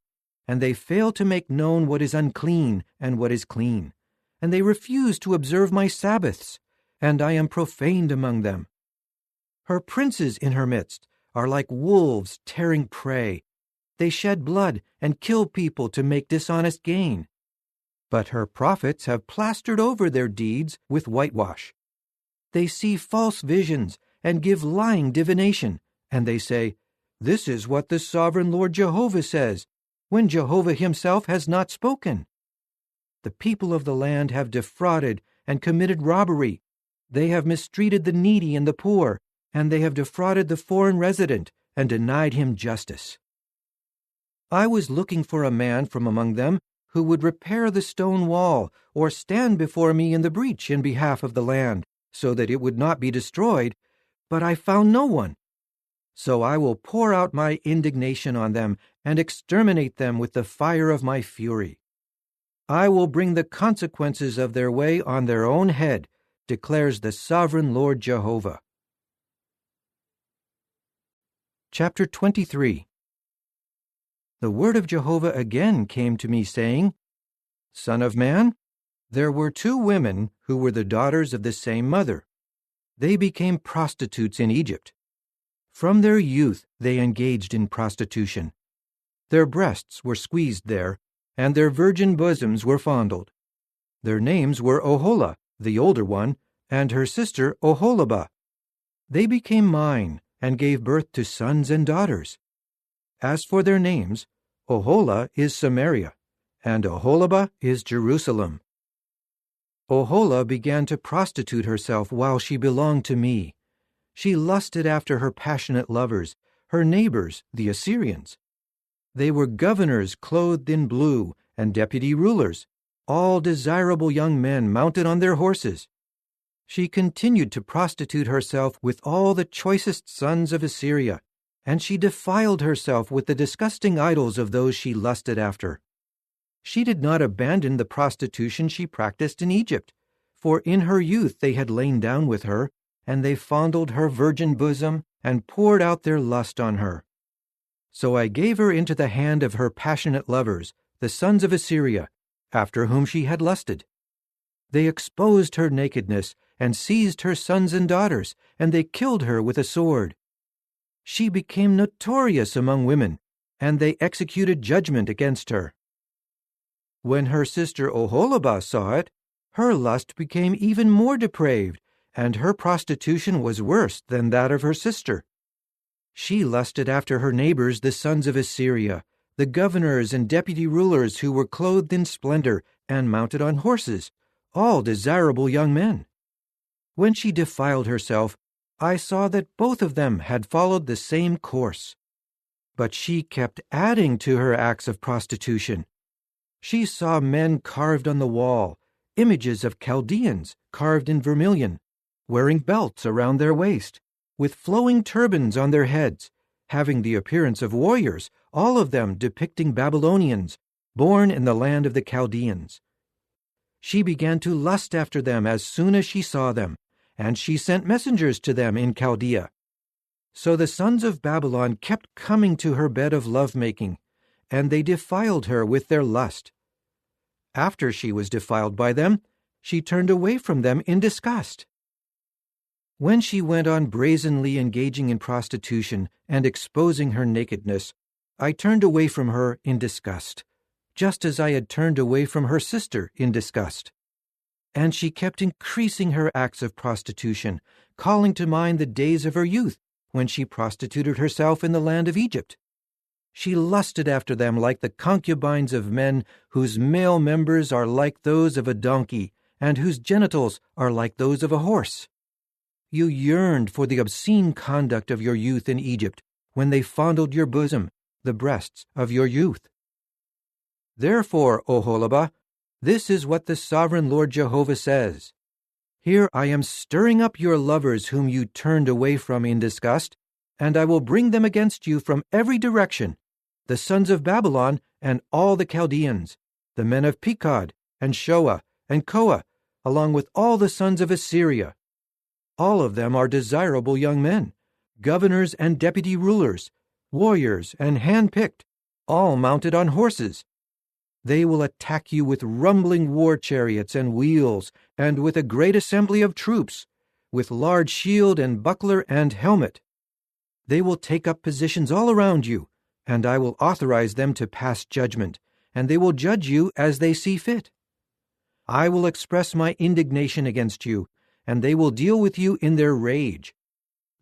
and they fail to make known what is unclean and what is clean. And they refuse to observe my Sabbaths, and I am profaned among them. Her princes in her midst are like wolves tearing prey. They shed blood and kill people to make dishonest gain. But her prophets have plastered over their deeds with whitewash. They see false visions and give lying divination, and they say, This is what the sovereign Lord Jehovah says, when Jehovah himself has not spoken. The people of the land have defrauded and committed robbery. They have mistreated the needy and the poor, and they have defrauded the foreign resident and denied him justice. I was looking for a man from among them who would repair the stone wall or stand before me in the breach in behalf of the land, so that it would not be destroyed, but I found no one. So I will pour out my indignation on them and exterminate them with the fire of my fury. I will bring the consequences of their way on their own head, declares the sovereign Lord Jehovah. Chapter 23. The word of Jehovah again came to me, saying, Son of man, there were two women who were the daughters of the same mother. They became prostitutes in Egypt. From their youth they engaged in prostitution. Their breasts were squeezed there, and their virgin bosoms were fondled. Their names were Oholah, the older one, and her sister Oholibah. They became mine, and gave birth to sons and daughters. As for their names, Oholah is Samaria, and Oholibah is Jerusalem. Oholah began to prostitute herself while she belonged to me. She lusted after her passionate lovers, her neighbors, the Assyrians. They were governors clothed in blue and deputy rulers, all desirable young men mounted on their horses. She continued to prostitute herself with all the choicest sons of Assyria, and she defiled herself with the disgusting idols of those she lusted after. She did not abandon the prostitution she practiced in Egypt, for in her youth they had lain down with her, and they fondled her virgin bosom and poured out their lust on her. So I gave her into the hand of her passionate lovers, the sons of Assyria, after whom she had lusted. They exposed her nakedness and seized her sons and daughters, and they killed her with a sword. She became notorious among women, and they executed judgment against her. When her sister Oholibah saw it, her lust became even more depraved, and her prostitution was worse than that of her sister. She lusted after her neighbors, the sons of Assyria, the governors and deputy rulers who were clothed in splendor and mounted on horses, all desirable young men. When she defiled herself, I saw that both of them had followed the same course. But she kept adding to her acts of prostitution. She saw men carved on the wall, images of Chaldeans carved in vermilion, wearing belts around their waist, with flowing turbans on their heads, having the appearance of warriors, all of them depicting Babylonians, born in the land of the Chaldeans. She began to lust after them as soon as she saw them, and she sent messengers to them in Chaldea. So the sons of Babylon kept coming to her bed of lovemaking, and they defiled her with their lust. After she was defiled by them, she turned away from them in disgust. When she went on brazenly engaging in prostitution and exposing her nakedness, I turned away from her in disgust, just as I had turned away from her sister in disgust. And she kept increasing her acts of prostitution, calling to mind the days of her youth, when she prostituted herself in the land of Egypt. She lusted after them like the concubines of men whose male members are like those of a donkey, and whose genitals are like those of a horse. You yearned for the obscene conduct of your youth in Egypt, when they fondled your bosom, the breasts of your youth. Therefore, Oholibah, this is what the sovereign Lord Jehovah says. Here I am stirring up your lovers whom you turned away from in disgust, and I will bring them against you from every direction, the sons of Babylon and all the Chaldeans, the men of Pekod and Shoa and Koa, along with all the sons of Assyria. All of them are desirable young men, governors and deputy rulers, warriors and hand-picked, all mounted on horses. They will attack you with rumbling war chariots and wheels, and with a great assembly of troops, with large shield and buckler and helmet. They will take up positions all around you, and I will authorize them to pass judgment, and they will judge you as they see fit. I will express my indignation against you, and they will deal with you in their rage.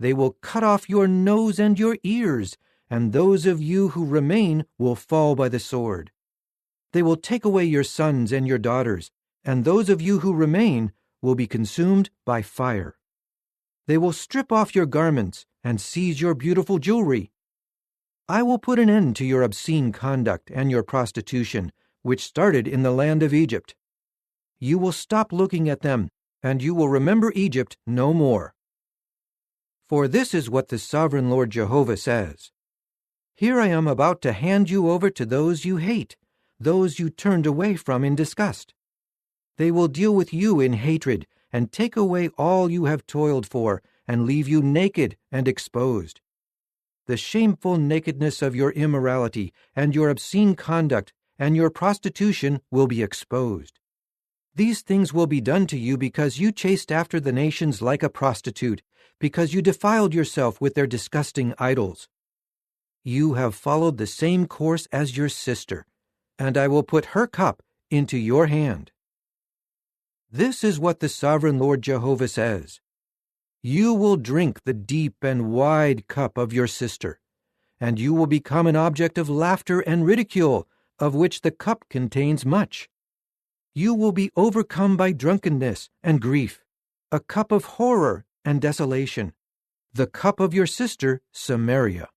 They will cut off your nose and your ears, and those of you who remain will fall by the sword. They will take away your sons and your daughters, and those of you who remain will be consumed by fire. They will strip off your garments and seize your beautiful jewelry. I will put an end to your obscene conduct and your prostitution, which started in the land of Egypt. You will stop looking at them, and you will remember Egypt no more. For this is what the sovereign Lord Jehovah says. Here I am about to hand you over to those you hate, those you turned away from in disgust. They will deal with you in hatred and take away all you have toiled for and leave you naked and exposed. The shameful nakedness of your immorality and your obscene conduct and your prostitution will be exposed. These things will be done to you because you chased after the nations like a prostitute, because you defiled yourself with their disgusting idols. You have followed the same course as your sister, and I will put her cup into your hand. This is what the sovereign Lord Jehovah says. You will drink the deep and wide cup of your sister, and you will become an object of laughter and ridicule, of which the cup contains much. You will be overcome by drunkenness and grief, a cup of horror and desolation, the cup of your sister Samaria.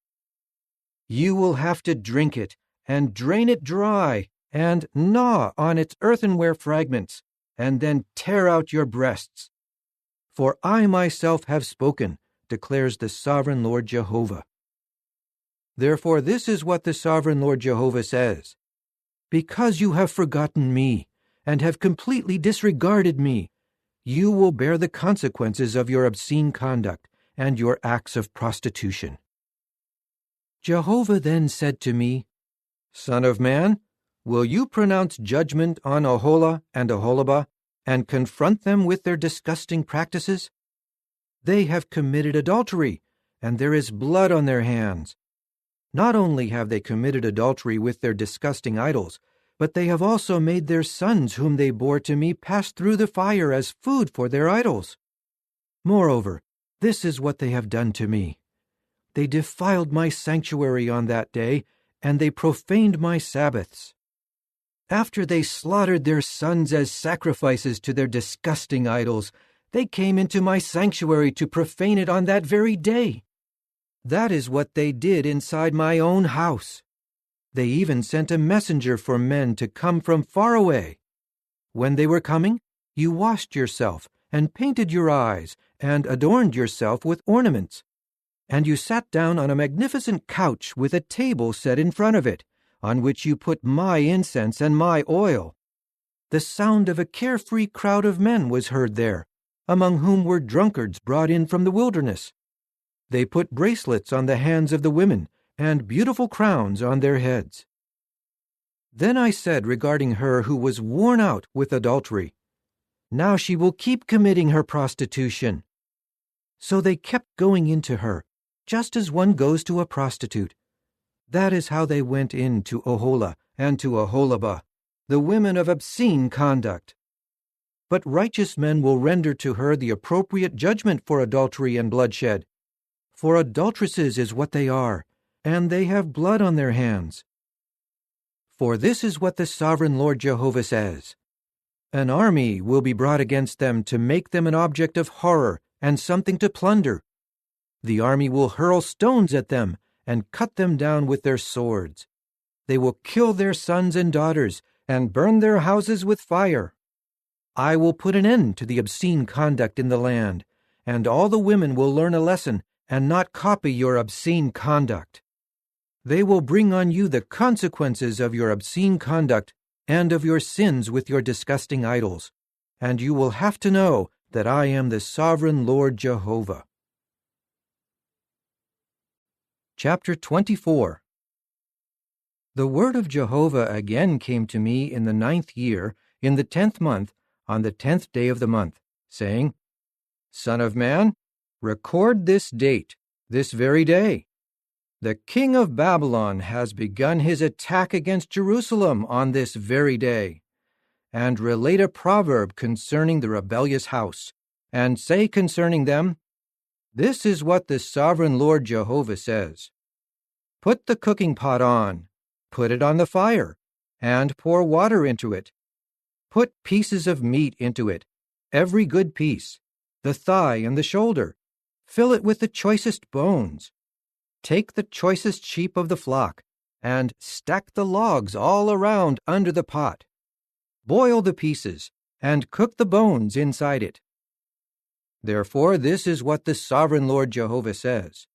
You will have to drink it and drain it dry and gnaw on its earthenware fragments, and then tear out your breasts. For I myself have spoken, declares the sovereign Lord Jehovah. Therefore this is what the sovereign Lord Jehovah says. Because you have forgotten me, and have completely disregarded me, you will bear the consequences of your obscene conduct and your acts of prostitution. Jehovah then said to me, Son of man, will you pronounce judgment on Oholah and Oholibah, and confront them with their disgusting practices? They have committed adultery, and there is blood on their hands. Not only have they committed adultery with their disgusting idols, But they have also made their sons whom they bore to me pass through the fire as food for their idols. Moreover, this is what they have done to me. They defiled my sanctuary on that day, and they profaned my Sabbaths. After they slaughtered their sons as sacrifices to their disgusting idols, they came into my sanctuary to profane it on that very day. That is what they did inside my own house. They even sent a messenger for men to come from far away. When they were coming, you washed yourself and painted your eyes and adorned yourself with ornaments. And you sat down on a magnificent couch with a table set in front of it, on which you put my incense and my oil. The sound of a carefree crowd of men was heard there, among whom were drunkards brought in from the wilderness. They put bracelets on the hands of the women, and beautiful crowns on their heads. Then I said regarding her who was worn out with adultery, now she will keep committing her prostitution. So they kept going into her, just as one goes to a prostitute. That is how they went in to Oholah and to Oholibah, the women of obscene conduct. But righteous men will render to her the appropriate judgment for adultery and bloodshed. For adulteresses is what they are, and they have blood on their hands. For this is what the sovereign Lord Jehovah says. An army will be brought against them to make them an object of horror and something to plunder. The army will hurl stones at them and cut them down with their swords. They will kill their sons and daughters and burn their houses with fire. I will put an end to the obscene conduct in the land, and all the women will learn a lesson and not copy your obscene conduct. They will bring on you the consequences of your obscene conduct and of your sins with your disgusting idols, and you will have to know that I am the sovereign Lord Jehovah. Chapter 24. The word of Jehovah again came to me in the 9th year, in the 10th month, on the 10th day of the month, saying, Son of man, record this date, this very day. The king of Babylon has begun his attack against Jerusalem on this very day. And relate a proverb concerning the rebellious house, and say concerning them, This is what the sovereign Lord Jehovah says. Put the cooking pot on, put it on the fire, and pour water into it. Put pieces of meat into it, every good piece, the thigh and the shoulder. Fill it with the choicest bones. Take the choicest sheep of the flock, and stack the logs all around under the pot. Boil the pieces, and cook the bones inside it. Therefore this is what the sovereign Lord Jehovah says.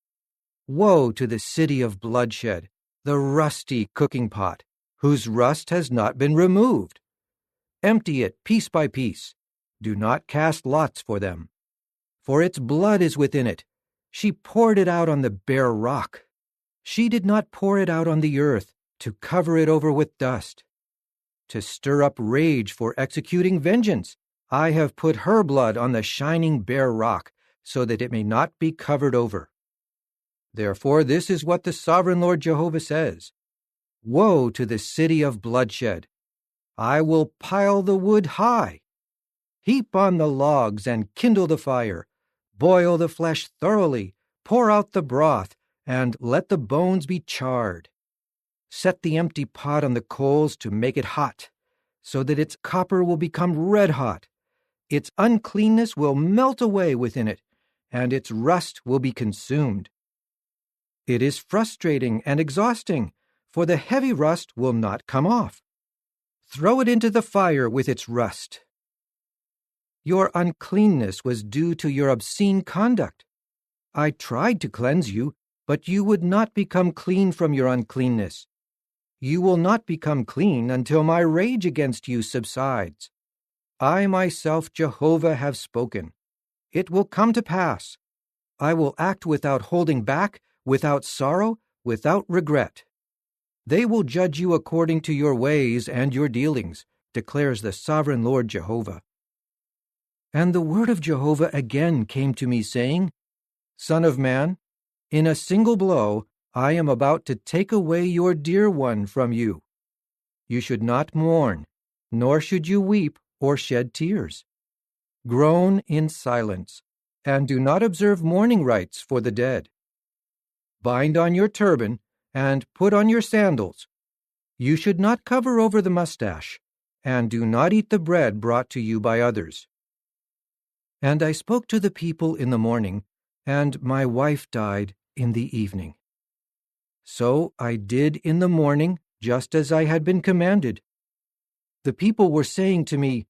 Woe to the city of bloodshed, the rusty cooking pot, whose rust has not been removed. Empty it piece by piece. Do not cast lots for them. For its blood is within it. She poured it out on the bare rock. She did not pour it out on the earth, to cover it over with dust. To stir up rage for executing vengeance, I have put her blood on the shining bare rock, so that it may not be covered over. Therefore this is what the sovereign Lord Jehovah says. Woe to the city of bloodshed! I will pile the wood high. Heap on the logs and kindle the fire. Boil the flesh thoroughly, pour out the broth, and let the bones be charred. Set the empty pot on the coals to make it hot, so that its copper will become red hot. Its uncleanness will melt away within it, and its rust will be consumed. It is frustrating and exhausting, for the heavy rust will not come off. Throw it into the fire with its rust. Your uncleanness was due to your obscene conduct. I tried to cleanse you, but you would not become clean from your uncleanness. You will not become clean until my rage against you subsides. I myself, Jehovah, have spoken. It will come to pass. I will act without holding back, without sorrow, without regret. They will judge you according to your ways and your dealings, declares the sovereign Lord Jehovah. And the word of Jehovah again came to me, saying, Son of man, in a single blow I am about to take away your dear one from you. You should not mourn, nor should you weep or shed tears. Groan in silence, and do not observe mourning rites for the dead. Bind on your turban, and put on your sandals. You should not cover over the mustache, and do not eat the bread brought to you by others. And I spoke to the people in the morning, and my wife died in the evening. So I did in the morning, just as I had been commanded. The people were saying to me,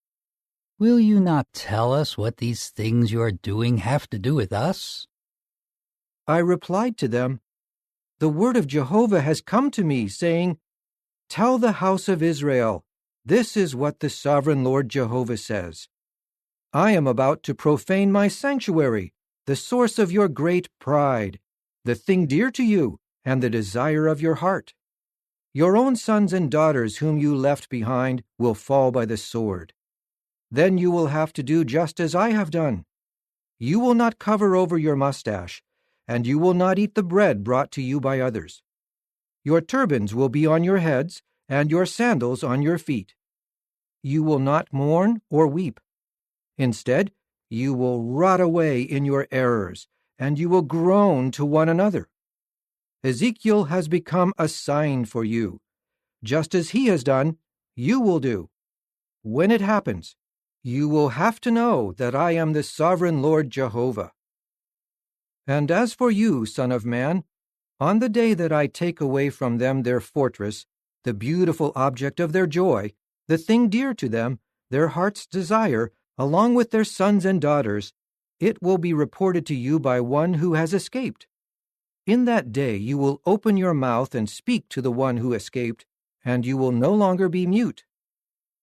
"Will you not tell us what these things you are doing have to do with us?" I replied to them, "The word of Jehovah has come to me, saying, 'Tell the house of Israel, this is what the sovereign Lord Jehovah says. I am about to profane my sanctuary, the source of your great pride, the thing dear to you, and the desire of your heart. Your own sons and daughters whom you left behind will fall by the sword. Then you will have to do just as I have done. You will not cover over your mustache, and you will not eat the bread brought to you by others. Your turbans will be on your heads, and your sandals on your feet. You will not mourn or weep. Instead, you will rot away in your errors, and you will groan to one another. Ezekiel has become a sign for you. Just as he has done, you will do. When it happens, you will have to know that I am the sovereign Lord Jehovah. And as for you, Son of Man, on the day that I take away from them their fortress, the beautiful object of their joy, the thing dear to them, their heart's desire, along with their sons and daughters, it will be reported to you by one who has escaped. In that day you will open your mouth and speak to the one who escaped, and you will no longer be mute.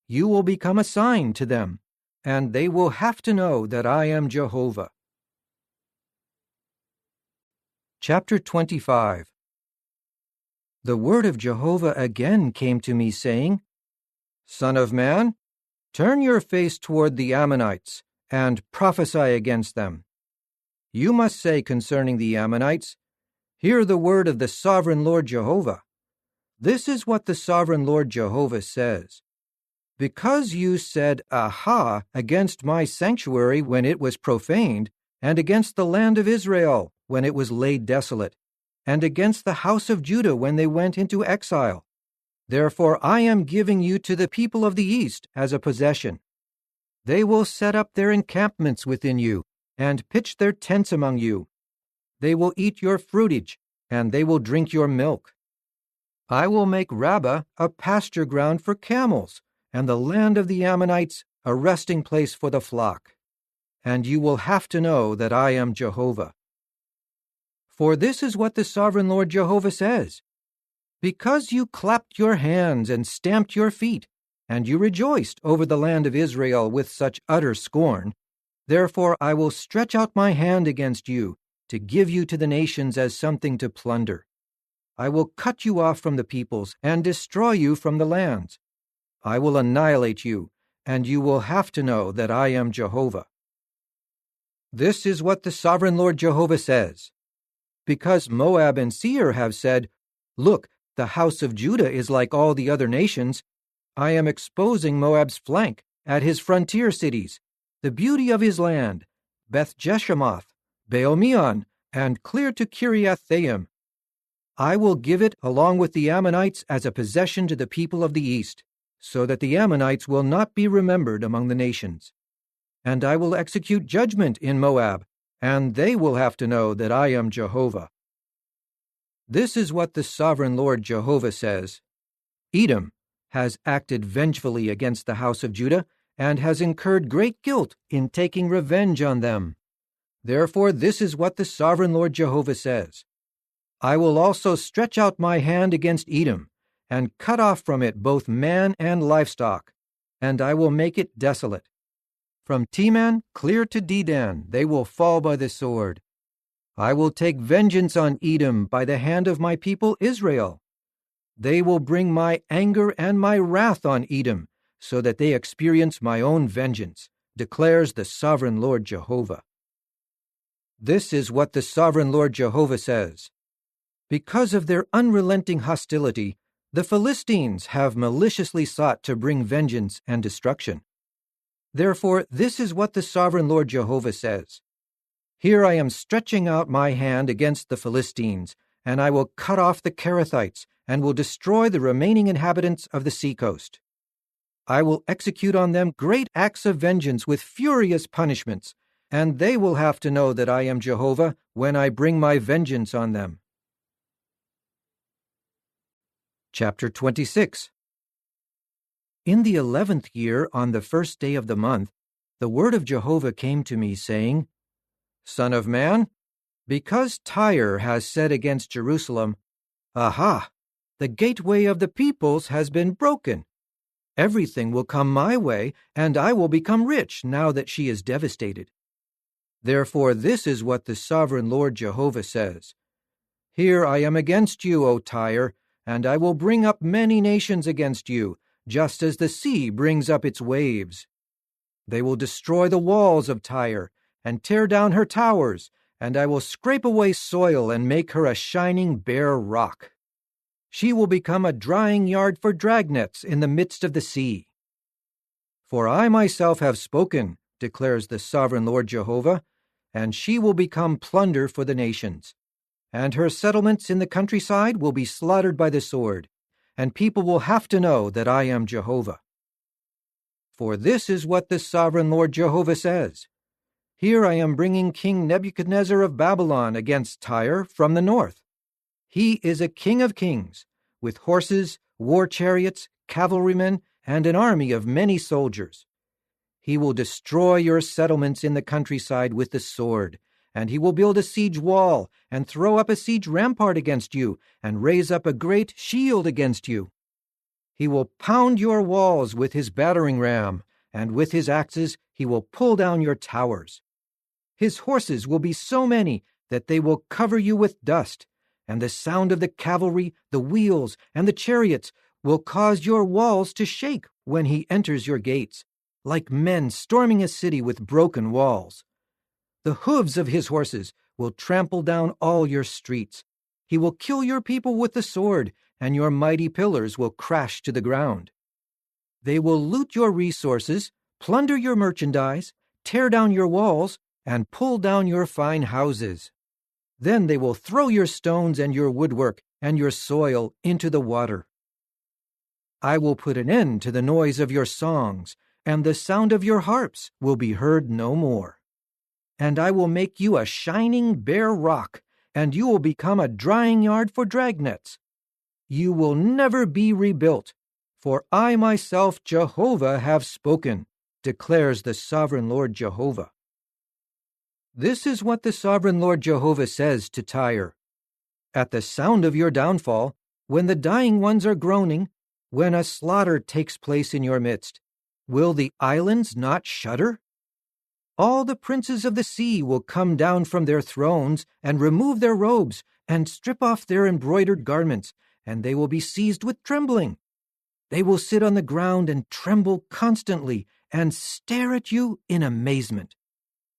You will become a sign to them, and they will have to know that I am Jehovah. Chapter 25. The word of Jehovah again came to me, saying, "Son of man, turn your face toward the Ammonites, and prophesy against them. You must say concerning the Ammonites, 'Hear the word of the sovereign Lord Jehovah. This is what the sovereign Lord Jehovah says. Because you said, Aha, against my sanctuary when it was profaned, and against the land of Israel when it was laid desolate, and against the house of Judah when they went into exile. Therefore I am giving you to the people of the east as a possession. They will set up their encampments within you, and pitch their tents among you. They will eat your fruitage, and they will drink your milk. I will make Rabbah a pasture ground for camels, and the land of the Ammonites a resting place for the flock. And you will have to know that I am Jehovah. For this is what the sovereign Lord Jehovah says. Because you clapped your hands and stamped your feet, and you rejoiced over the land of Israel with such utter scorn, therefore I will stretch out my hand against you, to give you to the nations as something to plunder. I will cut you off from the peoples and destroy you from the lands. I will annihilate you, and you will have to know that I am Jehovah. This is what the sovereign Lord Jehovah says. Because Moab and Seir have said, 'Look, the house of Judah is like all the other nations,' I am exposing Moab's flank at his frontier cities, the beauty of his land, Beth Jeshemoth, Baal-meon, and clear to Kiriathaim. I will give it along with the Ammonites as a possession to the people of the east, so that the Ammonites will not be remembered among the nations. And I will execute judgment in Moab, and they will have to know that I am Jehovah. This is what the sovereign Lord Jehovah says. Edom has acted vengefully against the house of Judah, and has incurred great guilt in taking revenge on them. Therefore this is what the sovereign Lord Jehovah says. I will also stretch out my hand against Edom, and cut off from it both man and livestock, and I will make it desolate. From Teman clear to Dedan they will fall by the sword. I will take vengeance on Edom by the hand of my people Israel. They will bring my anger and my wrath on Edom, so that they experience my own vengeance, declares the sovereign Lord Jehovah. This is what the sovereign Lord Jehovah says. Because of their unrelenting hostility, The Philistines have maliciously sought to bring vengeance and destruction. Therefore, this is what the sovereign Lord Jehovah says. Here I am stretching out my hand against the Philistines, and I will cut off the Kerethites, and will destroy the remaining inhabitants of the seacoast. I will execute on them great acts of vengeance with furious punishments, and they will have to know that I am Jehovah when I bring my vengeance on them. Chapter 26. In the 11th year, on the first day of the month, the word of Jehovah came to me, saying, Son of man, because Tyre has said against Jerusalem, Aha! The gateway of the peoples has been broken. Everything will come my way, and I will become rich now that she is devastated. Therefore this is what the sovereign Lord Jehovah says. Here I am against you, O Tyre, and I will bring up many nations against you, just as the sea brings up its waves. They will destroy the walls of Tyre, and tear down her towers, and I will scrape away soil and make her a shining bare rock. She will become a drying yard for dragnets in the midst of the sea. For I myself have spoken, declares the sovereign Lord Jehovah, and she will become plunder for the nations. And her settlements in the countryside will be slaughtered by the sword, and people will have to know that I am Jehovah. For this is what the sovereign Lord Jehovah says. Here I am bringing King Nebuchadnezzar of Babylon against Tyre from the north. He is a king of kings, with horses, war chariots, cavalrymen, and an army of many soldiers. He will destroy your settlements in the countryside with the sword, and he will build a siege wall, and throw up a siege rampart against you, and raise up a great shield against you. He will pound your walls with his battering ram, and with his axes he will pull down your towers. His horses will be so many that they will cover you with dust, and the sound of the cavalry, the wheels, and the chariots will cause your walls to shake when he enters your gates, like men storming a city with broken walls. The hooves of his horses will trample down all your streets. He will kill your people with the sword, and your mighty pillars will crash to the ground. They will loot your resources, plunder your merchandise, tear down your walls, and pull down your fine houses. Then they will throw your stones and your woodwork and your soil into the water. I will put an end to the noise of your songs, and the sound of your harps will be heard no more. And I will make you a shining bare rock, and you will become a drying yard for dragnets. You will never be rebuilt, for I myself, Jehovah, have spoken, declares the sovereign Lord Jehovah. This is what the sovereign Lord Jehovah says to Tyre. At the sound of your downfall, when the dying ones are groaning, when a slaughter takes place in your midst, will the islands not shudder? All the princes of the sea will come down from their thrones and remove their robes and strip off their embroidered garments, and they will be seized with trembling. They will sit on the ground and tremble constantly and stare at you in amazement.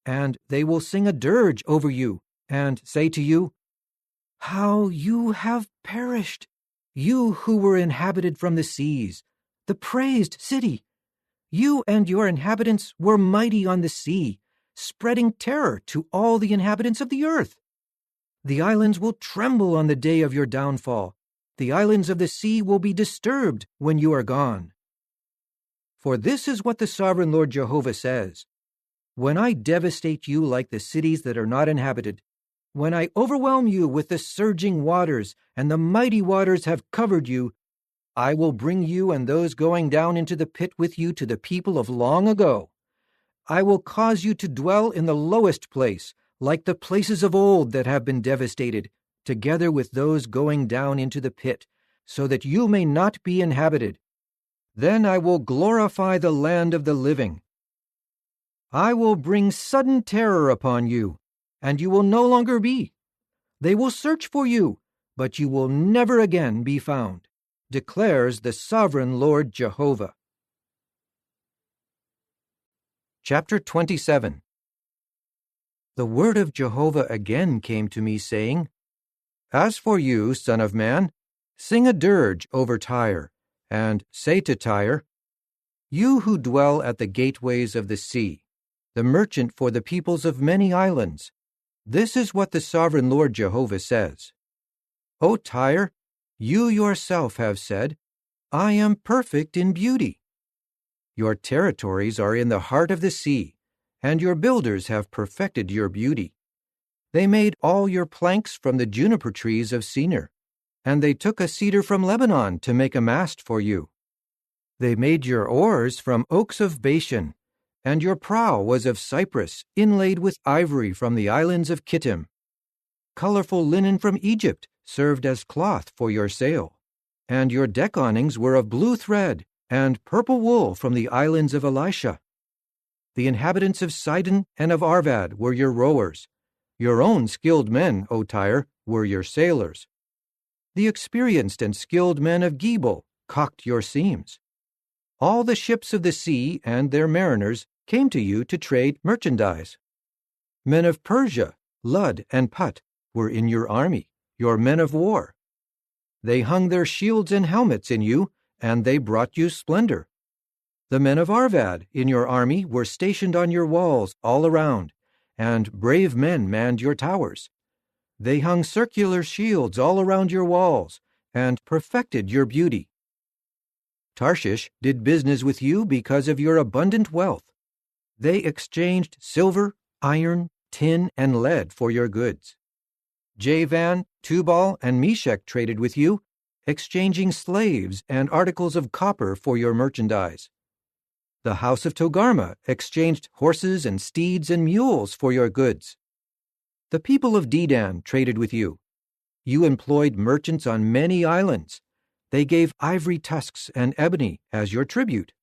And they will sing a dirge over you and say to you, How you have perished, you who were inhabited from the seas, the praised city. You and your inhabitants were mighty on the sea, spreading terror to all the inhabitants of the earth. The islands will tremble on the day of your downfall. The islands of the sea will be disturbed when you are gone. For this is what the sovereign Lord Jehovah says. When I devastate you like the cities that are not inhabited, when I overwhelm you with the surging waters, and the mighty waters have covered you, I will bring you and those going down into the pit with you to the people of long ago. I will cause you to dwell in the lowest place, like the places of old that have been devastated, together with those going down into the pit, so that you may not be inhabited. Then I will glorify the land of the living. I will bring sudden terror upon you, and you will no longer be. They will search for you, but you will never again be found, declares the sovereign Lord Jehovah. Chapter 27. The word of Jehovah again came to me, saying, As for you, son of man, Sing a dirge over Tyre, and say to Tyre, "You who dwell at the gateways of the sea, the merchant for the peoples of many islands, this is what the sovereign Lord Jehovah says. O Tyre, you yourself have said, 'I am perfect in beauty.' Your territories are in the heart of the sea, and your builders have perfected your beauty. They made all your planks from the juniper trees of Senir, and they took a cedar from Lebanon to make a mast for you. They made your oars from oaks of Bashan, and your prow was of cypress inlaid with ivory from the islands of Kittim. Colorful linen from Egypt served as cloth for your sail, and your deck awnings were of blue thread and purple wool from the islands of Elisha. The inhabitants of Sidon and of Arvad were your rowers. Your own skilled men, O Tyre, were your sailors. The experienced and skilled men of Gebal caulked your seams. All the ships of the sea and their mariners came to you to trade merchandise. Men of Persia, Lud, and Put were in your army, your men of war. They hung their shields and helmets in you, and they brought you splendor. The men of Arvad in your army were stationed on your walls all around, and brave men manned your towers. They hung circular shields all around your walls, and perfected your beauty. Tarshish did business with you because of your abundant wealth. They exchanged silver, iron, tin, and lead for your goods. Javan, Tubal, and Meshech traded with you, exchanging slaves and articles of copper for your merchandise. The house of Togarmah exchanged horses and steeds and mules for your goods. The people of Dedan traded with you. You employed merchants on many islands. They gave ivory tusks and ebony as your tribute.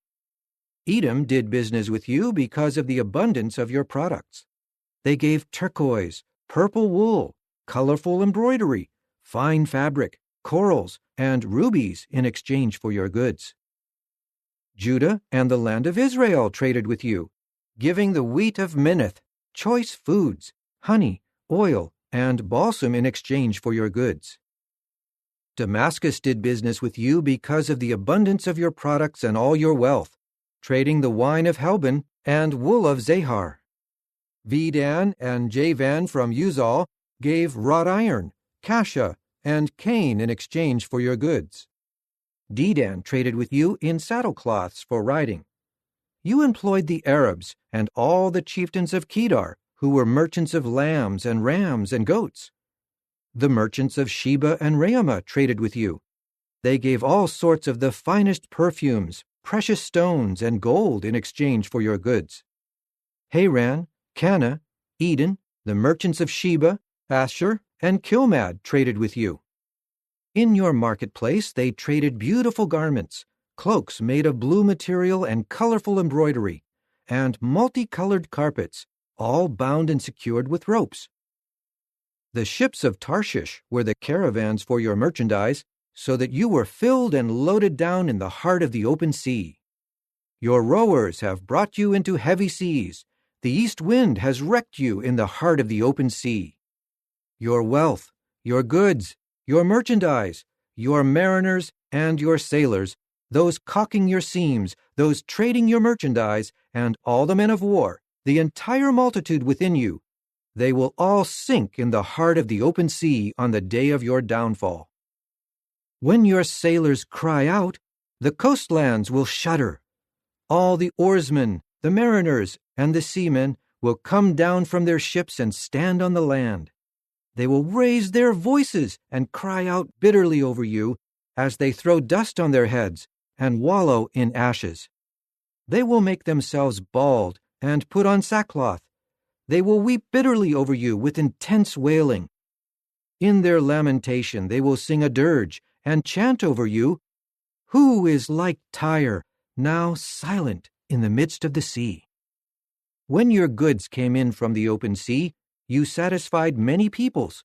Edom did business with you because of the abundance of your products. They gave turquoise, purple wool, colorful embroidery, fine fabric, corals, and rubies in exchange for your goods. Judah and the land of Israel traded with you, giving the wheat of Minnith, choice foods, honey, oil, and balsam in exchange for your goods. Damascus did business with you because of the abundance of your products and all your wealth, trading the wine of Helbon and wool of Zahar. Vedan and Javan from Uzal gave wrought iron, cassia, and cane in exchange for your goods. Dedan traded with you in saddlecloths for riding. You employed the Arabs and all the chieftains of Kedar, who were merchants of lambs and rams and goats. The merchants of Sheba and Raamah traded with you. They gave all sorts of the finest perfumes, precious stones, and gold in exchange for your goods. Haran, Cana, Eden, the merchants of Sheba, Asher, and Kilmad traded with you. In your marketplace they traded beautiful garments, cloaks made of blue material and colorful embroidery, and multicolored carpets, all bound and secured with ropes. The ships of Tarshish were the caravans for your merchandise, so that you were filled and loaded down in the heart of the open sea. Your rowers have brought you into heavy seas. The east wind has wrecked you in the heart of the open sea. Your wealth, your goods, your merchandise, your mariners and your sailors, those caulking your seams, those trading your merchandise, and all the men of war, the entire multitude within you, they will all sink in the heart of the open sea on the day of your downfall. When your sailors cry out, the coastlands will shudder. All the oarsmen, the mariners, and the seamen will come down from their ships and stand on the land. They will raise their voices and cry out bitterly over you as they throw dust on their heads and wallow in ashes. They will make themselves bald and put on sackcloth. They will weep bitterly over you with intense wailing. In their lamentation they will sing a dirge and chant over you, "Who is like Tyre, now silent in the midst of the sea?" When your goods came in from the open sea, you satisfied many peoples.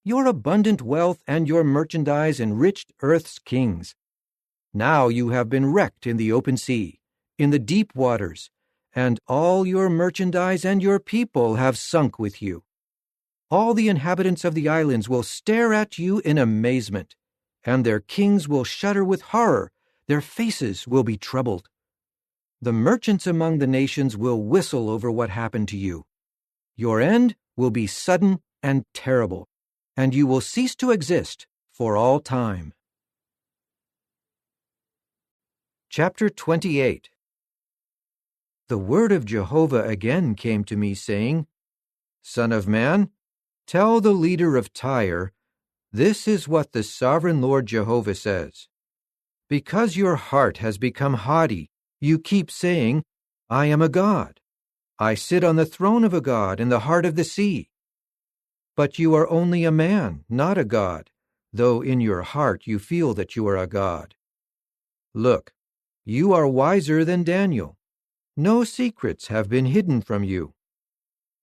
Your abundant wealth and your merchandise enriched earth's kings. Now you have been wrecked in the open sea, in the deep waters, and all your merchandise and your people have sunk with you. All the inhabitants of the islands will stare at you in amazement, and their kings will shudder with horror, their faces will be troubled. The merchants among the nations will whistle over what happened to you. Your end will be sudden and terrible, and you will cease to exist for all time. Chapter 28. The word of Jehovah again came to me, saying, Son of man, tell the leader of Tyre, this is what the sovereign Lord Jehovah says. Because your heart has become haughty, you keep saying, I am a god. I sit on the throne of a god in the heart of the sea. But you are only a man, not a god, though in your heart you feel that you are a god. Look, you are wiser than Daniel. No secrets have been hidden from you.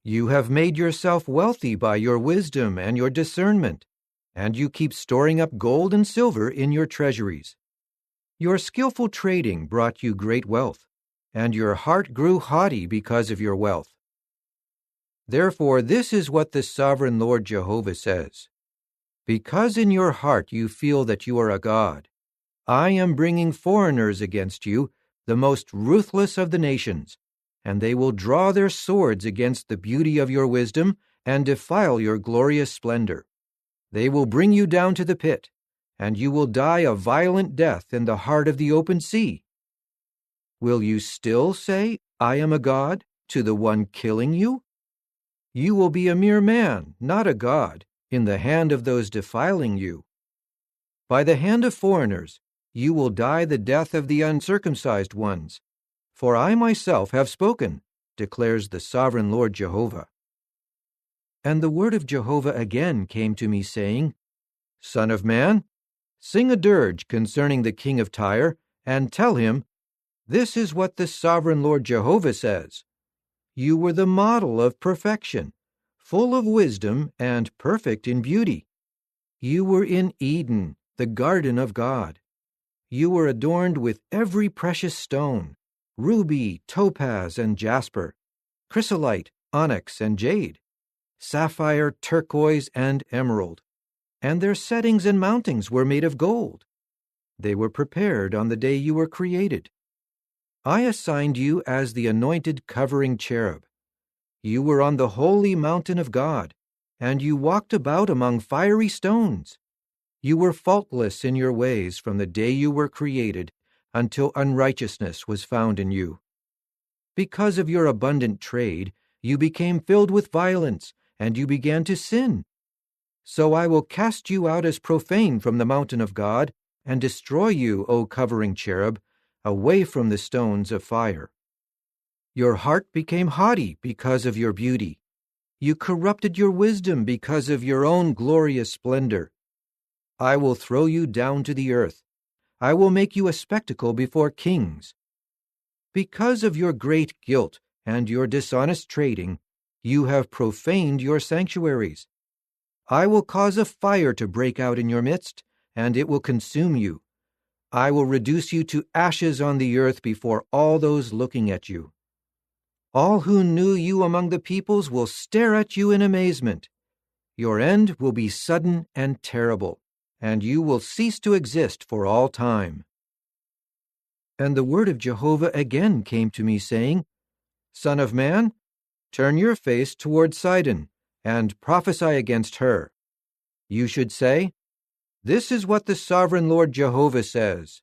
You have made yourself wealthy by your wisdom and your discernment, and you keep storing up gold and silver in your treasuries. Your skillful trading brought you great wealth, and your heart grew haughty because of your wealth. Therefore, this is what the sovereign Lord Jehovah says. Because in your heart you feel that you are a god, I am bringing foreigners against you, the most ruthless of the nations, and they will draw their swords against the beauty of your wisdom and defile your glorious splendor. They will bring you down to the pit, and you will die a violent death in the heart of the open sea. Will you still say, I am a god, to the one killing you? You will be a mere man, not a god, in the hand of those defiling you. By the hand of foreigners, you will die the death of the uncircumcised ones. For I myself have spoken, declares the sovereign Lord Jehovah. And the word of Jehovah again came to me, saying, Son of man, sing a dirge concerning the king of Tyre, and tell him, This is what the sovereign Lord Jehovah says. You were the model of perfection, full of wisdom and perfect in beauty. You were in Eden, the garden of God. You were adorned with every precious stone, ruby, topaz, and jasper, chrysolite, onyx, and jade, sapphire, turquoise, and emerald, and their settings and mountings were made of gold. They were prepared on the day you were created. I assigned you as the anointed covering cherub. You were on the holy mountain of God, and you walked about among fiery stones. You were faultless in your ways from the day you were created until unrighteousness was found in you. Because of your abundant trade, you became filled with violence, and you began to sin. So I will cast you out as profane from the mountain of God, and destroy you, O covering cherub, away from the stones of fire. Your heart became haughty because of your beauty. You corrupted your wisdom because of your own glorious splendor. I will throw you down to the earth. I will make you a spectacle before kings. Because of your great guilt and your dishonest trading, you have profaned your sanctuaries. I will cause a fire to break out in your midst, and it will consume you. I will reduce you to ashes on the earth before all those looking at you. All who knew you among the peoples will stare at you in amazement. Your end will be sudden and terrible, and you will cease to exist for all time. And the word of Jehovah again came to me, saying, Son of man, turn your face toward Sidon, and prophesy against her. You should say, This is what the sovereign Lord Jehovah says.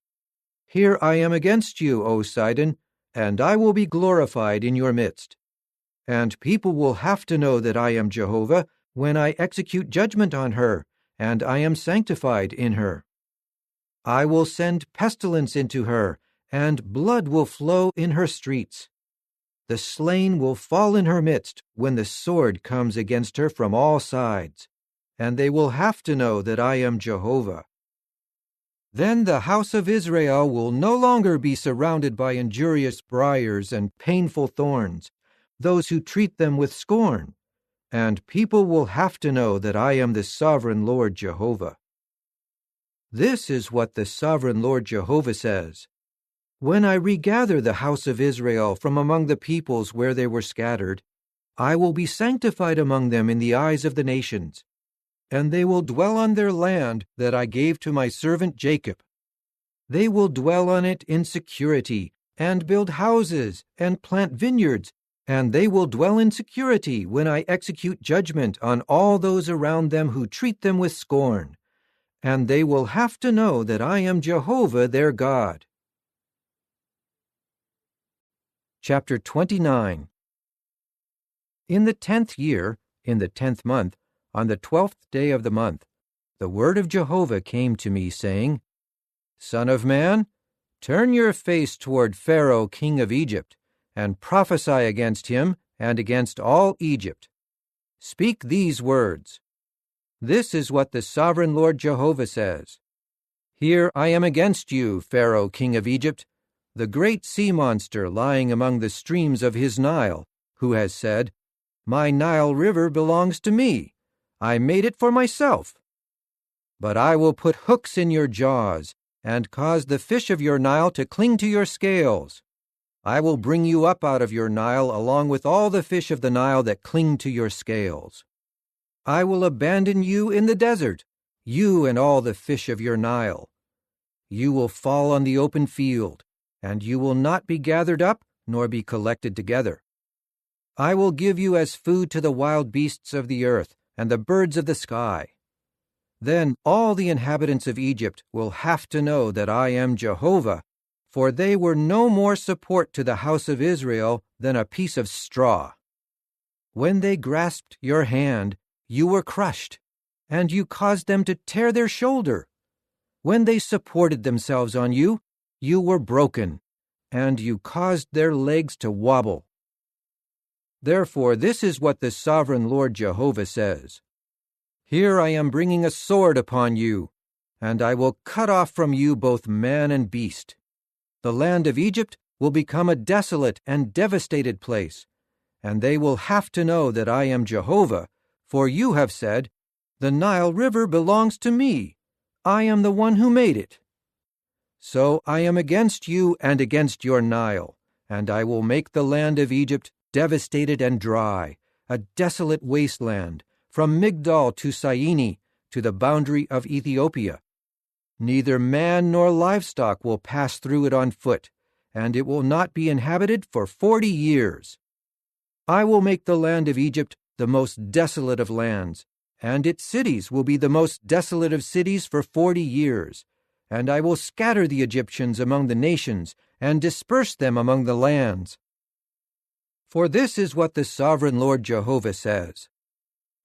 Here I am against you, O Sidon, and I will be glorified in your midst. And people will have to know that I am Jehovah when I execute judgment on her, and I am sanctified in her. I will send pestilence into her, and blood will flow in her streets. The slain will fall in her midst when the sword comes against her from all sides, and they will have to know that I am Jehovah. Then the house of Israel will no longer be surrounded by injurious briars and painful thorns, those who treat them with scorn, and people will have to know that I am the sovereign Lord Jehovah. This is what the sovereign Lord Jehovah says. When I regather the house of Israel from among the peoples where they were scattered, I will be sanctified among them in the eyes of the nations. and they will dwell on their land that I gave to my servant Jacob. They will dwell on it in security, and build houses, and plant vineyards, and they will dwell in security when I execute judgment on all those around them who treat them with scorn. And they will have to know that I am Jehovah their God. Chapter 29. In the 10th year, in the 10th month, on the 12th day of the month, the word of Jehovah came to me, saying, Son of man, turn your face toward Pharaoh king of Egypt, and prophesy against him and against all Egypt. Speak these words. This is what the sovereign Lord Jehovah says. Here I am against you, Pharaoh king of Egypt, the great sea monster lying among the streams of his Nile, who has said, My Nile river belongs to me. I made it for myself. But I will put hooks in your jaws, and cause the fish of your Nile to cling to your scales. I will bring you up out of your Nile along with all the fish of the Nile that cling to your scales. I will abandon you in the desert, you and all the fish of your Nile. You will fall on the open field, and you will not be gathered up nor be collected together. I will give you as food to the wild beasts of the earth and the birds of the sky. Then all the inhabitants of Egypt will have to know that I am Jehovah, for they were no more support to the house of Israel than a piece of straw. When they grasped your hand, you were crushed, and you caused them to tear their shoulder. When they supported themselves on you, you were broken, and you caused their legs to wobble. Therefore, this is what the sovereign Lord Jehovah says. Here I am bringing a sword upon you, and I will cut off from you both man and beast. The land of Egypt will become a desolate and devastated place, and they will have to know that I am Jehovah, for you have said, The Nile River belongs to me. I am the one who made it. So I am against you and against your Nile, and I will make the land of Egypt devastated and dry, a desolate wasteland, from Migdol to Syene, to the boundary of Ethiopia. Neither man nor livestock will pass through it on foot, and it will not be inhabited for 40 years. I will make the land of Egypt the most desolate of lands, and its cities will be the most desolate of cities for 40 years. And I will scatter the Egyptians among the nations, and disperse them among the lands. For this is what the sovereign Lord Jehovah says.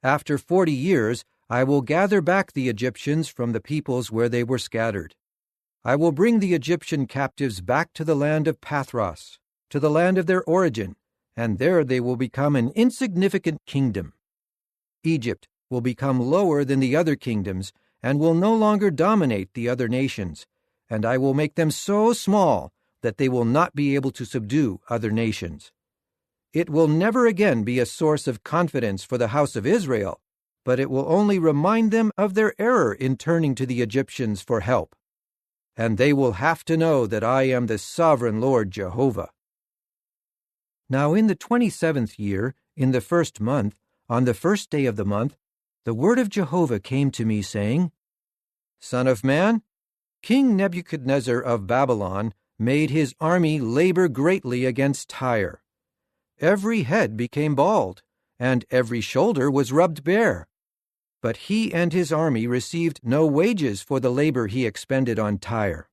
After 40 years, I will gather back the Egyptians from the peoples where they were scattered. I will bring the Egyptian captives back to the land of Pathros, to the land of their origin, and there they will become an insignificant kingdom. Egypt will become lower than the other kingdoms, and will no longer dominate the other nations, and I will make them so small that they will not be able to subdue other nations. It will never again be a source of confidence for the house of Israel, but it will only remind them of their error in turning to the Egyptians for help. And they will have to know that I am the sovereign Lord Jehovah. Now in the 27th year, in the 1st month, on the 1st day of the month, the word of Jehovah came to me, saying, Son of man, King Nebuchadnezzar of Babylon made his army labor greatly against Tyre. Every head became bald, and every shoulder was rubbed bare. But he and his army received no wages for the labor he expended on Tyre.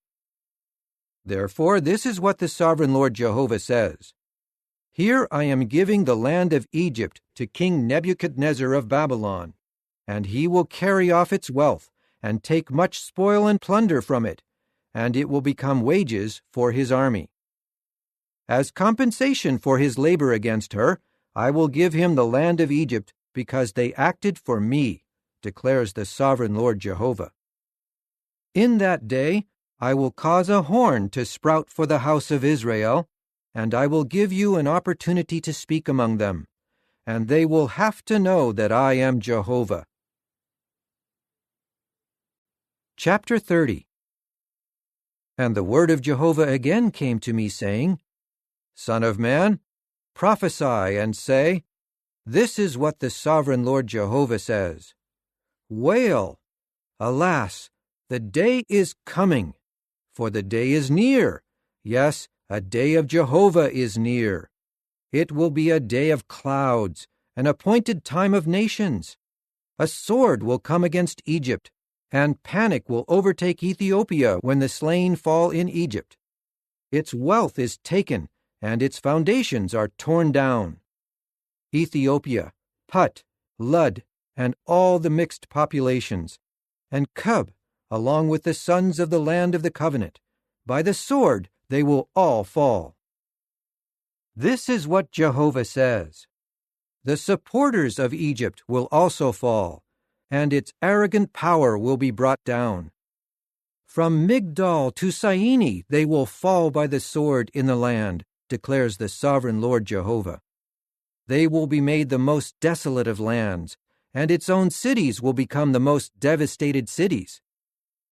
Therefore, this is what the sovereign Lord Jehovah says. Here I am giving the land of Egypt to King Nebuchadnezzar of Babylon, and he will carry off its wealth, and take much spoil and plunder from it, and it will become wages for his army. As compensation for his labor against her, I will give him the land of Egypt, because they acted for me, declares the sovereign Lord Jehovah. In that day I will cause a horn to sprout for the house of Israel, and I will give you an opportunity to speak among them, and they will have to know that I am Jehovah. Chapter 30. And the word of Jehovah again came to me, saying, Son of man, prophesy and say, This is what the sovereign Lord Jehovah says. Wail! Alas, the day is coming, for the day is near. Yes, a day of Jehovah is near. It will be a day of clouds, an appointed time of nations. A sword will come against Egypt, and panic will overtake Ethiopia when the slain fall in Egypt. Its wealth is taken, and its foundations are torn down. Ethiopia, Put, Lud, and all the mixed populations, and Cub, along with the sons of the land of the covenant, by the sword they will all fall. This is what Jehovah says. The supporters of Egypt will also fall, and its arrogant power will be brought down. From Migdol to Syene they will fall by the sword in the land, declares the sovereign Lord Jehovah. They will be made the most desolate of lands, and its own cities will become the most devastated cities.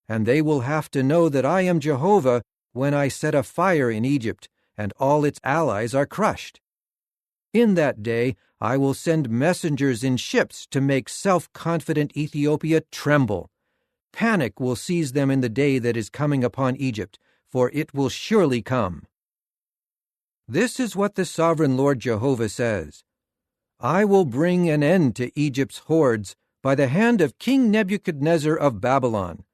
And they will have to know that I am Jehovah when I set a fire in Egypt, and all its allies are crushed. In that day I will send messengers in ships to make self-confident Ethiopia tremble. Panic will seize them in the day that is coming upon Egypt, for it will surely come. This is what the sovereign Lord Jehovah says. I will bring an end to Egypt's hordes by the hand of King Nebuchadnezzar of Babylon.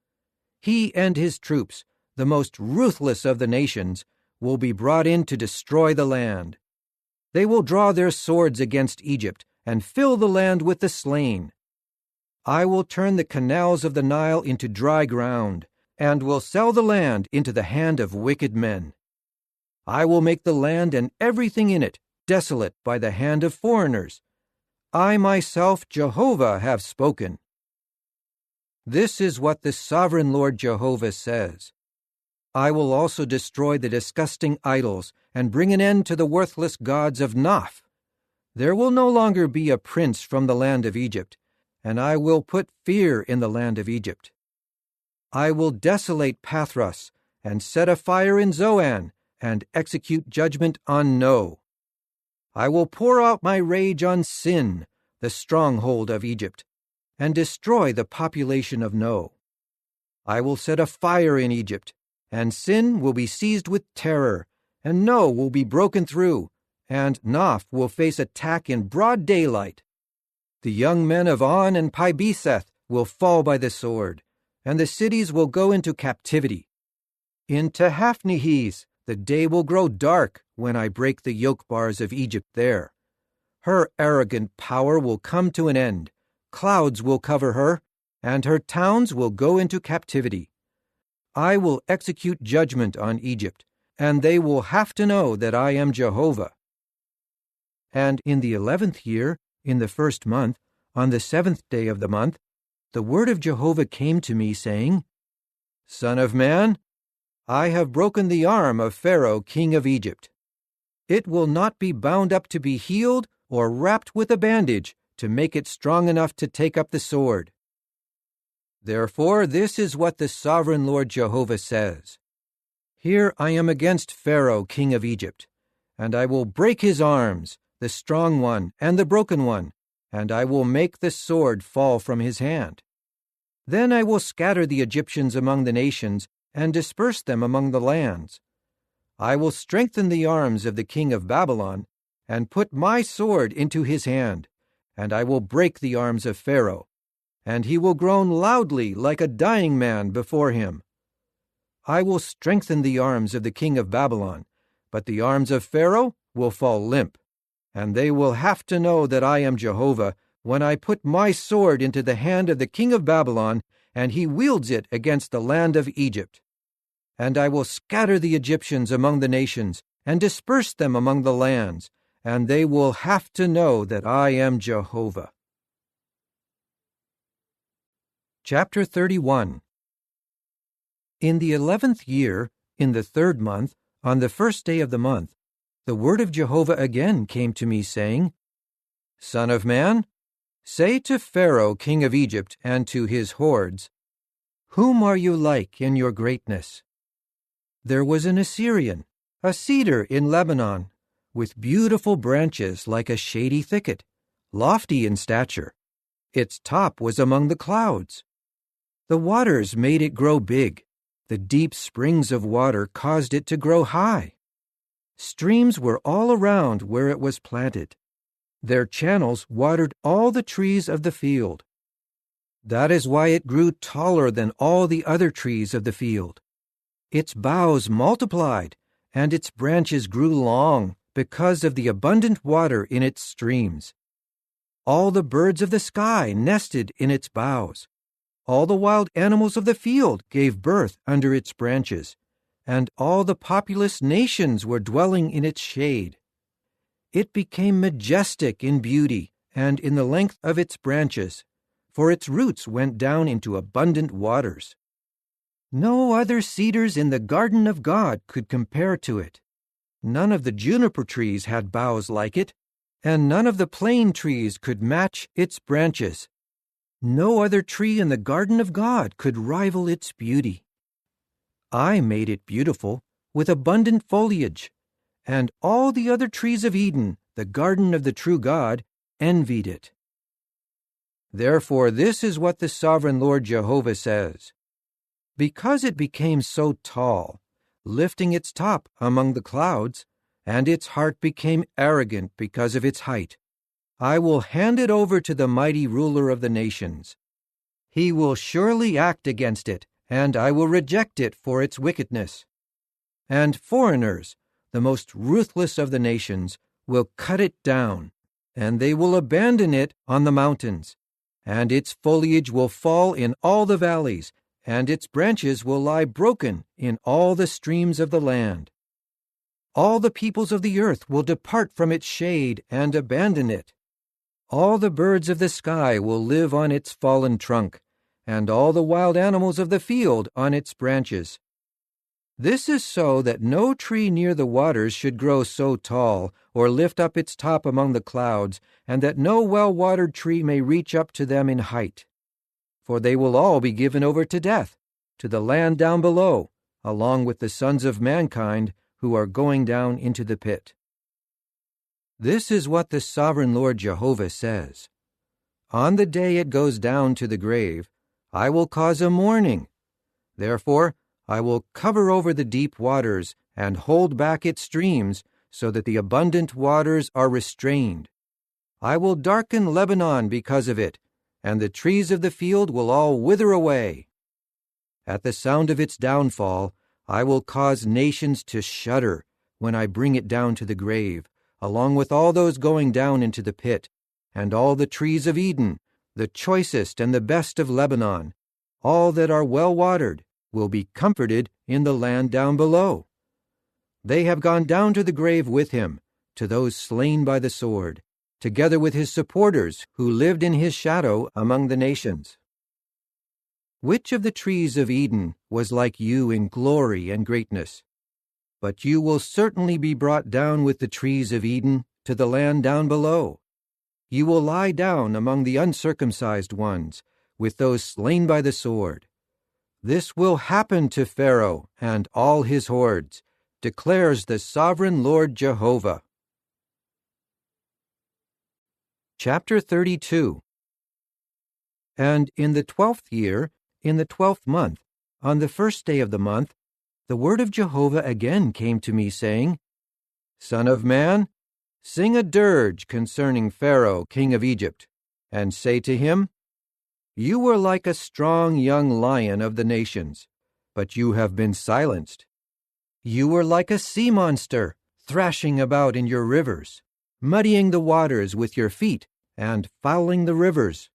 He and his troops, the most ruthless of the nations, will be brought in to destroy the land. They will draw their swords against Egypt and fill the land with the slain. I will turn the canals of the Nile into dry ground, and will sell the land into the hand of wicked men. I will make the land and everything in it desolate by the hand of foreigners. I myself, Jehovah, have spoken. This is what the sovereign Lord Jehovah says. I will also destroy the disgusting idols and bring an end to the worthless gods of Naph. There will no longer be a prince from the land of Egypt, and I will put fear in the land of Egypt. I will desolate Pathros and set a fire in Zoan and execute judgment on No. I will pour out my rage on Sin, the stronghold of Egypt, and destroy the population of No. I will set a fire in Egypt, and Sin will be seized with terror, and No will be broken through, and Naph will face attack in broad daylight. The young men of On and Pi-beseth will fall by the sword, and the cities will go into captivity. In Tehaphnehes the day will grow dark when I break the yoke bars of Egypt there. Her arrogant power will come to an end, clouds will cover her, and her towns will go into captivity. I will execute judgment on Egypt, and they will have to know that I am Jehovah. And in the 11th year, in the 1st month, on the 7th day of the month, the word of Jehovah came to me, saying, Son of man, I have broken the arm of Pharaoh, king of Egypt. It will not be bound up to be healed or wrapped with a bandage to make it strong enough to take up the sword. Therefore, this is what the sovereign Lord Jehovah says. Here I am against Pharaoh, king of Egypt, and I will break his arms, the strong one and the broken one, and I will make the sword fall from his hand. Then I will scatter the Egyptians among the nations and disperse them among the lands. I will strengthen the arms of the king of Babylon and put my sword into his hand, and I will break the arms of Pharaoh, and he will groan loudly like a dying man before him. I will strengthen the arms of the king of Babylon, but the arms of Pharaoh will fall limp, and they will have to know that I am Jehovah when I put my sword into the hand of the king of Babylon, and he wields it against the land of Egypt. And I will scatter the Egyptians among the nations and disperse them among the lands, and they will have to know that I am Jehovah. Chapter 31. In the 11th year, in the 3rd month, on the 1st day of the month, the word of Jehovah again came to me, saying, Son of man, say to Pharaoh, king of Egypt, and to his hordes, Whom are you like in your greatness? There was an Assyrian, a cedar in Lebanon, with beautiful branches like a shady thicket, lofty in stature. Its top was among the clouds. The waters made it grow big. The deep springs of water caused it to grow high. Streams were all around where it was planted. Their channels watered all the trees of the field. That is why it grew taller than all the other trees of the field. Its boughs multiplied, and its branches grew long because of the abundant water in its streams. All the birds of the sky nested in its boughs. All the wild animals of the field gave birth under its branches, and all the populous nations were dwelling in its shade. It became majestic in beauty and in the length of its branches, for its roots went down into abundant waters. No other cedars in the garden of God could compare to it. None of the juniper trees had boughs like it, and none of the plane trees could match its branches. No other tree in the garden of God could rival its beauty. I made it beautiful, with abundant foliage, and all the other trees of Eden, the garden of the true God, envied it. Therefore, this is what the sovereign Lord Jehovah says. Because it became so tall, lifting its top among the clouds, and its heart became arrogant because of its height, I will hand it over to the mighty ruler of the nations. He will surely act against it, and I will reject it for its wickedness. And foreigners, the most ruthless of the nations, will cut it down, and they will abandon it on the mountains, and its foliage will fall in all the valleys, and its branches will lie broken in all the streams of the land. All the peoples of the earth will depart from its shade and abandon it. All the birds of the sky will live on its fallen trunk, and all the wild animals of the field on its branches. This is so that no tree near the waters should grow so tall, or lift up its top among the clouds, and that no well-watered tree may reach up to them in height. For they will all be given over to death, to the land down below, along with the sons of mankind who are going down into the pit. This is what the sovereign Lord Jehovah says. On the day it goes down to the grave, I will cause a mourning. Therefore, I will cover over the deep waters and hold back its streams so that the abundant waters are restrained. I will darken Lebanon because of it, and the trees of the field will all wither away. At the sound of its downfall, I will cause nations to shudder when I bring it down to the grave, along with all those going down into the pit, and all the trees of Eden, the choicest and the best of Lebanon, all that are well-watered, will be comforted in the land down below. They have gone down to the grave with him, to those slain by the sword, together with his supporters who lived in his shadow among the nations. Which of the trees of Eden was like you in glory and greatness? But you will certainly be brought down with the trees of Eden to the land down below. You will lie down among the uncircumcised ones, with those slain by the sword. This will happen to Pharaoh and all his hordes, declares the sovereign Lord Jehovah. Chapter 32. And in the 12th year, in the 12th month, on the first day of the month, the word of Jehovah again came to me, saying, Son of man, sing a dirge concerning Pharaoh, king of Egypt, and say to him, You were like a strong young lion of the nations, but you have been silenced. You were like a sea monster, thrashing about in your rivers, muddying the waters with your feet, and fouling the rivers.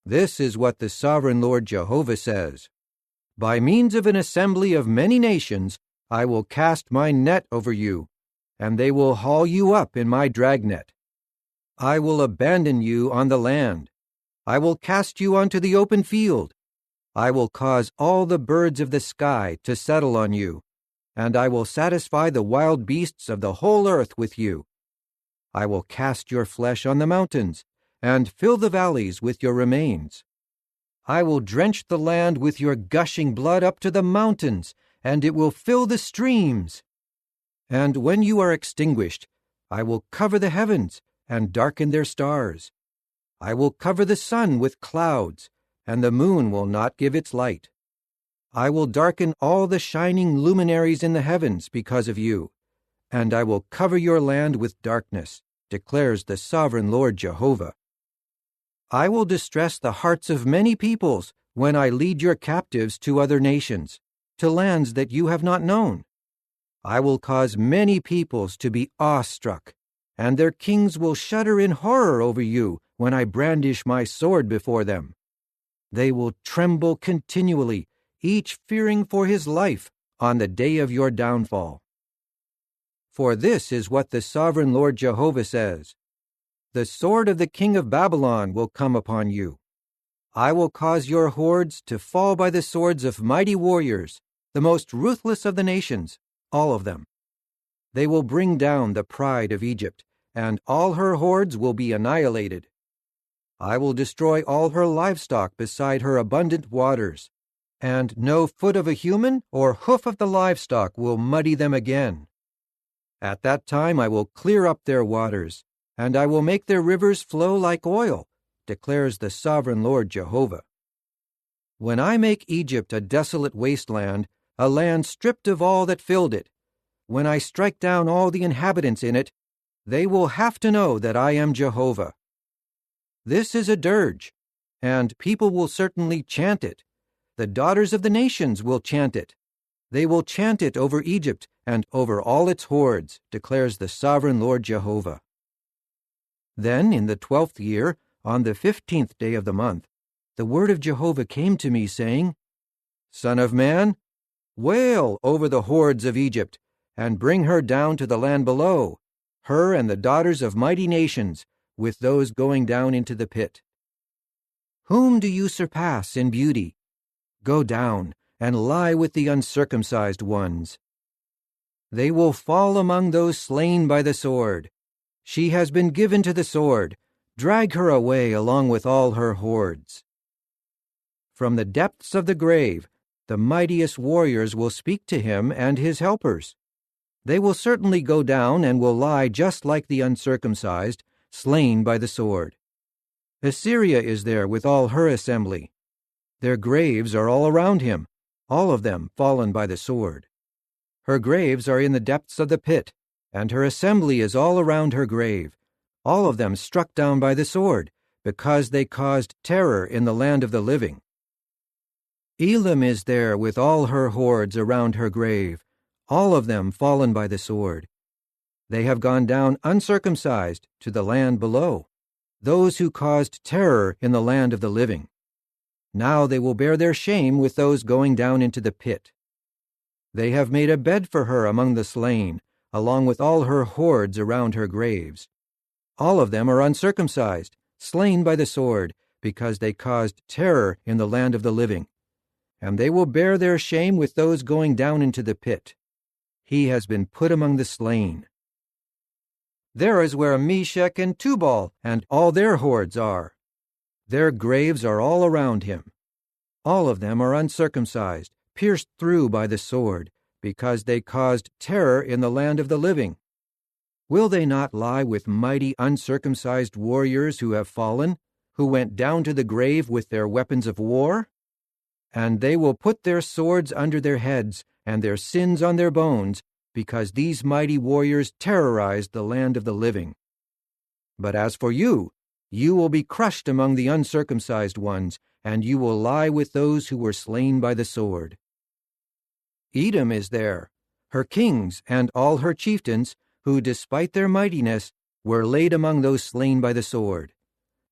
This is what the sovereign Lord Jehovah says. By means of an assembly of many nations, I will cast my net over you, and they will haul you up in my dragnet. I will abandon you on the land. I will cast you onto the open field. I will cause all the birds of the sky to settle on you, and I will satisfy the wild beasts of the whole earth with you. I will cast your flesh on the mountains, and fill the valleys with your remains. I will drench the land with your gushing blood up to the mountains, and it will fill the streams. And when you are extinguished, I will cover the heavens and darken their stars. I will cover the sun with clouds, and the moon will not give its light. I will darken all the shining luminaries in the heavens because of you, and I will cover your land with darkness, declares the sovereign Lord Jehovah. I will distress the hearts of many peoples when I lead your captives to other nations, to lands that you have not known. I will cause many peoples to be awestruck, and their kings will shudder in horror over you when I brandish my sword before them. They will tremble continually, each fearing for his life on the day of your downfall. For this is what the sovereign Lord Jehovah says: the sword of the king of Babylon will come upon you. I will cause your hordes to fall by the swords of mighty warriors, the most ruthless of the nations, all of them. They will bring down the pride of Egypt, and all her hordes will be annihilated. I will destroy all her livestock beside her abundant waters, and no foot of a human or hoof of the livestock will muddy them again. At that time I will clear up their waters, and I will make their rivers flow like oil, declares the sovereign Lord Jehovah. When I make Egypt a desolate wasteland, a land stripped of all that filled it, when I strike down all the inhabitants in it, they will have to know that I am Jehovah. This is a dirge, and people will certainly chant it. The daughters of the nations will chant it. They will chant it over Egypt and over all its hordes, declares the sovereign Lord Jehovah. Then, in the 12th year, on the 15th day of the month, the word of Jehovah came to me, saying, Son of man, wail over the hordes of Egypt, and bring her down to the land below, her and the daughters of mighty nations, with those going down into the pit. Whom do you surpass in beauty? Go down and lie with the uncircumcised ones. They will fall among those slain by the sword. She has been given to the sword. Drag her away along with all her hordes. From the depths of the grave, the mightiest warriors will speak to him and his helpers. They will certainly go down and will lie just like the uncircumcised, slain by the sword. Assyria is there with all her assembly. Their graves are all around him, all of them fallen by the sword. Her graves are in the depths of the pit, and her assembly is all around her grave, all of them struck down by the sword, because they caused terror in the land of the living. Elam is there with all her hordes around her grave, all of them fallen by the sword. They have gone down uncircumcised to the land below, those who caused terror in the land of the living. Now they will bear their shame with those going down into the pit. They have made a bed for her among the slain, along with all her hordes around her graves. All of them are uncircumcised, slain by the sword, because they caused terror in the land of the living. And they will bear their shame with those going down into the pit. He has been put among the slain. There is where Meshech and Tubal and all their hordes are. Their graves are all around him. All of them are uncircumcised, pierced through by the sword, because they caused terror in the land of the living. Will they not lie with mighty uncircumcised warriors who have fallen, who went down to the grave with their weapons of war? And they will put their swords under their heads and their sins on their bones, because these mighty warriors terrorized the land of the living. But as for you, you will be crushed among the uncircumcised ones, and you will lie with those who were slain by the sword. Edom is there, her kings and all her chieftains, who, despite their mightiness, were laid among those slain by the sword.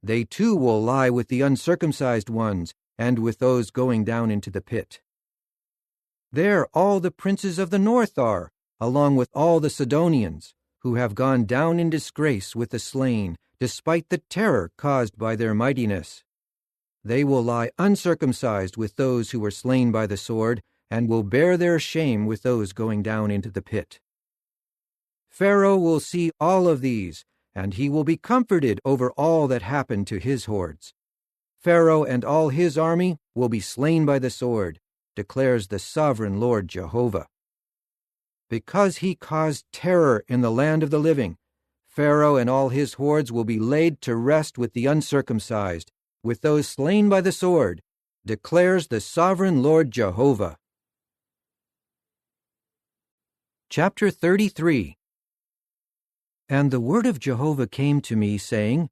They too will lie with the uncircumcised ones, and with those going down into the pit. There all the princes of the north are, along with all the Sidonians, who have gone down in disgrace with the slain, despite the terror caused by their mightiness. They will lie uncircumcised with those who were slain by the sword, and will bear their shame with those going down into the pit. Pharaoh will see all of these, and he will be comforted over all that happened to his hordes. Pharaoh and all his army will be slain by the sword, declares the sovereign Lord Jehovah. Because he caused terror in the land of the living, Pharaoh and all his hordes will be laid to rest with the uncircumcised, with those slain by the sword, declares the sovereign Lord Jehovah. Chapter 33. And the word of Jehovah came to me, saying,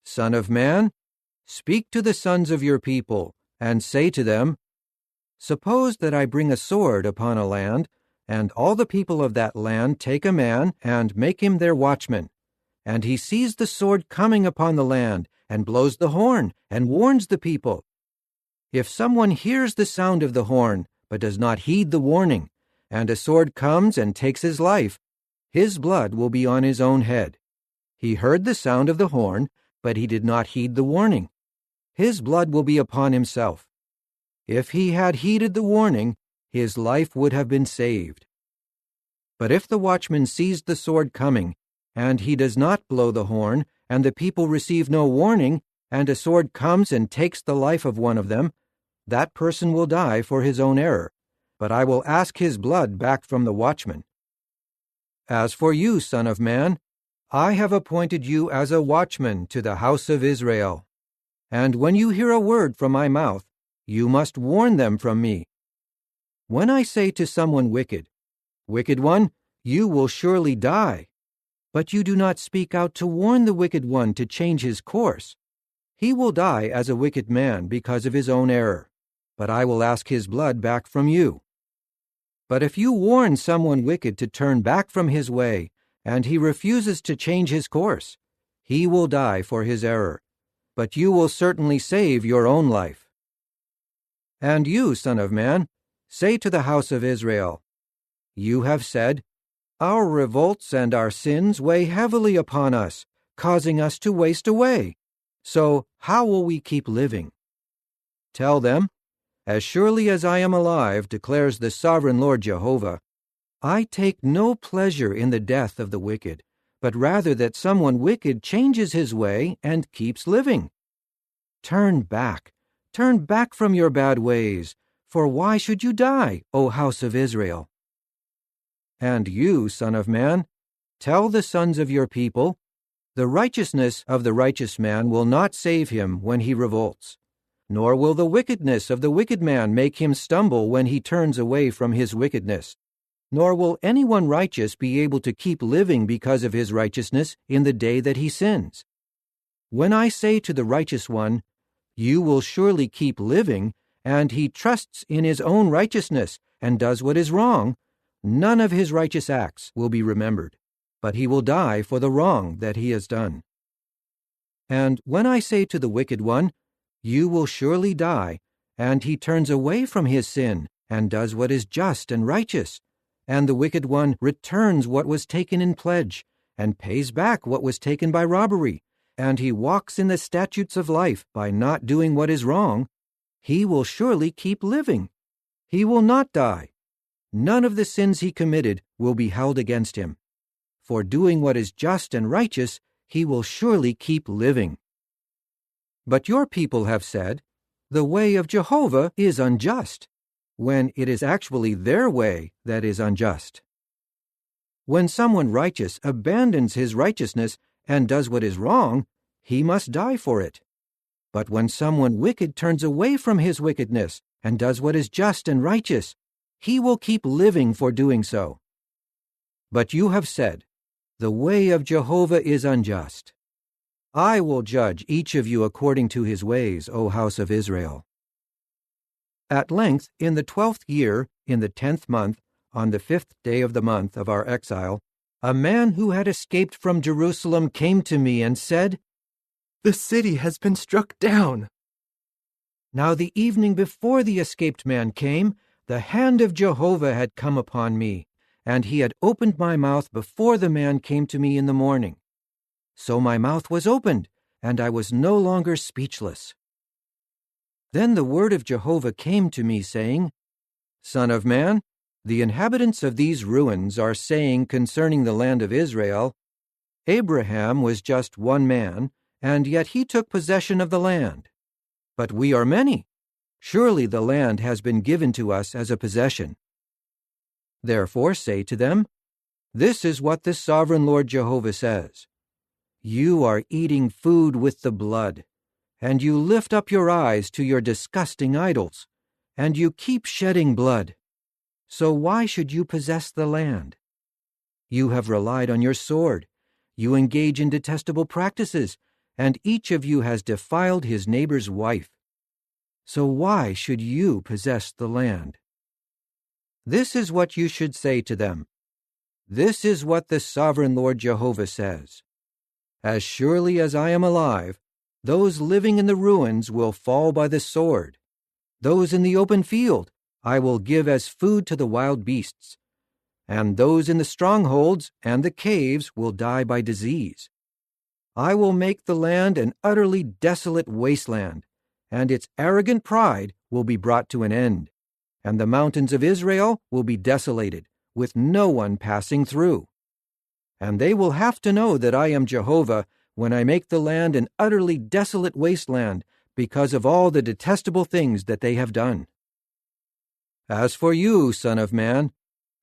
Son of man, speak to the sons of your people, and say to them, Suppose that I bring a sword upon a land, and all the people of that land take a man, and make him their watchman. And he sees the sword coming upon the land, and blows the horn, and warns the people. If someone hears the sound of the horn, but does not heed the warning, and a sword comes and takes his life, his blood will be on his own head. He heard the sound of the horn, but he did not heed the warning. His blood will be upon himself. If he had heeded the warning, his life would have been saved. But if the watchman sees the sword coming, and he does not blow the horn, and the people receive no warning, and a sword comes and takes the life of one of them, that person will die for his own error, but I will ask his blood back from the watchman. As for you, son of man, I have appointed you as a watchman to the house of Israel. And when you hear a word from my mouth, you must warn them from me. When I say to someone wicked, Wicked one, you will surely die, but you do not speak out to warn the wicked one to change his course, he will die as a wicked man because of his own error, but I will ask his blood back from you. But if you warn someone wicked to turn back from his way, and he refuses to change his course, he will die for his error, but you will certainly save your own life. And you, son of man, say to the house of Israel, You have said, Our revolts and our sins weigh heavily upon us, causing us to waste away. So how will we keep living? Tell them, As surely as I am alive, declares the sovereign Lord Jehovah, I take no pleasure in the death of the wicked, but rather that someone wicked changes his way and keeps living. Turn back from your bad ways, for why should you die, O house of Israel? And you, son of man, tell the sons of your people, The righteousness of the righteous man will not save him when he revolts, nor will the wickedness of the wicked man make him stumble when he turns away from his wickedness, nor will anyone righteous be able to keep living because of his righteousness in the day that he sins. When I say to the righteous one, You will surely keep living, and he trusts in his own righteousness and does what is wrong, none of his righteous acts will be remembered, but he will die for the wrong that he has done. And when I say to the wicked one, You will surely die, and he turns away from his sin and does what is just and righteous, and the wicked one returns what was taken in pledge, and pays back what was taken by robbery, and he walks in the statutes of life by not doing what is wrong, he will surely keep living. He will not die. None of the sins he committed will be held against him. For doing what is just and righteous, he will surely keep living. But your people have said, The way of Jehovah is unjust, when it is actually their way that is unjust. When someone righteous abandons his righteousness and does what is wrong, he must die for it. But when someone wicked turns away from his wickedness and does what is just and righteous, he will keep living for doing so. But you have said, The way of Jehovah is unjust. I will judge each of you according to his ways, O house of Israel. At length, in the 12th year, in the 10th month, on the 5th day of the month of our exile, a man who had escaped from Jerusalem came to me and said, The city has been struck down. Now the evening before the escaped man came, the hand of Jehovah had come upon me, and he had opened my mouth before the man came to me in the morning. So my mouth was opened, and I was no longer speechless. Then the word of Jehovah came to me, saying, Son of man, the inhabitants of these ruins are saying concerning the land of Israel, Abraham was just one man, and yet he took possession of the land. But we are many. Surely the land has been given to us as a possession. Therefore say to them, This is what the sovereign Lord Jehovah says. You are eating food with the blood, and you lift up your eyes to your disgusting idols, and you keep shedding blood. So why should you possess the land? You have relied on your sword. You engage in detestable practices, and each of you has defiled his neighbor's wife. So why should you possess the land? This is what you should say to them. This is what the sovereign Lord Jehovah says. As surely as I am alive, those living in the ruins will fall by the sword. Those in the open field I will give as food to the wild beasts. And those in the strongholds and the caves will die by disease. I will make the land an utterly desolate wasteland, and its arrogant pride will be brought to an end, and the mountains of Israel will be desolated, with no one passing through. And they will have to know that I am Jehovah when I make the land an utterly desolate wasteland because of all the detestable things that they have done. As for you, Son of Man,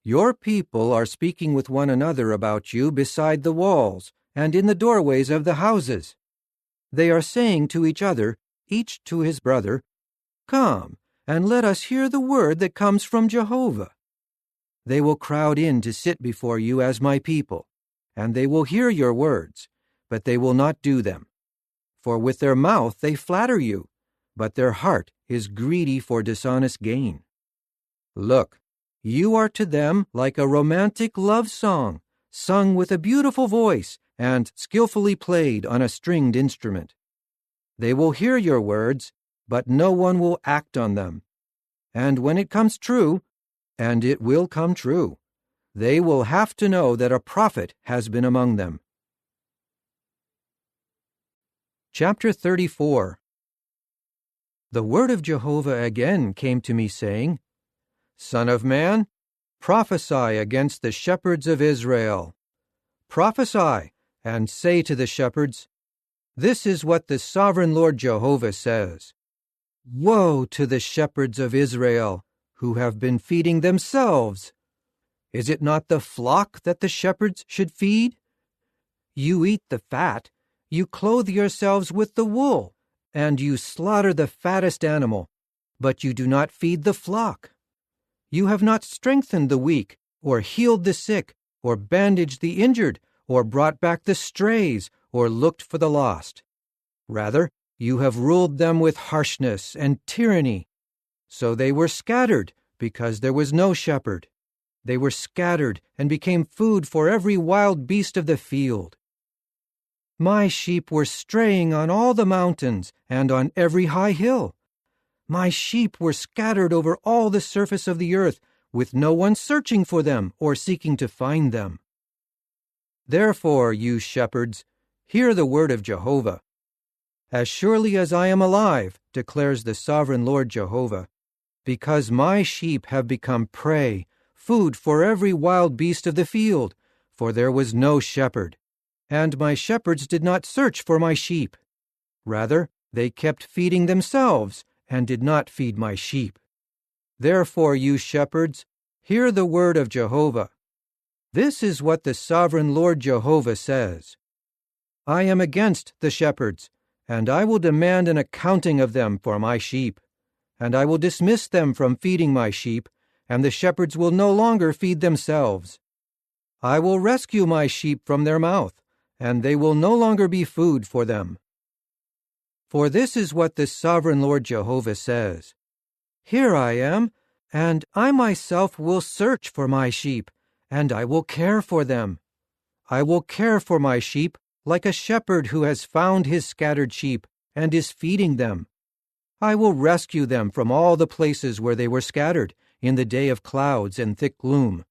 your people are speaking with one another about you beside the walls and in the doorways of the houses. They are saying to each other, each to his brother, Come, and let us hear the word that comes from Jehovah. They will crowd in to sit before you as my people, and they will hear your words, but they will not do them. For with their mouth they flatter you, but their heart is greedy for dishonest gain. Look, you are to them like a romantic love song, sung with a beautiful voice and skillfully played on a stringed instrument. They will hear your words, but no one will act on them. And when it comes true, and it will come true, they will have to know that a prophet has been among them. Chapter 34. The word of Jehovah again came to me, saying, Son of man, prophesy against the shepherds of Israel. Prophesy, and say to the shepherds, This is what the sovereign Lord Jehovah says. Woe to the shepherds of Israel, who have been feeding themselves. Is it not the flock that the shepherds should feed? You eat the fat, you clothe yourselves with the wool, and you slaughter the fattest animal, but you do not feed the flock. You have not strengthened the weak, or healed the sick, or bandaged the injured, or brought back the strays, or looked for the lost. Rather, you have ruled them with harshness and tyranny. So they were scattered, because there was no shepherd. They were scattered and became food for every wild beast of the field. My sheep were straying on all the mountains and on every high hill. My sheep were scattered over all the surface of the earth, with no one searching for them or seeking to find them. Therefore, you shepherds, hear the word of Jehovah. As surely as I am alive, declares the sovereign Lord Jehovah, because my sheep have become prey, food for every wild beast of the field, for there was no shepherd, and my shepherds did not search for my sheep. Rather, they kept feeding themselves, and did not feed my sheep. Therefore, you shepherds, hear the word of Jehovah. This is what the sovereign Lord Jehovah says. I am against the shepherds, and I will demand an accounting of them for my sheep. And I will dismiss them from feeding my sheep, and the shepherds will no longer feed themselves. I will rescue my sheep from their mouth, and they will no longer be food for them. For this is what the sovereign Lord Jehovah says. Here I am, and I myself will search for my sheep, and I will care for them. I will care for my sheep like a shepherd who has found his scattered sheep and is feeding them. I will rescue them from all the places where they were scattered in the day of clouds and thick gloom.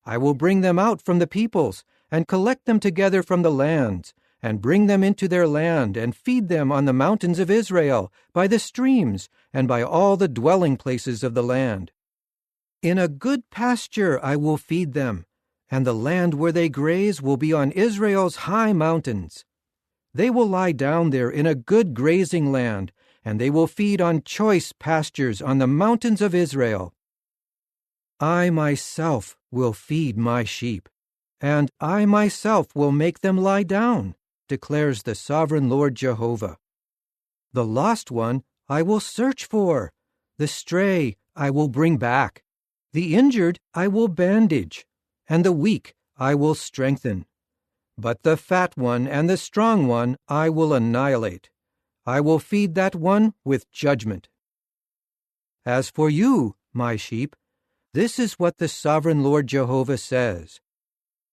I will bring them out from the peoples and collect them together from the lands, and bring them into their land, and feed them on the mountains of Israel, by the streams, and by all the dwelling places of the land. In a good pasture I will feed them, and the land where they graze will be on Israel's high mountains. They will lie down there in a good grazing land, and they will feed on choice pastures on the mountains of Israel. I myself will feed my sheep, and I myself will make them lie down, declares the sovereign Lord Jehovah. The lost one I will search for, the stray I will bring back, the injured I will bandage, and the weak I will strengthen. But the fat one and the strong one I will annihilate. I will feed that one with judgment. As for you, my sheep, this is what the sovereign Lord Jehovah says.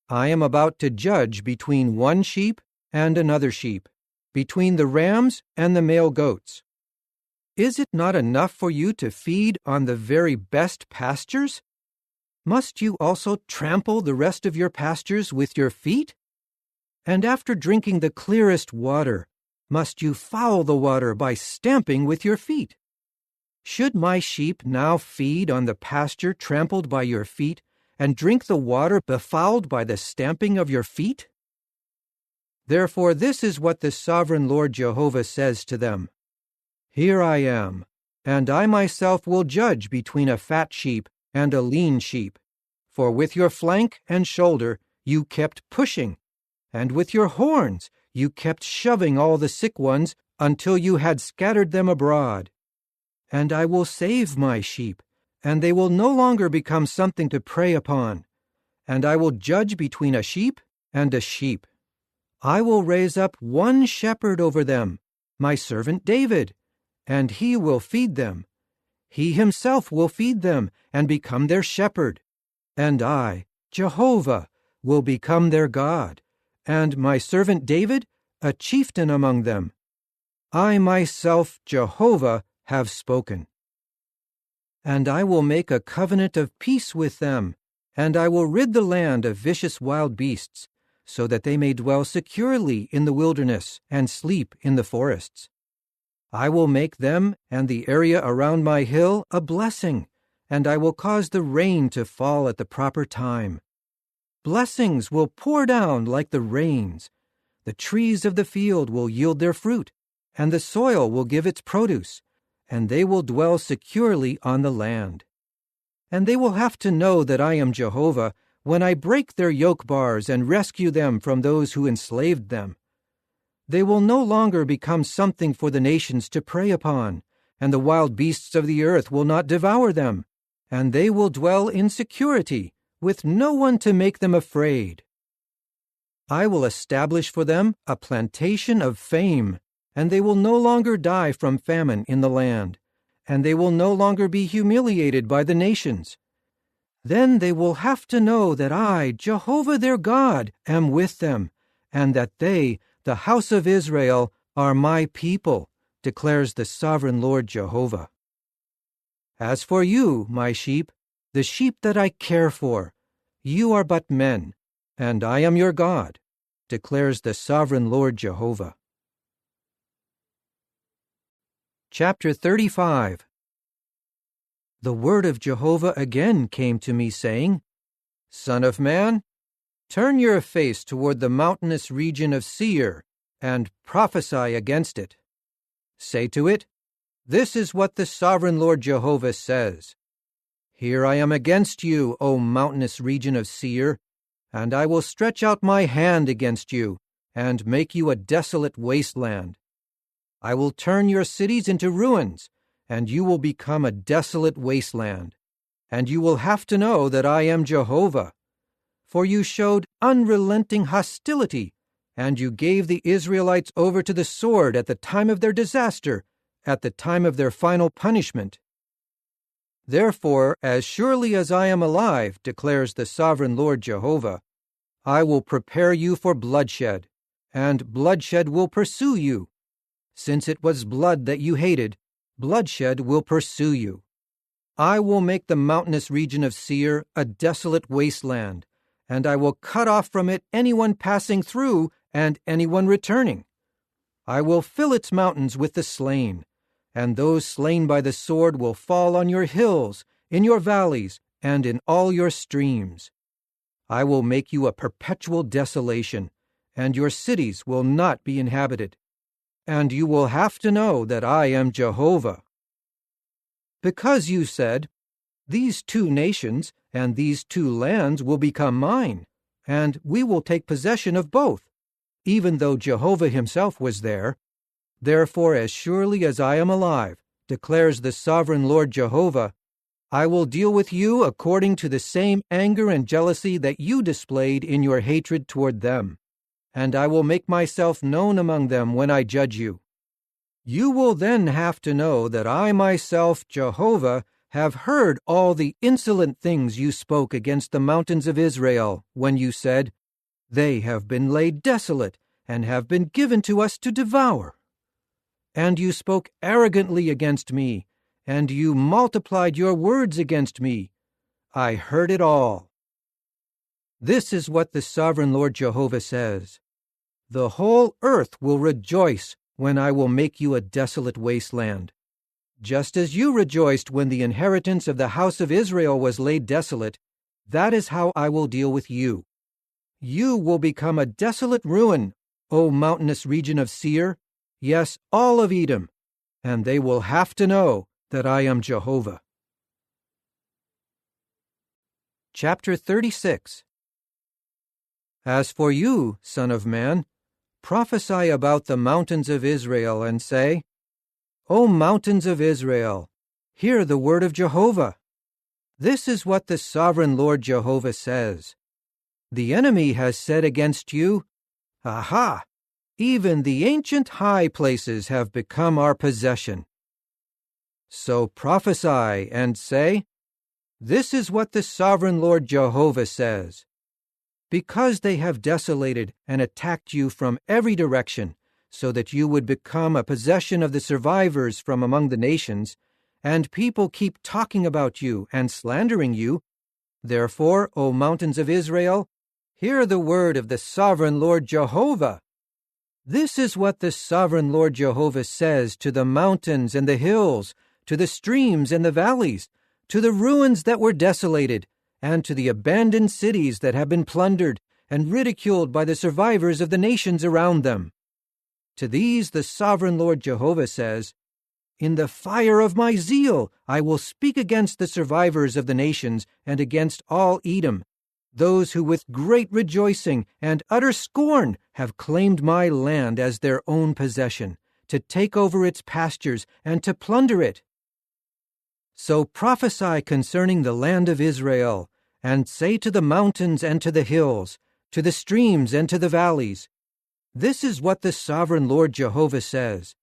I am about to judge between one sheep and another sheep, between the rams and the male goats. Is it not enough for you to feed on the very best pastures? Must you also trample the rest of your pastures with your feet? And after drinking the clearest water, must you foul the water by stamping with your feet? Should my sheep now feed on the pasture trampled by your feet, and drink the water befouled by the stamping of your feet? Therefore this is what the sovereign Lord Jehovah says to them. Here I am, and I myself will judge between a fat sheep and a lean sheep. For with your flank and shoulder you kept pushing, and with your horns you kept shoving all the sick ones until you had scattered them abroad. And I will save my sheep, and they will no longer become something to prey upon. And I will judge between a sheep and a sheep. I will raise up one shepherd over them, my servant David, and he will feed them. He himself will feed them and become their shepherd. And I, Jehovah, will become their God, and my servant David a chieftain among them. I myself, Jehovah, have spoken. And I will make a covenant of peace with them, and I will rid the land of vicious wild beasts, so that they may dwell securely in the wilderness and sleep in the forests. I will make them and the area around my hill a blessing, and I will cause the rain to fall at the proper time. Blessings will pour down like the rains. The trees of the field will yield their fruit, and the soil will give its produce, and they will dwell securely on the land. And they will have to know that I am Jehovah when I break their yoke bars and rescue them from those who enslaved them. They will no longer become something for the nations to prey upon, and the wild beasts of the earth will not devour them, and they will dwell in security, with no one to make them afraid. I will establish for them a plantation of fame, and they will no longer die from famine in the land, and they will no longer be humiliated by the nations. Then they will have to know that I, Jehovah their God, am with them, and that they, the house of Israel, are my people, declares the sovereign Lord Jehovah. As for you, my sheep, the sheep that I care for, you are but men, and I am your God, declares the sovereign Lord Jehovah. Chapter 35. The word of Jehovah again came to me, saying, Son of man, turn your face toward the mountainous region of Seir, and prophesy against it. Say to it, This is what the sovereign Lord Jehovah says. Here I am against you, O mountainous region of Seir, and I will stretch out my hand against you, and make you a desolate wasteland. I will turn your cities into ruins, and you will become a desolate wasteland. And you will have to know that I am Jehovah. For you showed unrelenting hostility, and you gave the Israelites over to the sword at the time of their disaster, at the time of their final punishment. Therefore, as surely as I am alive, declares the sovereign Lord Jehovah, I will prepare you for bloodshed, and bloodshed will pursue you. Since it was blood that you hated, bloodshed will pursue you. I will make the mountainous region of Seir a desolate wasteland, and I will cut off from it anyone passing through and anyone returning. I will fill its mountains with the slain, and those slain by the sword will fall on your hills, in your valleys, and in all your streams. I will make you a perpetual desolation, and your cities will not be inhabited. And you will have to know that I am Jehovah. Because you said, These two nations and these two lands will become mine, and we will take possession of both, even though Jehovah himself was there. Therefore, as surely as I am alive, declares the sovereign Lord Jehovah, I will deal with you according to the same anger and jealousy that you displayed in your hatred toward them, and I will make myself known among them when I judge you. You will then have to know that I myself, Jehovah, have heard all the insolent things you spoke against the mountains of Israel, when you said, They have been laid desolate, and have been given to us to devour. And you spoke arrogantly against me, and you multiplied your words against me. I heard it all. This is what the sovereign Lord Jehovah says. The whole earth will rejoice when I will make you a desolate wasteland. Just as you rejoiced when the inheritance of the house of Israel was laid desolate, that is how I will deal with you. You will become a desolate ruin, O mountainous region of Seir, yes, all of Edom, and they will have to know that I am Jehovah. Chapter 36. As for you, son of man, prophesy about the mountains of Israel and say, O mountains of Israel, hear the word of Jehovah. This is what the sovereign Lord Jehovah says. The enemy has said against you, Aha! Even the ancient high places have become our possession. So prophesy and say, This is what the sovereign Lord Jehovah says. Because they have desolated and attacked you from every direction, so that you would become a possession of the survivors from among the nations, and people keep talking about you and slandering you, therefore, O mountains of Israel, hear the word of the sovereign Lord Jehovah. This is what the sovereign Lord Jehovah says to the mountains and the hills, to the streams and the valleys, to the ruins that were desolated, and to the abandoned cities that have been plundered and ridiculed by the survivors of the nations around them. To these the sovereign Lord Jehovah says, In the fire of my zeal I will speak against the survivors of the nations and against all Edom, those who with great rejoicing and utter scorn have claimed my land as their own possession, to take over its pastures and to plunder it. So prophesy concerning the land of Israel, and say to the mountains and to the hills, to the streams and to the valleys, This is what the sovereign Lord Jehovah says.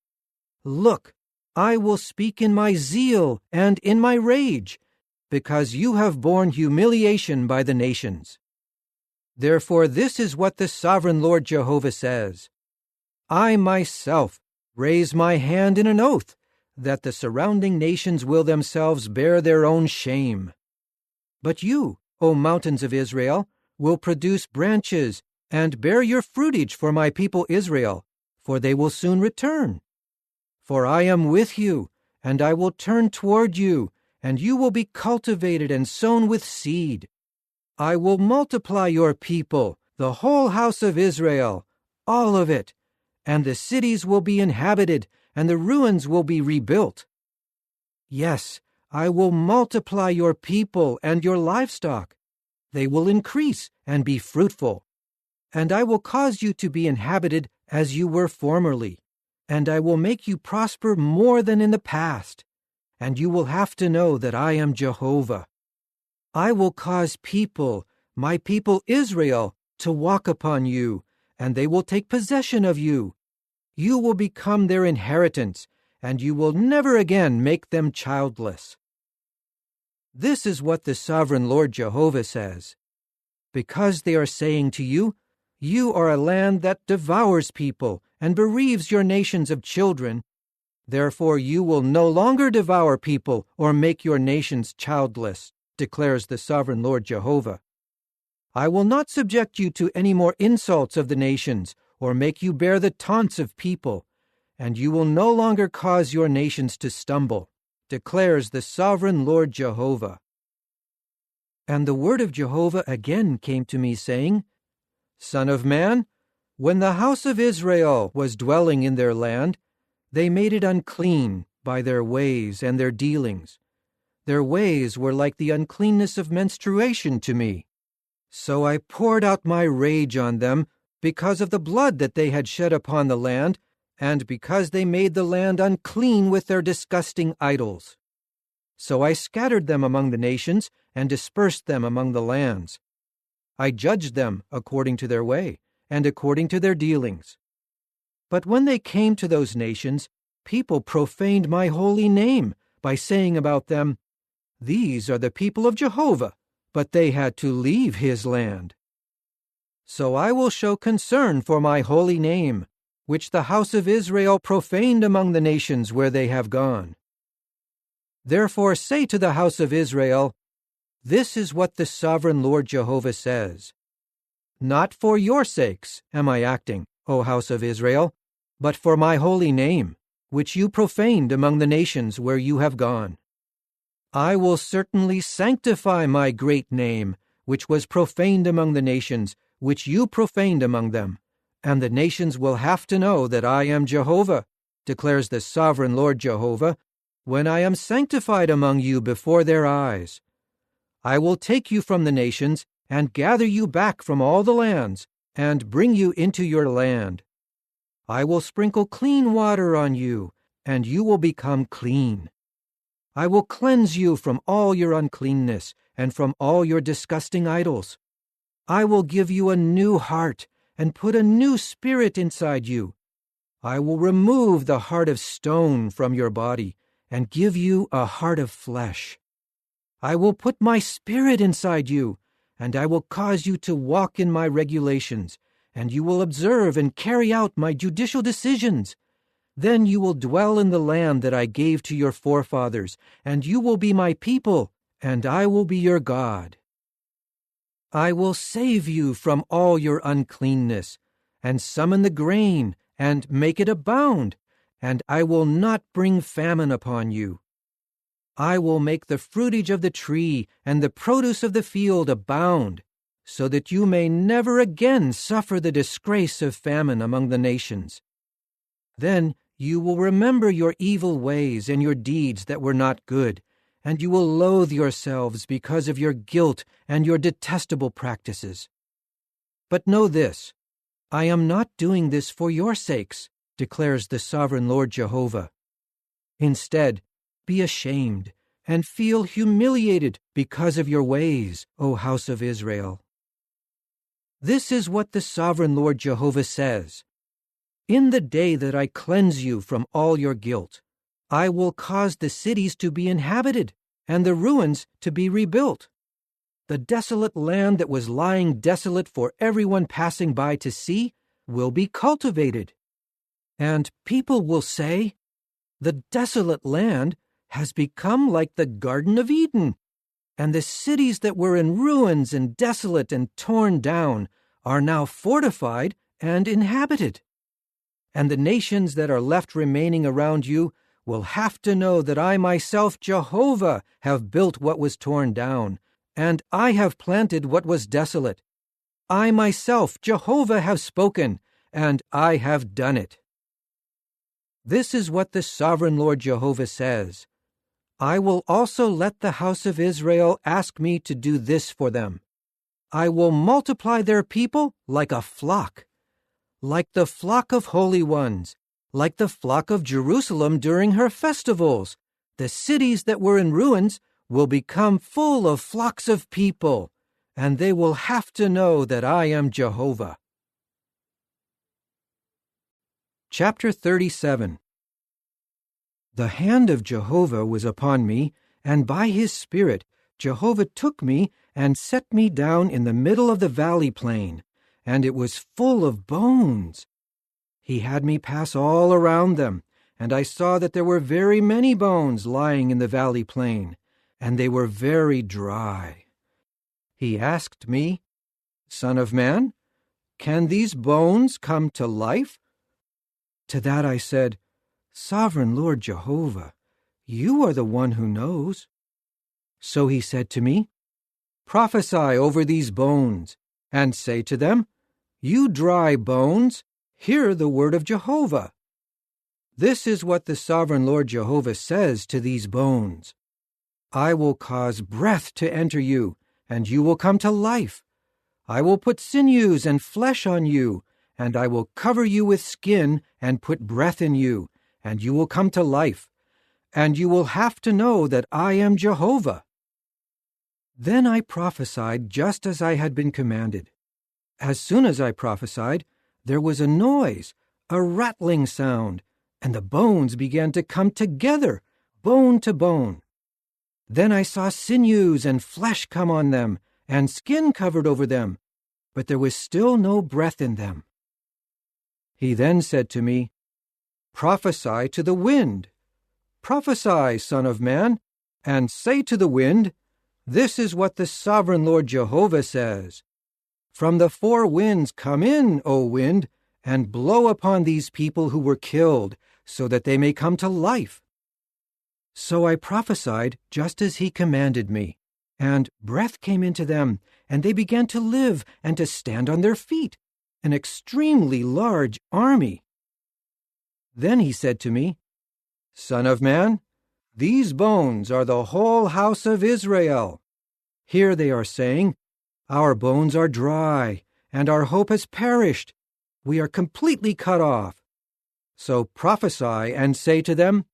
Look, I will speak in my zeal and in my rage, because you have borne humiliation by the nations. Therefore this is what the sovereign Lord Jehovah says. I myself raise my hand in an oath, that the surrounding nations will themselves bear their own shame. But you, O mountains of Israel, will produce branches, and bear your fruitage for my people Israel, for they will soon return. For I am with you, and I will turn toward you, and you will be cultivated and sown with seed. I will multiply your people, the whole house of Israel, all of it, and the cities will be inhabited, and the ruins will be rebuilt. Yes, I will multiply your people and your livestock. They will increase and be fruitful. And I will cause you to be inhabited as you were formerly, and I will make you prosper more than in the past, and you will have to know that I am Jehovah. I will cause people, my people Israel, to walk upon you, and they will take possession of you. You will become their inheritance, and you will never again make them childless. This is what the sovereign Lord Jehovah says. Because they are saying to you, You are a land that devours people and bereaves your nations of children, therefore you will no longer devour people or make your nations childless, declares the sovereign Lord Jehovah. I will not subject you to any more insults of the nations, or make you bear the taunts of people, and you will no longer cause your nations to stumble, declares the sovereign Lord Jehovah. And the word of Jehovah again came to me, saying, Son of man, when the house of Israel was dwelling in their land, they made it unclean by their ways and their dealings. Their ways were like the uncleanness of menstruation to me. So I poured out my rage on them because of the blood that they had shed upon the land, and because they made the land unclean with their disgusting idols. So I scattered them among the nations and dispersed them among the lands. I judged them according to their way and according to their dealings. But when they came to those nations, people profaned my holy name by saying about them, "These are the people of Jehovah," but they had to leave his land. So I will show concern for my holy name, which the house of Israel profaned among the nations where they have gone. Therefore say to the house of Israel, "This is what the sovereign Lord Jehovah says. Not for your sakes am I acting, O house of Israel, but for my holy name, which you profaned among the nations where you have gone. I will certainly sanctify my great name, which was profaned among the nations, which you profaned among them, and the nations will have to know that I am Jehovah, declares the sovereign Lord Jehovah, when I am sanctified among you before their eyes. I will take you from the nations and gather you back from all the lands and bring you into your land. I will sprinkle clean water on you, and you will become clean. I will cleanse you from all your uncleanness and from all your disgusting idols. I will give you a new heart and put a new spirit inside you. I will remove the heart of stone from your body and give you a heart of flesh. I will put my spirit inside you, and I will cause you to walk in my regulations, and you will observe and carry out my judicial decisions. Then you will dwell in the land that I gave to your forefathers, and you will be my people, and I will be your God. I will save you from all your uncleanness, and summon the grain, and make it abound, and I will not bring famine upon you. I will make the fruitage of the tree and the produce of the field abound, so that you may never again suffer the disgrace of famine among the nations. Then you will remember your evil ways and your deeds that were not good, and you will loathe yourselves because of your guilt and your detestable practices. But know this, I am not doing this for your sakes, declares the sovereign Lord Jehovah. Instead, be ashamed and feel humiliated because of your ways, O house of Israel. This is what the sovereign Lord Jehovah says. In the day that I cleanse you from all your guilt, I will cause the cities to be inhabited and the ruins to be rebuilt. The desolate land that was lying desolate for everyone passing by to see will be cultivated. And people will say, "The desolate land has become like the Garden of Eden, and the cities that were in ruins and desolate and torn down are now fortified and inhabited. And the nations that are left remaining around you will have to know that I myself, Jehovah, have built what was torn down, and I have planted what was desolate. I myself, Jehovah, have spoken, and I have done it." This is what the sovereign Lord Jehovah says. I will also let the house of Israel ask me to do this for them. I will multiply their people like a flock, like the flock of holy ones, like the flock of Jerusalem during her festivals. The cities that were in ruins will become full of flocks of people, and they will have to know that I am Jehovah. Chapter 37. The hand of Jehovah was upon me, and by his Spirit Jehovah took me and set me down in the middle of the valley plain, and it was full of bones. He had me pass all around them, and I saw that there were very many bones lying in the valley plain, and they were very dry. He asked me, "Son of man, can these bones come to life?" To that I said, "Sovereign Lord Jehovah, you are the one who knows." So he said to me, "Prophesy over these bones, and say to them, 'You dry bones, hear the word of Jehovah.' This is what the sovereign Lord Jehovah says to these bones. I will cause breath to enter you, and you will come to life. I will put sinews and flesh on you, and I will cover you with skin and put breath in you, and you will come to life, and you will have to know that I am Jehovah." Then I prophesied just as I had been commanded. As soon as I prophesied, there was a noise, a rattling sound, and the bones began to come together, bone to bone. Then I saw sinews and flesh come on them, and skin covered over them, but there was still no breath in them. He then said to me, "Prophesy to the wind. Prophesy, Son of Man, and say to the wind, 'This is what the sovereign Lord Jehovah says. From the four winds come in, O wind, and blow upon these people who were killed, so that they may come to life.'" So I prophesied just as he commanded me, and breath came into them, and they began to live and to stand on their feet, an extremely large army. Then he said to me, "Son of man, these bones are the whole house of Israel. Here they are saying, 'Our bones are dry, and our hope has perished. We are completely cut off.' So prophesy and say to them,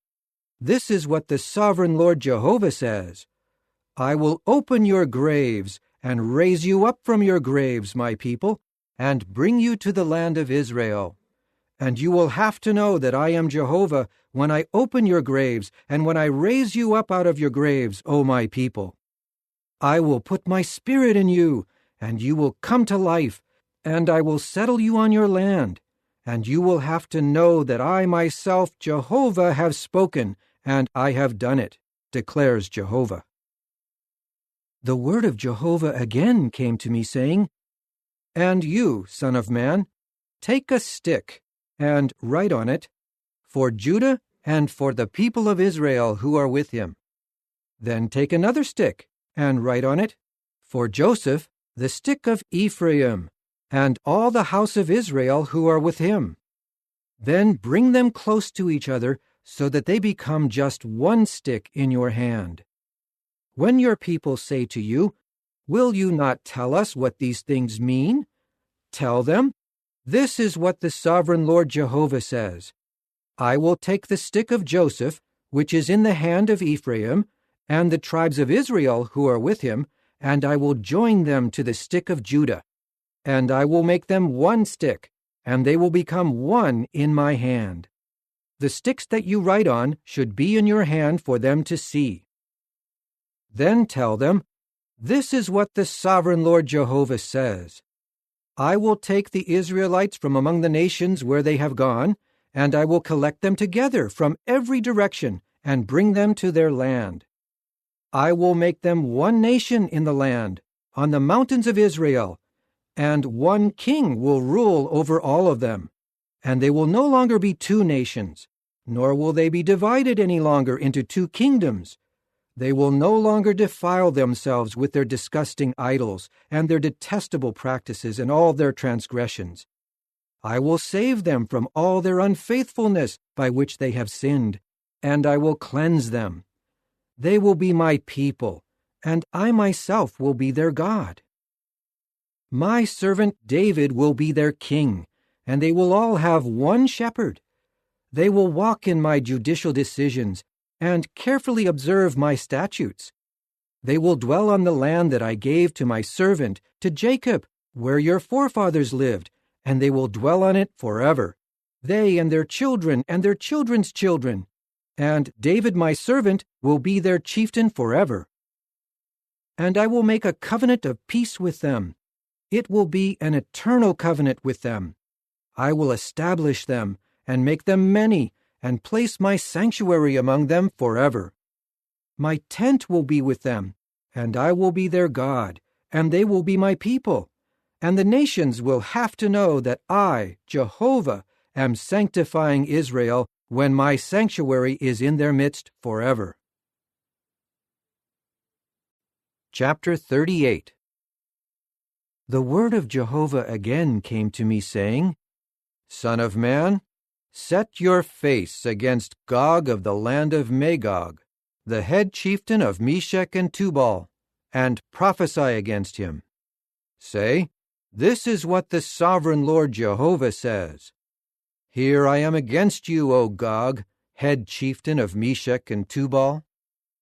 'This is what the sovereign Lord Jehovah says. I will open your graves and raise you up from your graves, my people, and bring you to the land of Israel. And you will have to know that I am Jehovah when I open your graves and when I raise you up out of your graves, O my people. I will put my spirit in you, and you will come to life, and I will settle you on your land. And you will have to know that I myself, Jehovah, have spoken, and I have done it, declares Jehovah." The word of Jehovah again came to me, saying, "And you, Son of Man, take a stick, and write on it, 'For Judah and for the people of Israel who are with him.' Then take another stick, and write on it, 'For Joseph, the stick of Ephraim, and all the house of Israel who are with him.' Then bring them close to each other, so that they become just one stick in your hand. When your people say to you, 'Will you not tell us what these things mean?' Tell them, 'This is what the sovereign Lord Jehovah says. I will take the stick of Joseph, which is in the hand of Ephraim, and the tribes of Israel who are with him, and I will join them to the stick of Judah. And I will make them one stick, and they will become one in my hand. The sticks that you write on should be in your hand for them to see. Then tell them, 'This is what the sovereign Lord Jehovah says. I will take the Israelites from among the nations where they have gone, and I will collect them together from every direction and bring them to their land. I will make them one nation in the land, on the mountains of Israel, and one king will rule over all of them. And they will no longer be two nations, nor will they be divided any longer into two kingdoms. They will no longer defile themselves with their disgusting idols and their detestable practices and all their transgressions. I will save them from all their unfaithfulness by which they have sinned, and I will cleanse them. They will be my people, and I myself will be their God. My servant David will be their king, and they will all have one shepherd. They will walk in my judicial decisions and carefully observe my statutes. They will dwell on the land that I gave to my servant, to Jacob, where your forefathers lived, and they will dwell on it forever, they and their children and their children's children. And David my servant will be their chieftain forever. And I will make a covenant of peace with them. It will be an eternal covenant with them. I will establish them and make them many, and place my sanctuary among them forever. My tent will be with them, and I will be their God, and they will be my people. And the nations will have to know that I, Jehovah, am sanctifying Israel when my sanctuary is in their midst forever. Chapter 38. The word of Jehovah again came to me, saying, Son of man, set your face against Gog of the land of Magog, the head chieftain of Meshech and Tubal, and prophesy against him. Say, This is what the sovereign Lord Jehovah says. Here I am against you, O Gog, head chieftain of Meshech and Tubal.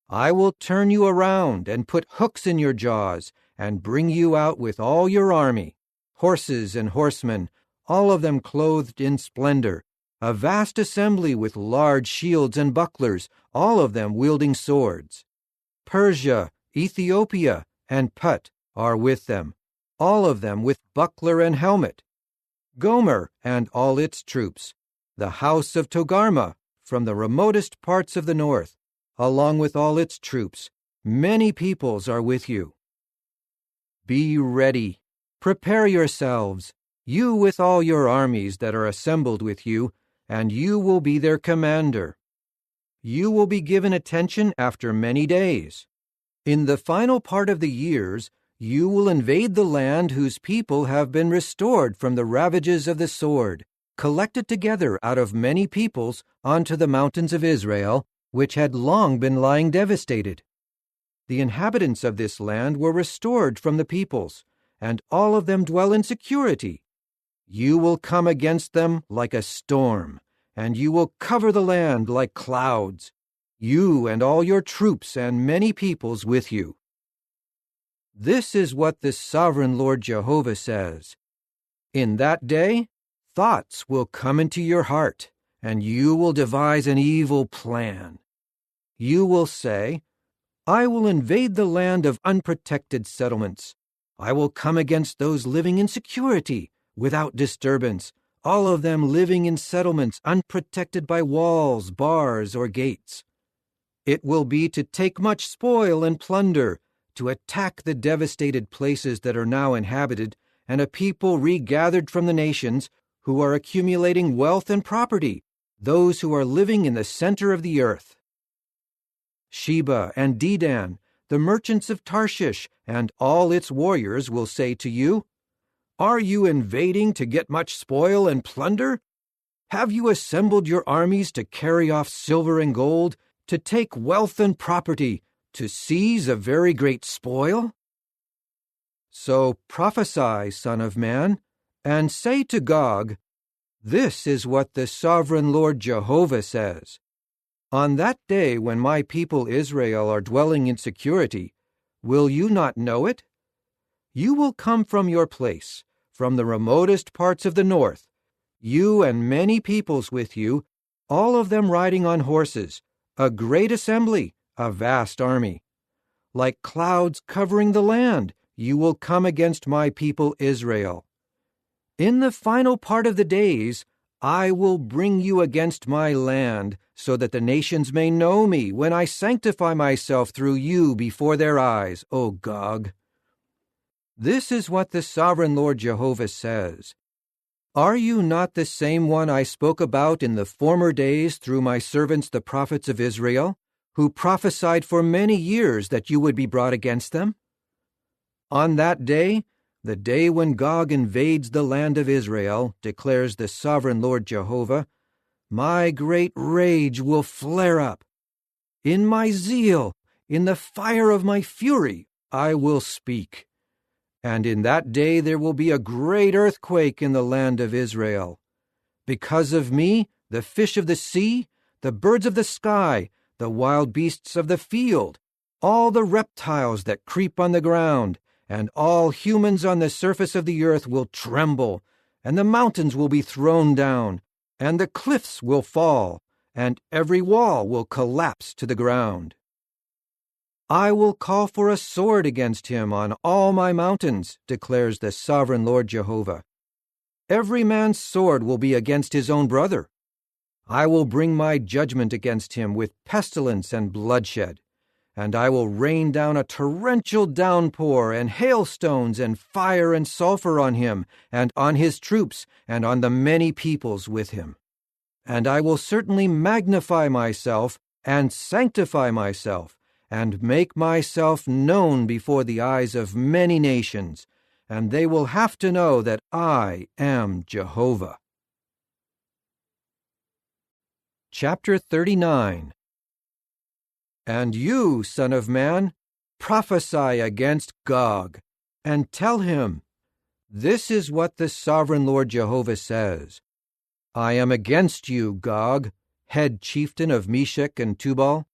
I will turn you around and put hooks in your jaws and bring you out with all your army, horses and horsemen, all of them clothed in splendor, a vast assembly with large shields and bucklers, all of them wielding swords. Persia, Ethiopia, and Put are with them, all of them with buckler and helmet. Gomer and all its troops, the house of Togarmah from the remotest parts of the north, along with all its troops, many peoples are with you. Be ready, prepare yourselves, you with all your armies that are assembled with you, and you will be their commander. You will be given attention after many days. In the final part of the years, you will invade the land whose people have been restored from the ravages of the sword, collected together out of many peoples onto the mountains of Israel, which had long been lying devastated. The inhabitants of this land were restored from the peoples, and all of them dwell in security. You will come against them like a storm, and you will cover the land like clouds, you and all your troops and many peoples with you. This is what the sovereign Lord Jehovah says. In that day, thoughts will come into your heart, and you will devise an evil plan. You will say, I will invade the land of unprotected settlements. I will come against those living in security, without disturbance, all of them living in settlements unprotected by walls, bars, or gates. It will be to take much spoil and plunder, to attack the devastated places that are now inhabited, and a people regathered from the nations who are accumulating wealth and property, those who are living in the center of the earth. Sheba and Dedan, the merchants of Tarshish, and all its warriors will say to you, Are you invading to get much spoil and plunder? Have you assembled your armies to carry off silver and gold, to take wealth and property, to seize a very great spoil? So prophesy, Son of Man, and say to Gog, This is what the sovereign Lord Jehovah says. On that day when my people Israel are dwelling in security, will you not know it? You will come from your place, from the remotest parts of the north, you and many peoples with you, all of them riding on horses, a great assembly, a vast army. Like clouds covering the land, you will come against my people Israel. In the final part of the days, I will bring you against my land, so that the nations may know me when I sanctify myself through you before their eyes, O Gog. This is what the sovereign Lord Jehovah says. Are you not the same one I spoke about in the former days through my servants the prophets of Israel, who prophesied for many years that you would be brought against them? On that day, the day when Gog invades the land of Israel, declares the sovereign Lord Jehovah, my great rage will flare up. In my zeal, in the fire of my fury, I will speak. And in that day there will be a great earthquake in the land of Israel. Because of me, the fish of the sea, the birds of the sky, the wild beasts of the field, all the reptiles that creep on the ground, and all humans on the surface of the earth will tremble, and the mountains will be thrown down, and the cliffs will fall, and every wall will collapse to the ground. I will call for a sword against him on all my mountains, declares the sovereign Lord Jehovah. Every man's sword will be against his own brother. I will bring my judgment against him with pestilence and bloodshed, and I will rain down a torrential downpour and hailstones and fire and sulfur on him, and on his troops, and on the many peoples with him. And I will certainly magnify myself and sanctify myself, and make myself known before the eyes of many nations, and they will have to know that I am Jehovah. Chapter 39. And you, son of man, prophesy against Gog, and tell him, This is what the sovereign Lord Jehovah says. I am against you, Gog, head chieftain of Meshech and Tubal.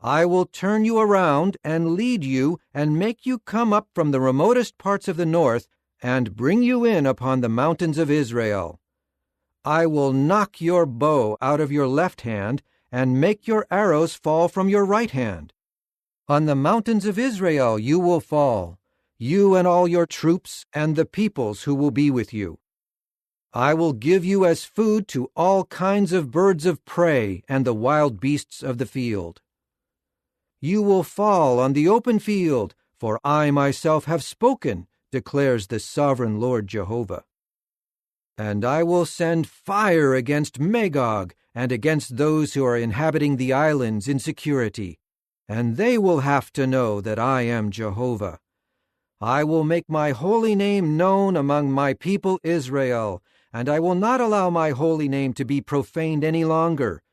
I will turn you around and lead you and make you come up from the remotest parts of the north and bring you in upon the mountains of Israel. I will knock your bow out of your left hand and make your arrows fall from your right hand. On the mountains of Israel you will fall, you and all your troops and the peoples who will be with you. I will give you as food to all kinds of birds of prey and the wild beasts of the field. You will fall on the open field, for I myself have spoken, declares the sovereign Lord Jehovah. And I will send fire against Magog and against those who are inhabiting the islands in security, and they will have to know that I am Jehovah. I will make my holy name known among my people Israel, and I will not allow my holy name to be profaned any longer.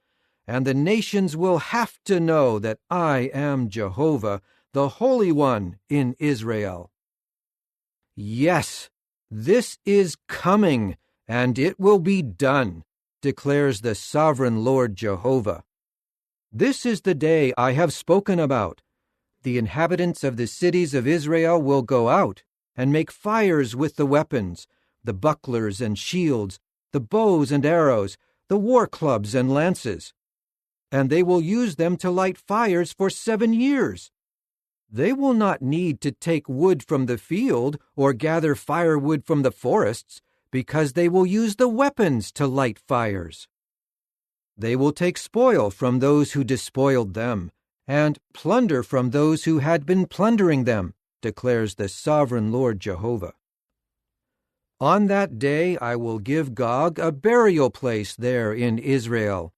And the nations will have to know that I am Jehovah, the Holy One in Israel. Yes, this is coming, and it will be done, declares the sovereign Lord Jehovah. This is the day I have spoken about. The inhabitants of the cities of Israel will go out and make fires with the weapons, the bucklers and shields, the bows and arrows, the war clubs and lances. And they will use them to light fires for 7 years. They will not need to take wood from the field or gather firewood from the forests, because they will use the weapons to light fires. They will take spoil from those who despoiled them, and plunder from those who had been plundering them, declares the sovereign Lord Jehovah. On that day I will give Gog a burial place there in Israel,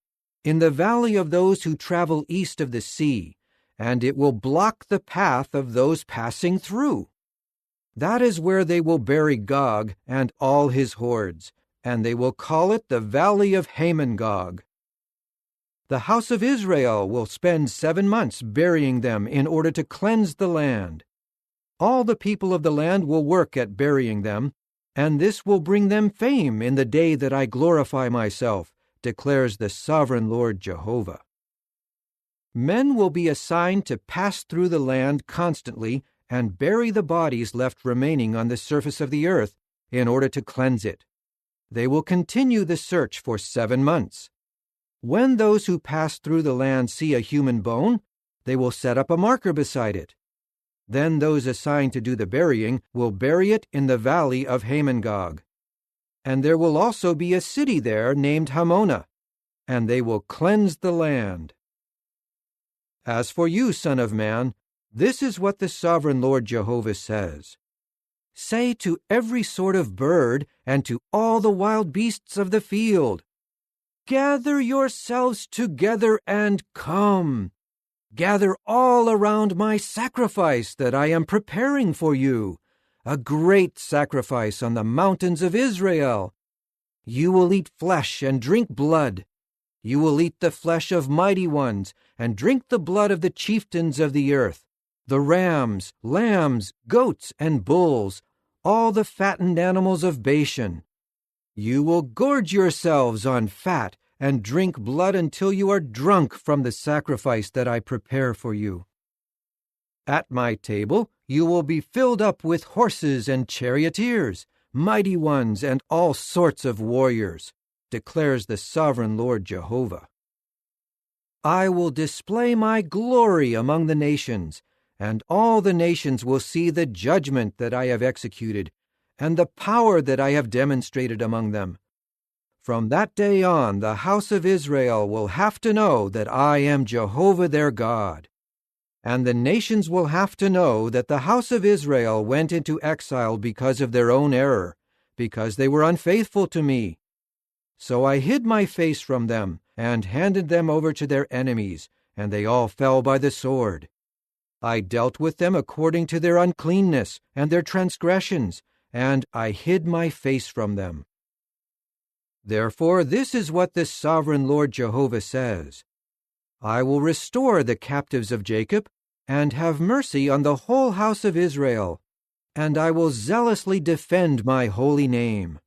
in the valley of those who travel east of the sea, and it will block the path of those passing through. That is where they will bury Gog and all his hordes, and they will call it the Valley of Hamon-Gog. The house of Israel will spend 7 months burying them in order to cleanse the land. All the people of the land will work at burying them, and this will bring them fame in the day that I glorify myself, declares the sovereign Lord Jehovah. Men will be assigned to pass through the land constantly and bury the bodies left remaining on the surface of the earth in order to cleanse it. They will continue the search for 7 months. When those who pass through the land see a human bone, they will set up a marker beside it. Then those assigned to do the burying will bury it in the valley of Hamon-Gog. And there will also be a city there named Hamona, and they will cleanse the land. As for you, son of man, this is what the sovereign Lord Jehovah says. Say to every sort of bird and to all the wild beasts of the field, gather yourselves together and come. Gather all around my sacrifice that I am preparing for you, a great sacrifice on the mountains of Israel. You will eat flesh and drink blood. You will eat the flesh of mighty ones and drink the blood of the chieftains of the earth, the rams, lambs, goats, and bulls, all the fattened animals of Bashan. You will gorge yourselves on fat and drink blood until you are drunk from the sacrifice that I prepare for you. At my table you will be filled up with horses and charioteers, mighty ones and all sorts of warriors, declares the sovereign Lord Jehovah. I will display my glory among the nations, and all the nations will see the judgment that I have executed, and the power that I have demonstrated among them. From that day on, the house of Israel will have to know that I am Jehovah their God. And the nations will have to know that the house of Israel went into exile because of their own error, because they were unfaithful to me. So I hid my face from them and handed them over to their enemies, and they all fell by the sword. I dealt with them according to their uncleanness and their transgressions, and I hid my face from them. Therefore, this is what the sovereign Lord Jehovah says. I will restore the captives of Jacob and have mercy on the whole house of Israel. and I will zealously defend my holy name.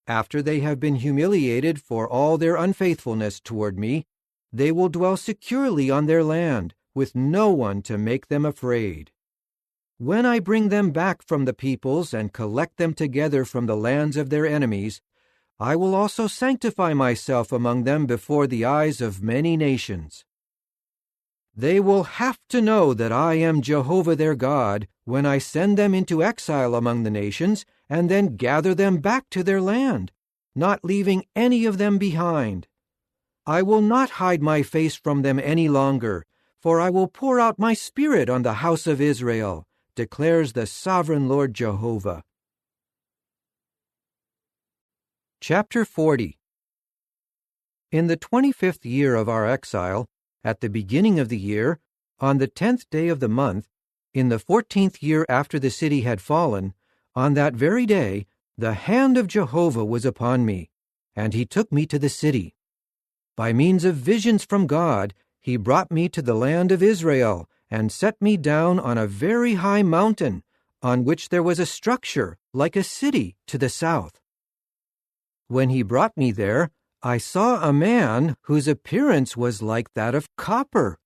After they have been humiliated for all their unfaithfulness toward me, they will dwell securely on their land, with no one to make them afraid. When I bring them back from the peoples and collect them together from the lands of their enemies, I will also sanctify myself among them before the eyes of many nations. They will have to know that I am Jehovah their God when I send them into exile among the nations and then gather them back to their land, not leaving any of them behind. I will not hide my face from them any longer, for I will pour out my spirit on the house of Israel, declares the sovereign Lord Jehovah. Chapter 40. In the 25th year of our exile, at the beginning of the year, on the 10th day of the month, in the 14th year after the city had fallen, on that very day, the hand of Jehovah was upon me, and he took me to the city. By means of visions from God, he brought me to the land of Israel, and set me down on a very high mountain, on which there was a structure like a city to the south. When he brought me there, I saw a man whose appearance was like that of copper.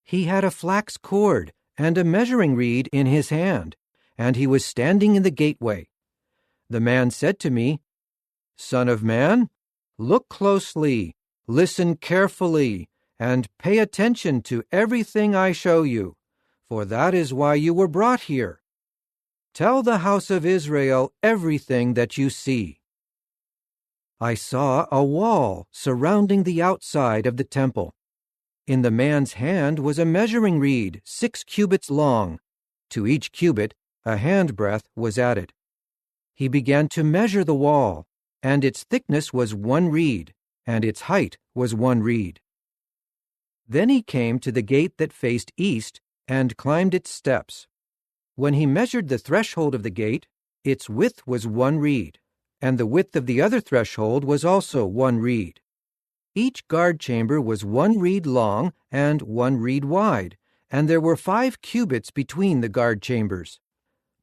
He had a flax cord and a measuring reed in his hand, and he was standing in the gateway. The man said to me, "Son of man, look closely, listen carefully, and pay attention to everything I show you, for that is why you were brought here. Tell the house of Israel everything that you see." I saw a wall surrounding the outside of the temple. In the man's hand was a measuring reed 6 cubits long. To each cubit a handbreadth was added. He began to measure the wall, and its thickness was 1 reed, and its height was 1 reed. Then he came to the gate that faced east and climbed its steps. When he measured the threshold of the gate, its width was 1 reed, and the width of the other threshold was also 1 reed. Each guard chamber was 1 reed long and 1 reed wide, and there were 5 cubits between the guard chambers.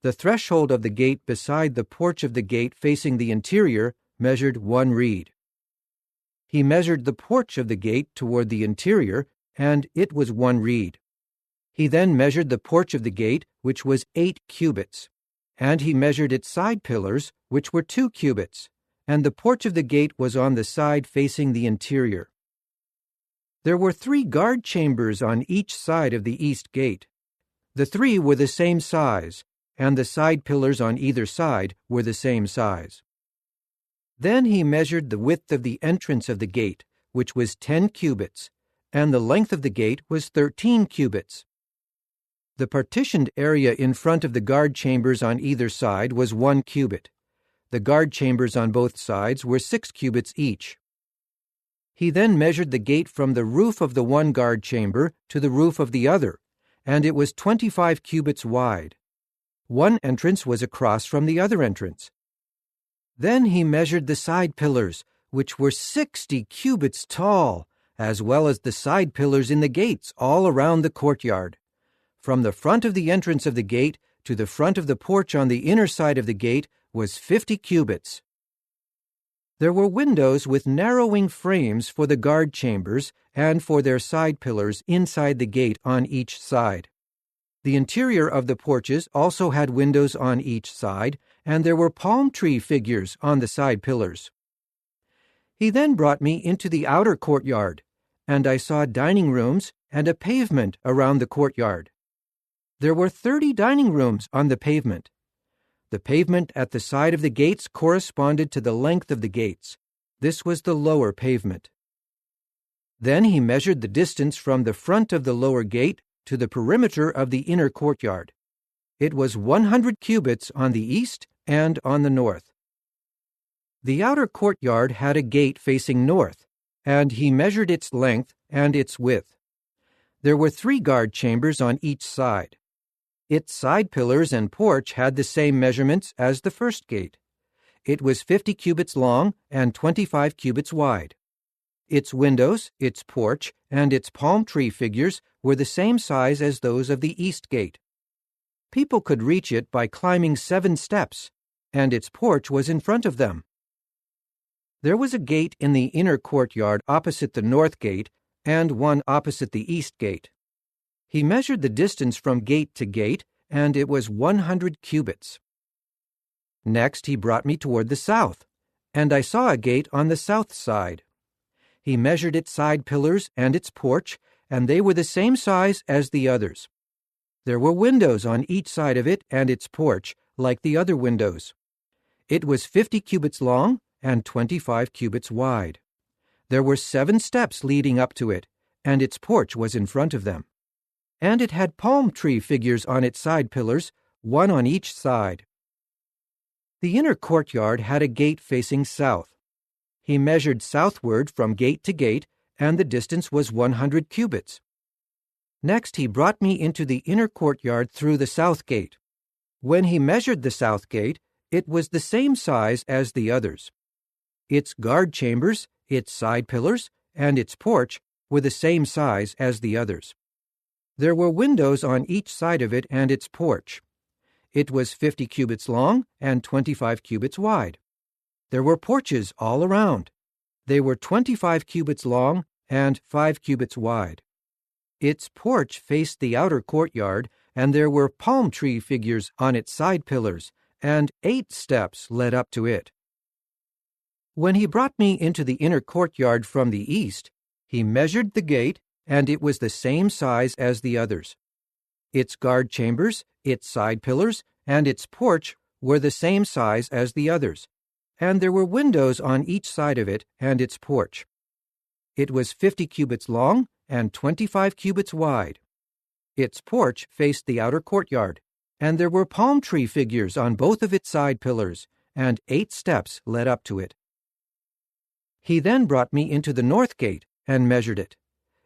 The threshold of the gate beside the porch of the gate facing the interior measured 1 reed. He measured the porch of the gate toward the interior, and it was 1 reed. He then measured the porch of the gate, which was 8 cubits. And he measured its side pillars, which were 2 cubits, and the porch of the gate was on the side facing the interior. There were 3 guard chambers on each side of the east gate. The 3 were the same size, and the side pillars on either side were the same size. Then he measured the width of the entrance of the gate, which was 10 cubits, and the length of the gate was 13 cubits. The partitioned area in front of the guard chambers on either side was 1 cubit. The guard chambers on both sides were 6 cubits each. He then measured the gate from the roof of the one guard chamber to the roof of the other, and it was 25 cubits wide. One entrance was across from the other entrance. Then he measured the side pillars, which were 60 cubits tall, as well as the side pillars in the gates all around the courtyard. From the front of the entrance of the gate to the front of the porch on the inner side of the gate was 50 cubits. There were windows with narrowing frames for the guard chambers and for their side pillars inside the gate on each side. The interior of the porches also had windows on each side, and there were palm tree figures on the side pillars. He then brought me into the outer courtyard, and I saw dining rooms and a pavement around the courtyard. There were 30 dining rooms on the pavement. The pavement at the side of the gates corresponded to the length of the gates. This was the lower pavement. Then he measured the distance from the front of the lower gate to the perimeter of the inner courtyard. It was 100 cubits on the east and on the north. The outer courtyard had a gate facing north, and he measured its length and its width. There were 3 guard chambers on each side. Its side pillars and porch had the same measurements as the first gate. It was 50 cubits long and 25 cubits wide. Its windows, its porch, and its palm tree figures were the same size as those of the east gate. People could reach it by climbing 7 steps, and its porch was in front of them. There was a gate in the inner courtyard opposite the north gate and one opposite the east gate. He measured the distance from gate to gate, and it was 100 cubits. Next he brought me toward the south, and I saw a gate on the south side. He measured its side pillars and its porch, and they were the same size as the others. There were windows on each side of it and its porch, like the other windows. It was 50 cubits long and 25 cubits wide. There were 7 steps leading up to it, and its porch was in front of them. And it had palm tree figures on its side pillars, one on each side. The inner courtyard had a gate facing south. He measured southward from gate to gate, and the distance was 100 cubits. Next he brought me into the inner courtyard through the south gate. When he measured the south gate, it was the same size as the others. Its guard chambers, its side pillars, and its porch were the same size as the others. There were windows on each side of it and its porch. It was 50 cubits long and 25 cubits wide. There were porches all around. They were 25 cubits long and 5 cubits wide. Its porch faced the outer courtyard, and there were palm tree figures on its side pillars, and 8 steps led up to it. When he brought me into the inner courtyard from the east, he measured the gate, and it was the same size as the others. Its guard chambers, its side pillars, and its porch were the same size as the others, and there were windows on each side of it and its porch. It was 50 cubits long and 25 cubits wide. Its porch faced the outer courtyard, and there were palm tree figures on both of its side pillars, and 8 steps led up to it. He then brought me into the north gate and measured it.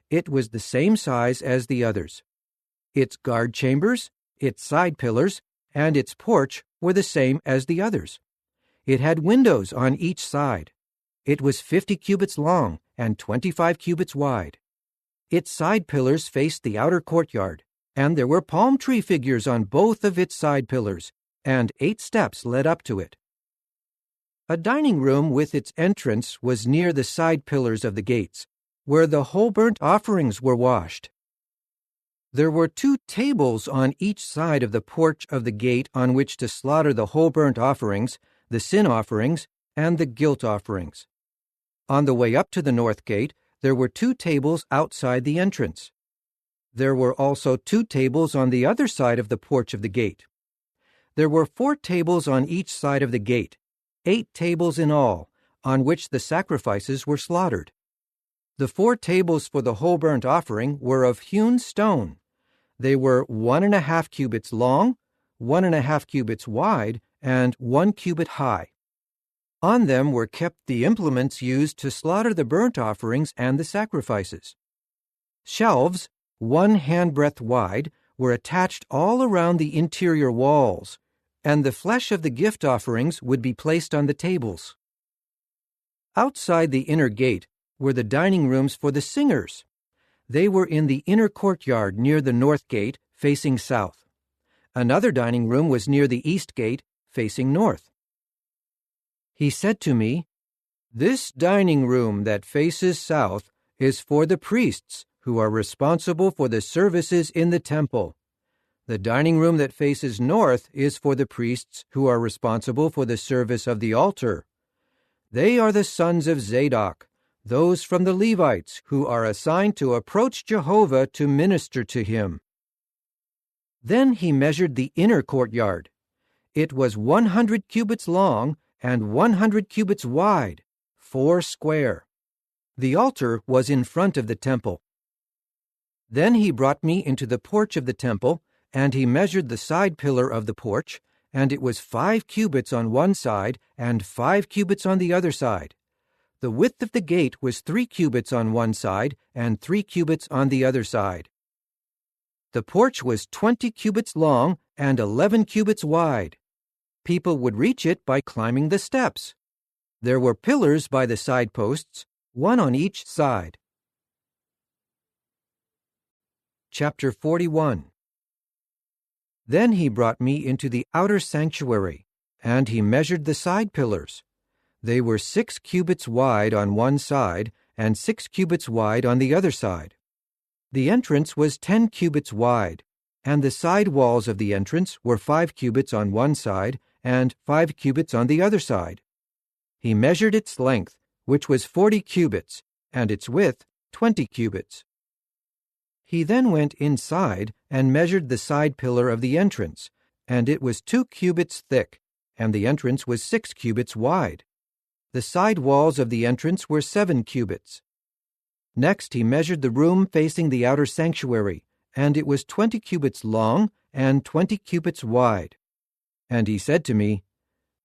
It was the same size as the others. Its guard chambers, its side pillars, and its porch were the same as the others. It had windows on each side. It was 50 cubits long and 25 cubits wide. Its side pillars faced the outer courtyard, and there were palm tree figures on both of its side pillars, and 8 steps led up to it. A dining room with its entrance was near the side pillars of the gates, where the whole burnt offerings were washed. There were 2 tables on each side of the porch of the gate on which to slaughter the whole burnt offerings, the sin offerings, and the guilt offerings. On the way up to the north gate, there were 2 tables outside the entrance. There were also 2 tables on the other side of the porch of the gate. There were 4 tables on each side of the gate, 8 tables in all, on which the sacrifices were slaughtered. The 4 tables for the whole burnt offering were of hewn stone. They were 1.5 cubits long, 1.5 cubits wide, and 1 cubit high. On them were kept the implements used to slaughter the burnt offerings and the sacrifices. Shelves, 1 handbreadth wide, were attached all around the interior walls, and the flesh of the gift offerings would be placed on the tables. Outside the inner gate were the dining rooms for the singers. They were in the inner courtyard near the north gate, facing south. Another dining room was near the east gate, facing north. He said to me, "This dining room that faces south is for the priests who are responsible for the services in the temple. The dining room that faces north is for the priests who are responsible for the service of the altar. They are the sons of Zadok, those from the Levites who are assigned to approach Jehovah to minister to him." Then he measured the inner courtyard. It was 100 cubits long and 100 cubits wide, 4 square. The altar was in front of the temple. Then he brought me into the porch of the temple, and he measured the side pillar of the porch, and it was 5 cubits on one side and 5 cubits on the other side. The width of the gate was 3 cubits on one side and 3 cubits on the other side. The porch was 20 cubits long and 11 cubits wide. People would reach it by climbing the steps. There were pillars by the side posts, 1 on each side. Chapter 41. Then he brought me into the outer sanctuary, and he measured the side pillars. They were 6 cubits wide on one side and 6 cubits wide on the other side. The entrance was 10 cubits wide, and the side walls of the entrance were 5 cubits on one side and 5 cubits on the other side. He measured its length, which was 40 cubits, and its width 20 cubits. He then went inside and measured the side pillar of the entrance, and it was 2 cubits thick, and the entrance was 6 cubits wide. The side walls of the entrance were 7 cubits. Next he measured the room facing the outer sanctuary, and it was 20 cubits long and 20 cubits wide. And he said to me,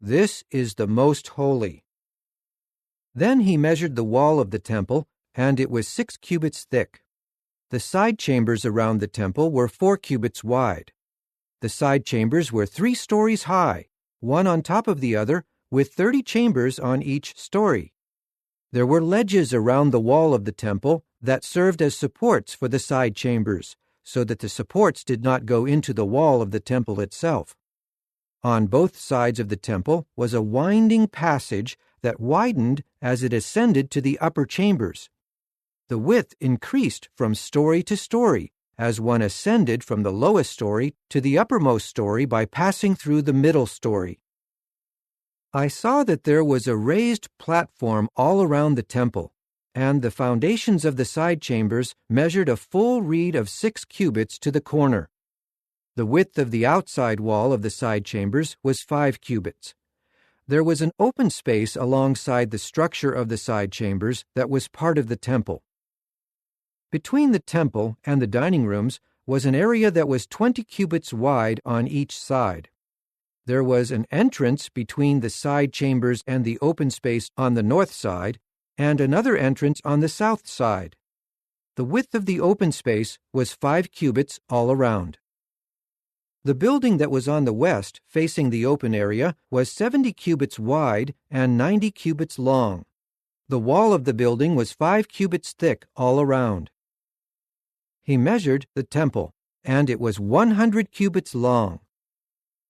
"This is the most holy." Then he measured the wall of the temple, and it was 6 cubits thick. The side chambers around the temple were 4 cubits wide. The side chambers were 3 stories high, one on top of the other, with 30 chambers on each story. There were ledges around the wall of the temple that served as supports for the side chambers, so that the supports did not go into the wall of the temple itself. On both sides of the temple was a winding passage that widened as it ascended to the upper chambers. The width increased from story to story as one ascended from the lowest story to the uppermost story by passing through the middle story. I saw that there was a raised platform all around the temple, and the foundations of the side chambers measured a full reed of 6 cubits to the corner. The width of the outside wall of the side chambers was 5 cubits. There was an open space alongside the structure of the side chambers that was part of the temple. Between the temple and the dining rooms was an area that was 20 cubits wide on each side. There was an entrance between the side chambers and the open space on the north side, and another entrance on the south side. The width of the open space was 5 cubits all around. The building that was on the west, facing the open area, was 70 cubits wide and 90 cubits long. The wall of the building was 5 cubits thick all around. He measured the temple, and it was 100 cubits long.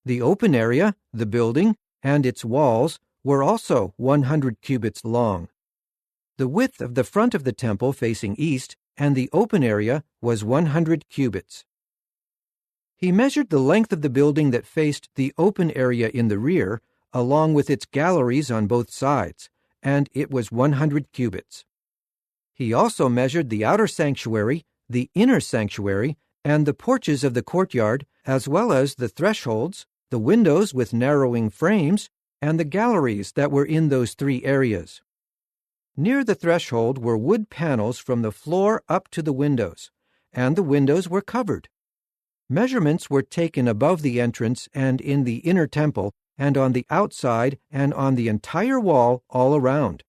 The open area, the building, and its walls were also 100 cubits long. The width of the front of the temple facing east and the open area was 100 cubits. He measured the length of the building that faced the open area in the rear, along with its galleries on both sides, and it was 100 cubits. He also measured the outer sanctuary, the inner sanctuary, and the porches of the courtyard, as well as the thresholds, the windows with narrowing frames, and the galleries that were in those 3 areas. Near the threshold were wood panels from the floor up to the windows, and the windows were covered. Measurements were taken above the entrance and in the inner temple, and on the outside and on the entire wall all around.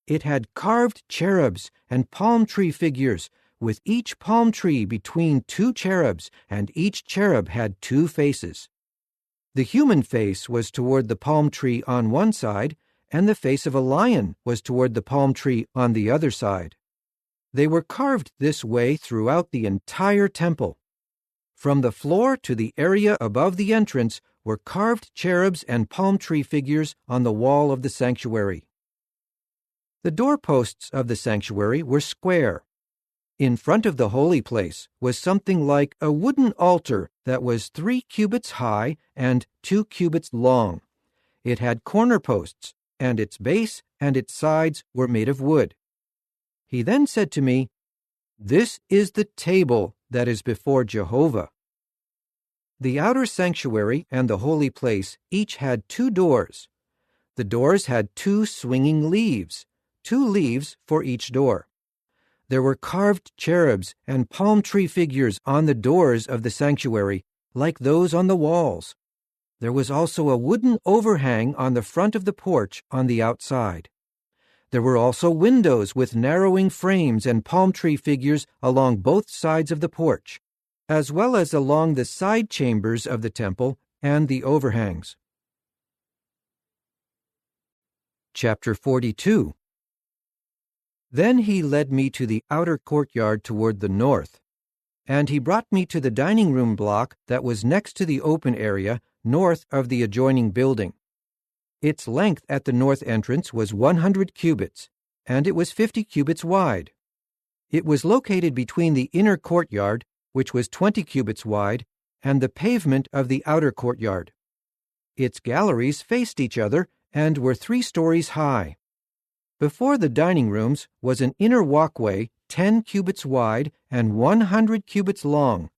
It had carved cherubs and palm tree figures, with each palm tree between 2 cherubs, and each cherub had 2 faces. The human face was toward the palm tree on one side, and the face of a lion was toward the palm tree on the other side. They were carved this way throughout the entire temple. From the floor to the area above the entrance were carved cherubs and palm tree figures on the wall of the sanctuary. The doorposts of the sanctuary were square. In front of the holy place was something like a wooden altar that was 3 cubits high and 2 cubits long. It had corner posts, and its base and its sides were made of wood. He then said to me, "This is the table that is before Jehovah." The outer sanctuary and the holy place each had 2 doors. The doors had 2 swinging leaves, 2 leaves for each door. There were carved cherubs and palm tree figures on the doors of the sanctuary, like those on the walls. There was also a wooden overhang on the front of the porch on the outside. There were also windows with narrowing frames and palm tree figures along both sides of the porch, as well as along the side chambers of the temple and the overhangs. Chapter 42. Then he led me to the outer courtyard toward the north. And he brought me to the dining room block that was next to the open area north of the adjoining building. Its length at the north entrance was 100 cubits, and it was 50 cubits wide. It was located between the inner courtyard, which was 20 cubits wide, and the pavement of the outer courtyard. Its galleries faced each other and were 3 stories high. Before the dining rooms was an inner walkway 10 cubits wide and 100 cubits long,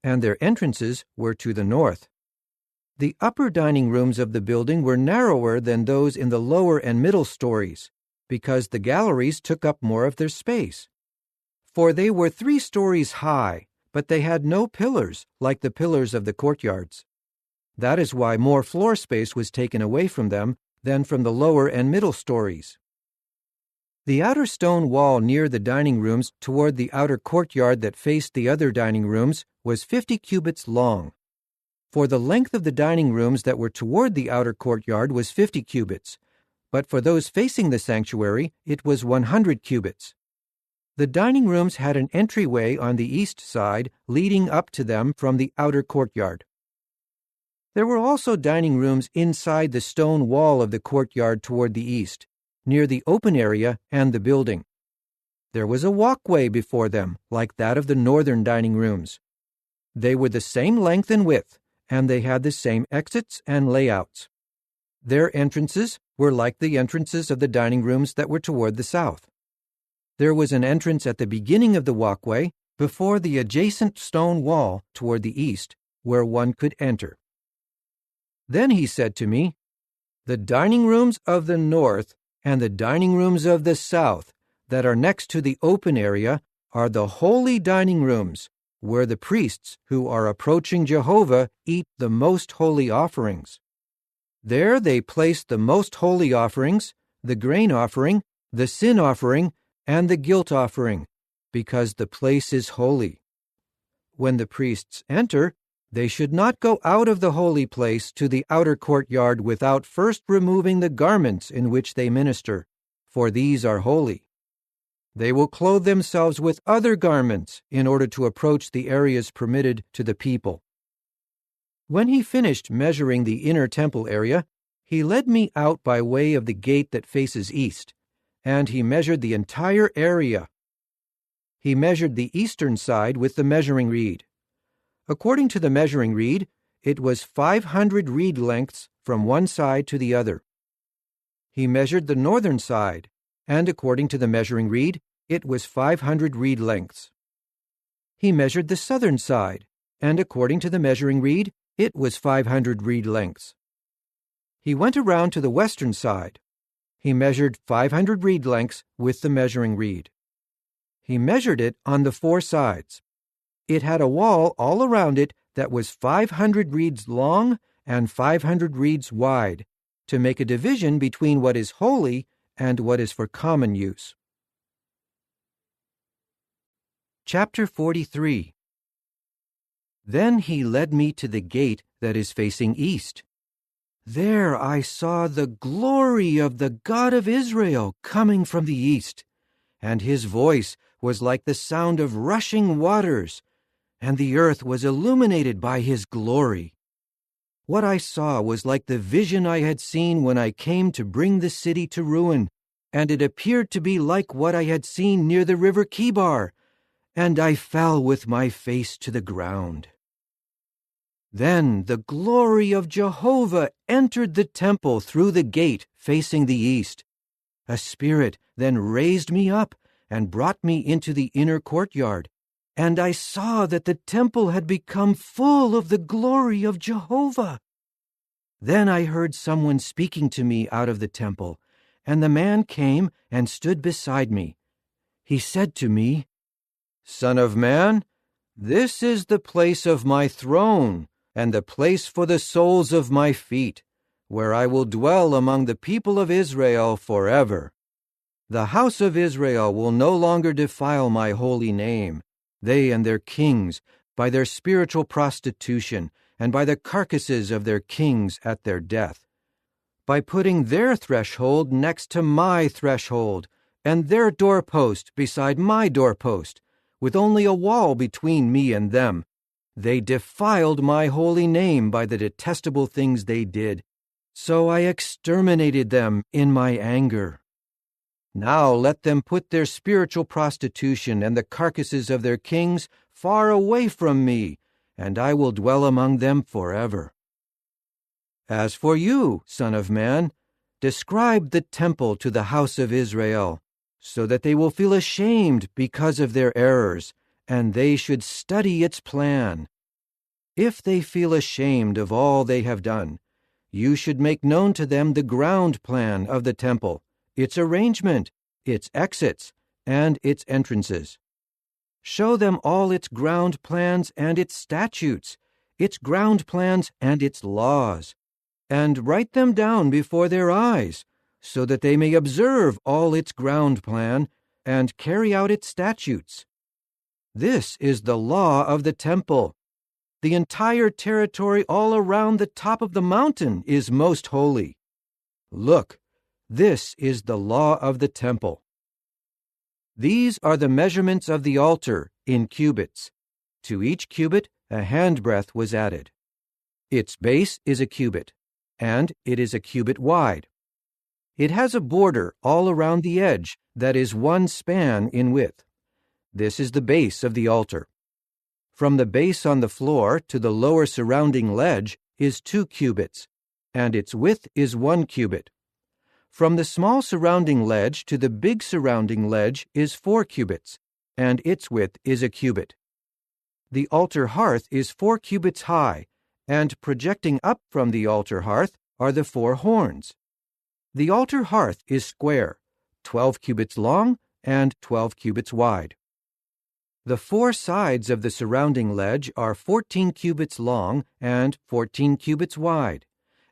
and their entrances were to the north. The upper dining rooms of the building were narrower than those in the lower and middle stories, because the galleries took up more of their space. For they were 3 stories high, but they had no pillars like the pillars of the courtyards. That is why more floor space was taken away from them than from the lower and middle stories. The outer stone wall near the dining rooms toward the outer courtyard that faced the other dining rooms was 50 cubits long. For the length of the dining rooms that were toward the outer courtyard was 50 cubits, but for those facing the sanctuary it was 100 cubits. The dining rooms had an entryway on the east side leading up to them from the outer courtyard. There were also dining rooms inside the stone wall of the courtyard toward the east, near the open area and the building. There was a walkway before them, like that of the northern dining rooms. They were the same length and width, and they had the same exits and layouts. Their entrances were like the entrances of the dining rooms that were toward the south. There was an entrance at the beginning of the walkway, before the adjacent stone wall toward the east, where one could enter. Then he said to me, "The dining rooms of the north and the dining rooms of the south that are next to the open area are the holy dining rooms, where the priests who are approaching Jehovah eat the most holy offerings. There they place the most holy offerings, the grain offering, the sin offering, and the guilt offering, because the place is holy. When the priests enter, they should not go out of the holy place to the outer courtyard without first removing the garments in which they minister, for these are holy. They will clothe themselves with other garments in order to approach the areas permitted to the people." When he finished measuring the inner temple area, he led me out by way of the gate that faces east, and he measured the entire area. He measured the eastern side with the measuring reed. According to the measuring reed, it was 500 reed lengths from one side to the other. He measured the northern side, and according to the measuring reed, it was 500 reed lengths. He measured the southern side, and according to the measuring reed, it was 500 reed lengths. He went around to the western side. He measured 500 reed lengths with the measuring reed. He measured it on the 4 sides. It had a wall all around it that was 500 reeds long and 500 reeds wide, to make a division between what is holy and what is for common use. Chapter 43. Then he led me to the gate that is facing east. There I saw the glory of the God of Israel coming from the east, and his voice was like the sound of rushing waters, and the earth was illuminated by his glory. What I saw was like the vision I had seen when I came to bring the city to ruin, and it appeared to be like what I had seen near the river Kibar, and I fell with my face to the ground. Then the glory of Jehovah entered the temple through the gate facing the east. A spirit then raised me up and brought me into the inner courtyard, and I saw that the temple had become full of the glory of Jehovah. Then I heard someone speaking to me out of the temple, and the man came and stood beside me. He said to me, "Son of man, this is the place of my throne, and the place for the soles of my feet, where I will dwell among the people of Israel forever. The house of Israel will no longer defile my holy name, they and their kings, by their spiritual prostitution, and by the carcasses of their kings at their death, by putting their threshold next to my threshold, and their doorpost beside my doorpost, with only a wall between me and them. They defiled my holy name by the detestable things they did, so I exterminated them in my anger. Now let them put their spiritual prostitution and the carcasses of their kings far away from me, and I will dwell among them forever. As for you, Son of Man, describe the temple to the house of Israel, so that they will feel ashamed because of their errors, and they should study its plan. If they feel ashamed of all they have done, you should make known to them the ground plan of the temple, its arrangement, its exits, and its entrances. Show them all its ground plans and its statutes, its ground plans and its laws, and write them down before their eyes, so that they may observe all its ground plan and carry out its statutes. This is the law of the temple. The entire territory all around the top of the mountain is most holy. Look, this is the law of the temple. These are the measurements of the altar in cubits. To each cubit a handbreadth was added. Its base is a cubit, and it is a cubit wide. It has a border all around the edge that is 1 span in width. This is the base of the altar. From the base on the floor to the lower surrounding ledge is 2 cubits, and its width is 1 cubit. From the small surrounding ledge to the big surrounding ledge is 4 cubits, and its width is a cubit. The altar hearth is 4 cubits high, and projecting up from the altar hearth are the 4 horns. The altar hearth is square, 12 cubits long and 12 cubits wide. The 4 sides of the surrounding ledge are 14 cubits long and 14 cubits wide,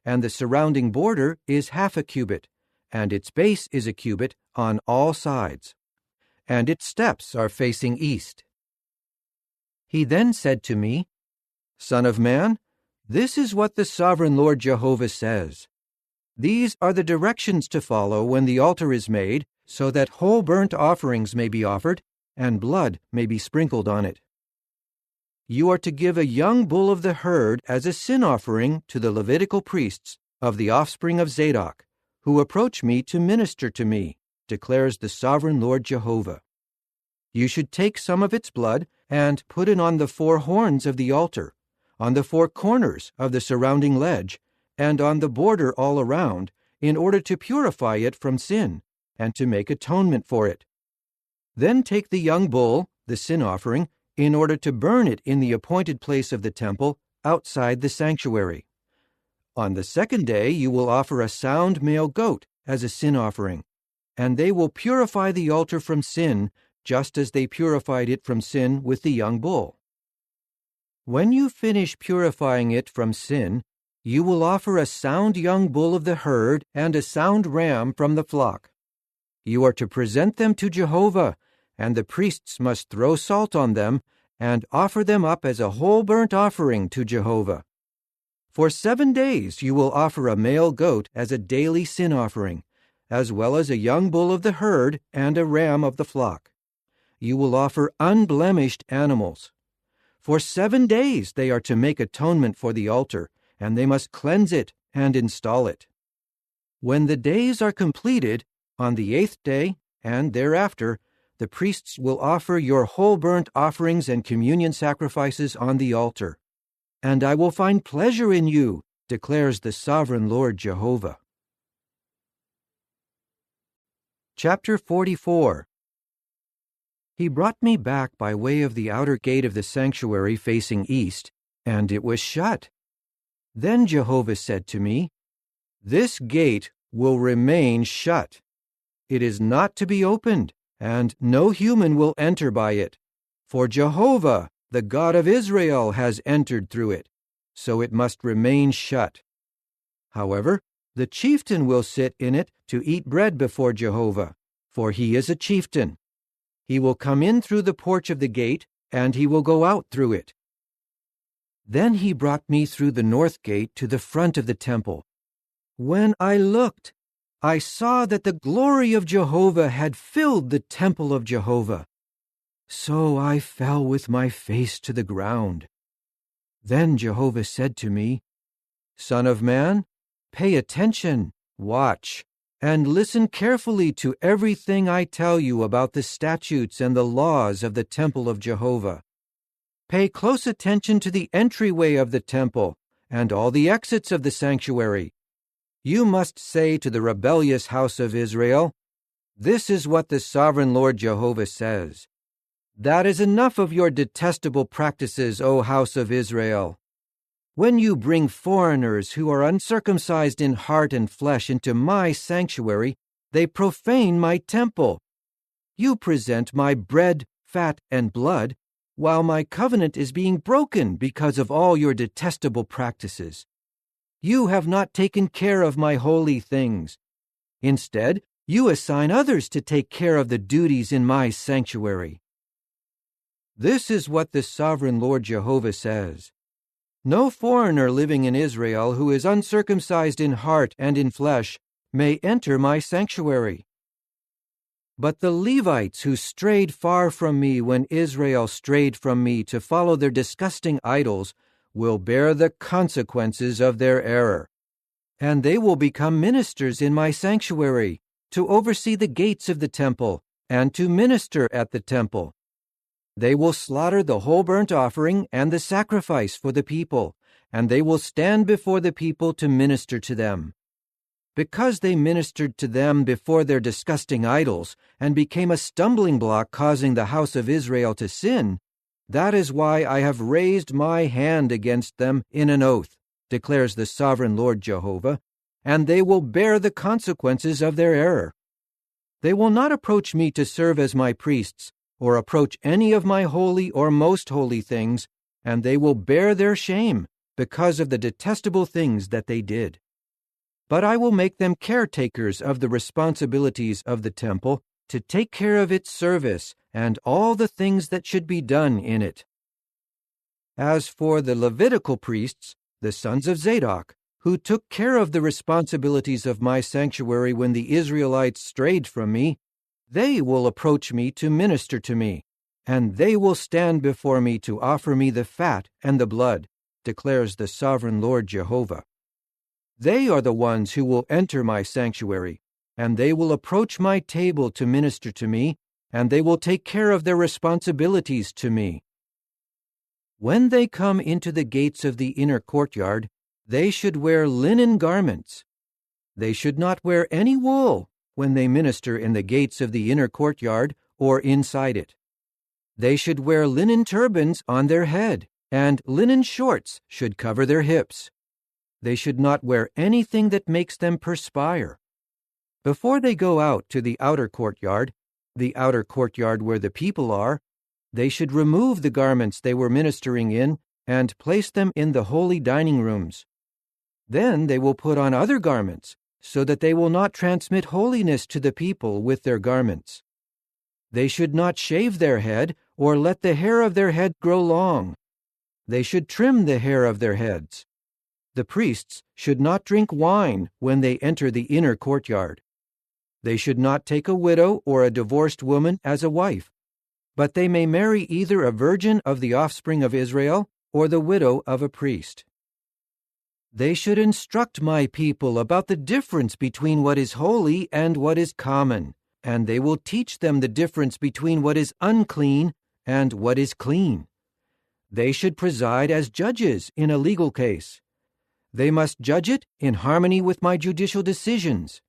and the surrounding border is half a cubit, and its base is a cubit on all sides, and its steps are facing east. He then said to me, Son of man, this is what the sovereign Lord Jehovah says. These are the directions to follow when the altar is made, so that whole burnt offerings may be offered, and blood may be sprinkled on it. You are to give a young bull of the herd as a sin offering to the Levitical priests of the offspring of Zadok, who approach me to minister to me, declares the sovereign Lord Jehovah. You should take some of its blood and put it on the 4 horns of the altar, on the 4 corners of the surrounding ledge, and on the border all around, in order to purify it from sin and to make atonement for it. Then take the young bull, the sin offering, in order to burn it in the appointed place of the temple outside the sanctuary. On the 2nd day you will offer a sound male goat as a sin offering, and they will purify the altar from sin, just as they purified it from sin with the young bull. When you finish purifying it from sin, you will offer a sound young bull of the herd and a sound ram from the flock. You are to present them to Jehovah, and the priests must throw salt on them and offer them up as a whole burnt offering to Jehovah. For 7 days you will offer a male goat as a daily sin offering, as well as a young bull of the herd and a ram of the flock. You will offer unblemished animals. For 7 days they are to make atonement for the altar, and they must cleanse it and install it. When the days are completed, on the 8th day and thereafter, the priests will offer your whole burnt offerings and communion sacrifices on the altar. And I will find pleasure in you, declares the sovereign Lord Jehovah. Chapter 44. He brought me back by way of the outer gate of the sanctuary facing east, and it was shut. Then Jehovah said to me, This gate will remain shut. It is not to be opened, and no human will enter by it. For Jehovah, the God of Israel, has entered through it, so it must remain shut. However, the chieftain will sit in it to eat bread before Jehovah, for he is a chieftain. He will come in through the porch of the gate, and he will go out through it. Then he brought me through the north gate to the front of the temple. When I looked, I saw that the glory of Jehovah had filled the temple of Jehovah. So I fell with my face to the ground. Then Jehovah said to me, Son of man, pay attention, watch, and listen carefully to everything I tell you about the statutes and the laws of the temple of Jehovah. Pay close attention to the entryway of the temple and all the exits of the sanctuary. You must say to the rebellious house of Israel, This is what the sovereign Lord Jehovah says. That is enough of your detestable practices, O house of Israel. When you bring foreigners who are uncircumcised in heart and flesh into my sanctuary, they profane my temple. You present my bread, fat, and blood, while my covenant is being broken because of all your detestable practices. You have not taken care of my holy things. Instead, you assign others to take care of the duties in my sanctuary. This is what the sovereign Lord Jehovah says. No foreigner living in Israel who is uncircumcised in heart and in flesh may enter my sanctuary. But the Levites who strayed far from me when Israel strayed from me to follow their disgusting idols will bear the consequences of their error. And they will become ministers in my sanctuary, to oversee the gates of the temple, and to minister at the temple. They will slaughter the whole burnt offering and the sacrifice for the people, and they will stand before the people to minister to them. Because they ministered to them before their disgusting idols, and became a stumbling block causing the house of Israel to sin, that is why I have raised my hand against them in an oath, declares the sovereign Lord Jehovah, and they will bear the consequences of their error. They will not approach me to serve as my priests, or approach any of my holy or most holy things, and they will bear their shame because of the detestable things that they did. But I will make them caretakers of the responsibilities of the temple to take care of its service and all the things that should be done in it. As for the Levitical priests, the sons of Zadok, who took care of the responsibilities of my sanctuary when the Israelites strayed from me, they will approach me to minister to me, and they will stand before me to offer me the fat and the blood, declares the sovereign Lord Jehovah. They are the ones who will enter my sanctuary, and they will approach my table to minister to me, and they will take care of their responsibilities to me. When they come into the gates of the inner courtyard, they should wear linen garments. They should not wear any wool when they minister in the gates of the inner courtyard or inside it. They should wear linen turbans on their head, and linen shorts should cover their hips. They should not wear anything that makes them perspire. Before they go out to the outer courtyard where the people are, they should remove the garments they were ministering in and place them in the holy dining rooms. Then they will put on other garments, so that they will not transmit holiness to the people with their garments. They should not shave their head or let the hair of their head grow long. They should trim the hair of their heads. The priests should not drink wine when they enter the inner courtyard. They should not take a widow or a divorced woman as a wife, but they may marry either a virgin of the offspring of Israel or the widow of a priest. They should instruct my people about the difference between what is holy and what is common, and they will teach them the difference between what is unclean and what is clean. They should preside as judges in a legal case. They must judge it in harmony with my judicial decisions.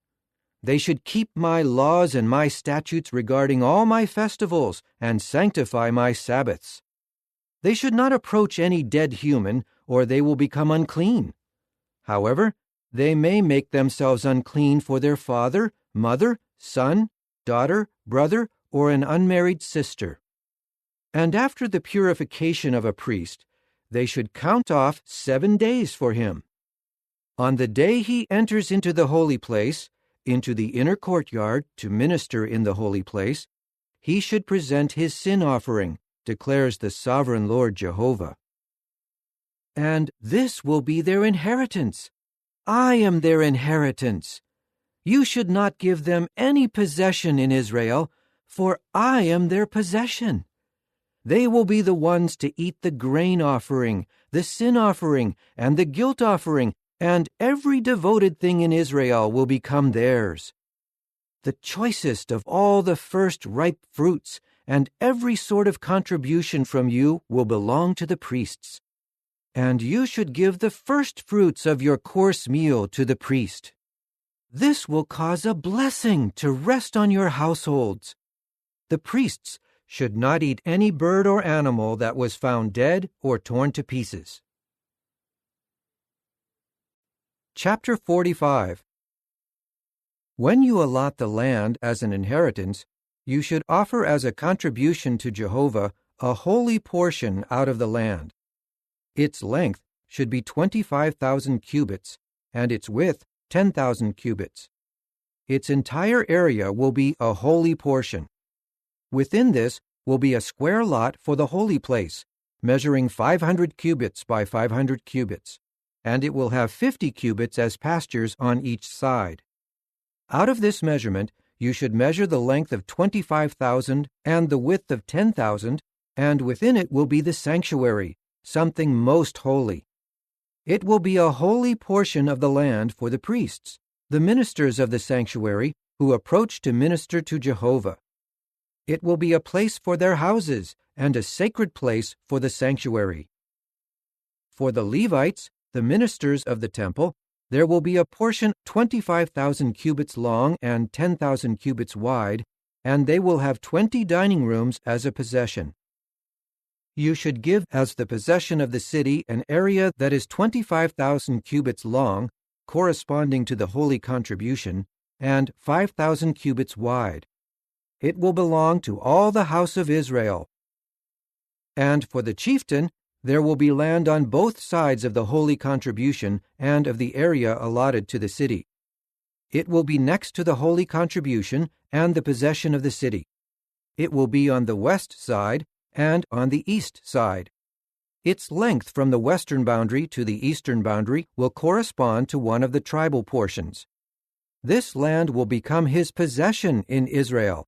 They should keep my laws and my statutes regarding all my festivals and sanctify my Sabbaths. They should not approach any dead human, or they will become unclean. However, they may make themselves unclean for their father, mother, son, daughter, brother, or an unmarried sister. And after the purification of a priest, they should count off 7 days for him. On the day he enters into the holy place, into the inner courtyard to minister in the holy place, he should present his sin offering, declares the sovereign Lord Jehovah. And this will be their inheritance. I am their inheritance. You should not give them any possession in Israel, for I am their possession. They will be the ones to eat the grain offering, the sin offering, and the guilt offering, and every devoted thing in Israel will become theirs. The choicest of all the first ripe fruits and every sort of contribution from you will belong to the priests. And you should give the first fruits of your course meal to the priest. This will cause a blessing to rest on your households. The priests should not eat any bird or animal that was found dead or torn to pieces. Chapter 45. When you allot the land as an inheritance, you should offer as a contribution to Jehovah a holy portion out of the land. Its length should be 25,000 cubits, and its width 10,000 cubits. Its entire area will be a holy portion. Within this will be a square lot for the holy place, measuring 500 cubits by 500 cubits, and it will have 50 cubits as pastures on each side. Out of this measurement, you should measure the length of 25,000 and the width of 10,000, and within it will be the sanctuary, something most holy. It will be a holy portion of the land for the priests, the ministers of the sanctuary, who approach to minister to Jehovah. It will be a place for their houses and a sacred place for the sanctuary. For the Levites, the ministers of the temple, there will be a portion 25,000 cubits long and 10,000 cubits wide, and they will have 20 dining rooms as a possession. You should give as the possession of the city an area that is 25,000 cubits long, corresponding to the holy contribution, and 5,000 cubits wide. It will belong to all the house of Israel. And for the chieftain, there will be land on both sides of the holy contribution and of the area allotted to the city. It will be next to the holy contribution and the possession of the city. It will be on the west side and on the east side. Its length from the western boundary to the eastern boundary will correspond to one of the tribal portions. This land will become his possession in Israel.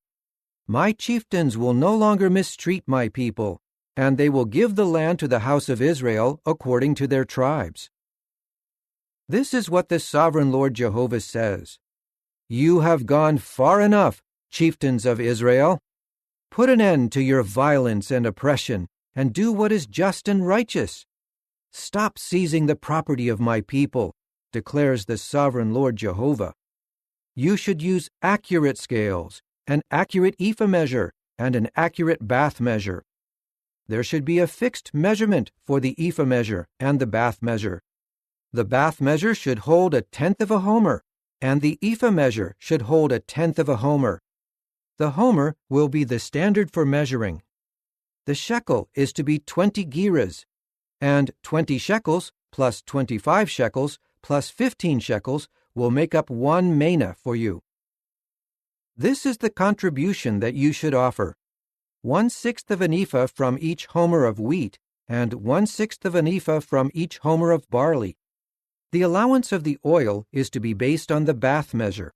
My chieftains will no longer mistreat my people, and they will give the land to the house of Israel according to their tribes. This is what the sovereign Lord Jehovah says. You have gone far enough, chieftains of Israel. Put an end to your violence and oppression, and do what is just and righteous. Stop seizing the property of my people, declares the sovereign Lord Jehovah. You should use accurate scales, an accurate ephah measure, and an accurate bath measure. There should be a fixed measurement for the ephah measure and the bath measure. The bath measure should hold 1/10 of a homer, and the ephah measure should hold 1/10 of a homer. The homer will be the standard for measuring. The shekel is to be 20 gerahs, and 20 shekels plus 25 shekels plus 15 shekels will make up 1 mina for you. This is the contribution that you should offer: 1/6 of an ephah from each homer of wheat, and 1/6 of an ephah from each homer of barley. The allowance of the oil is to be based on the bath measure.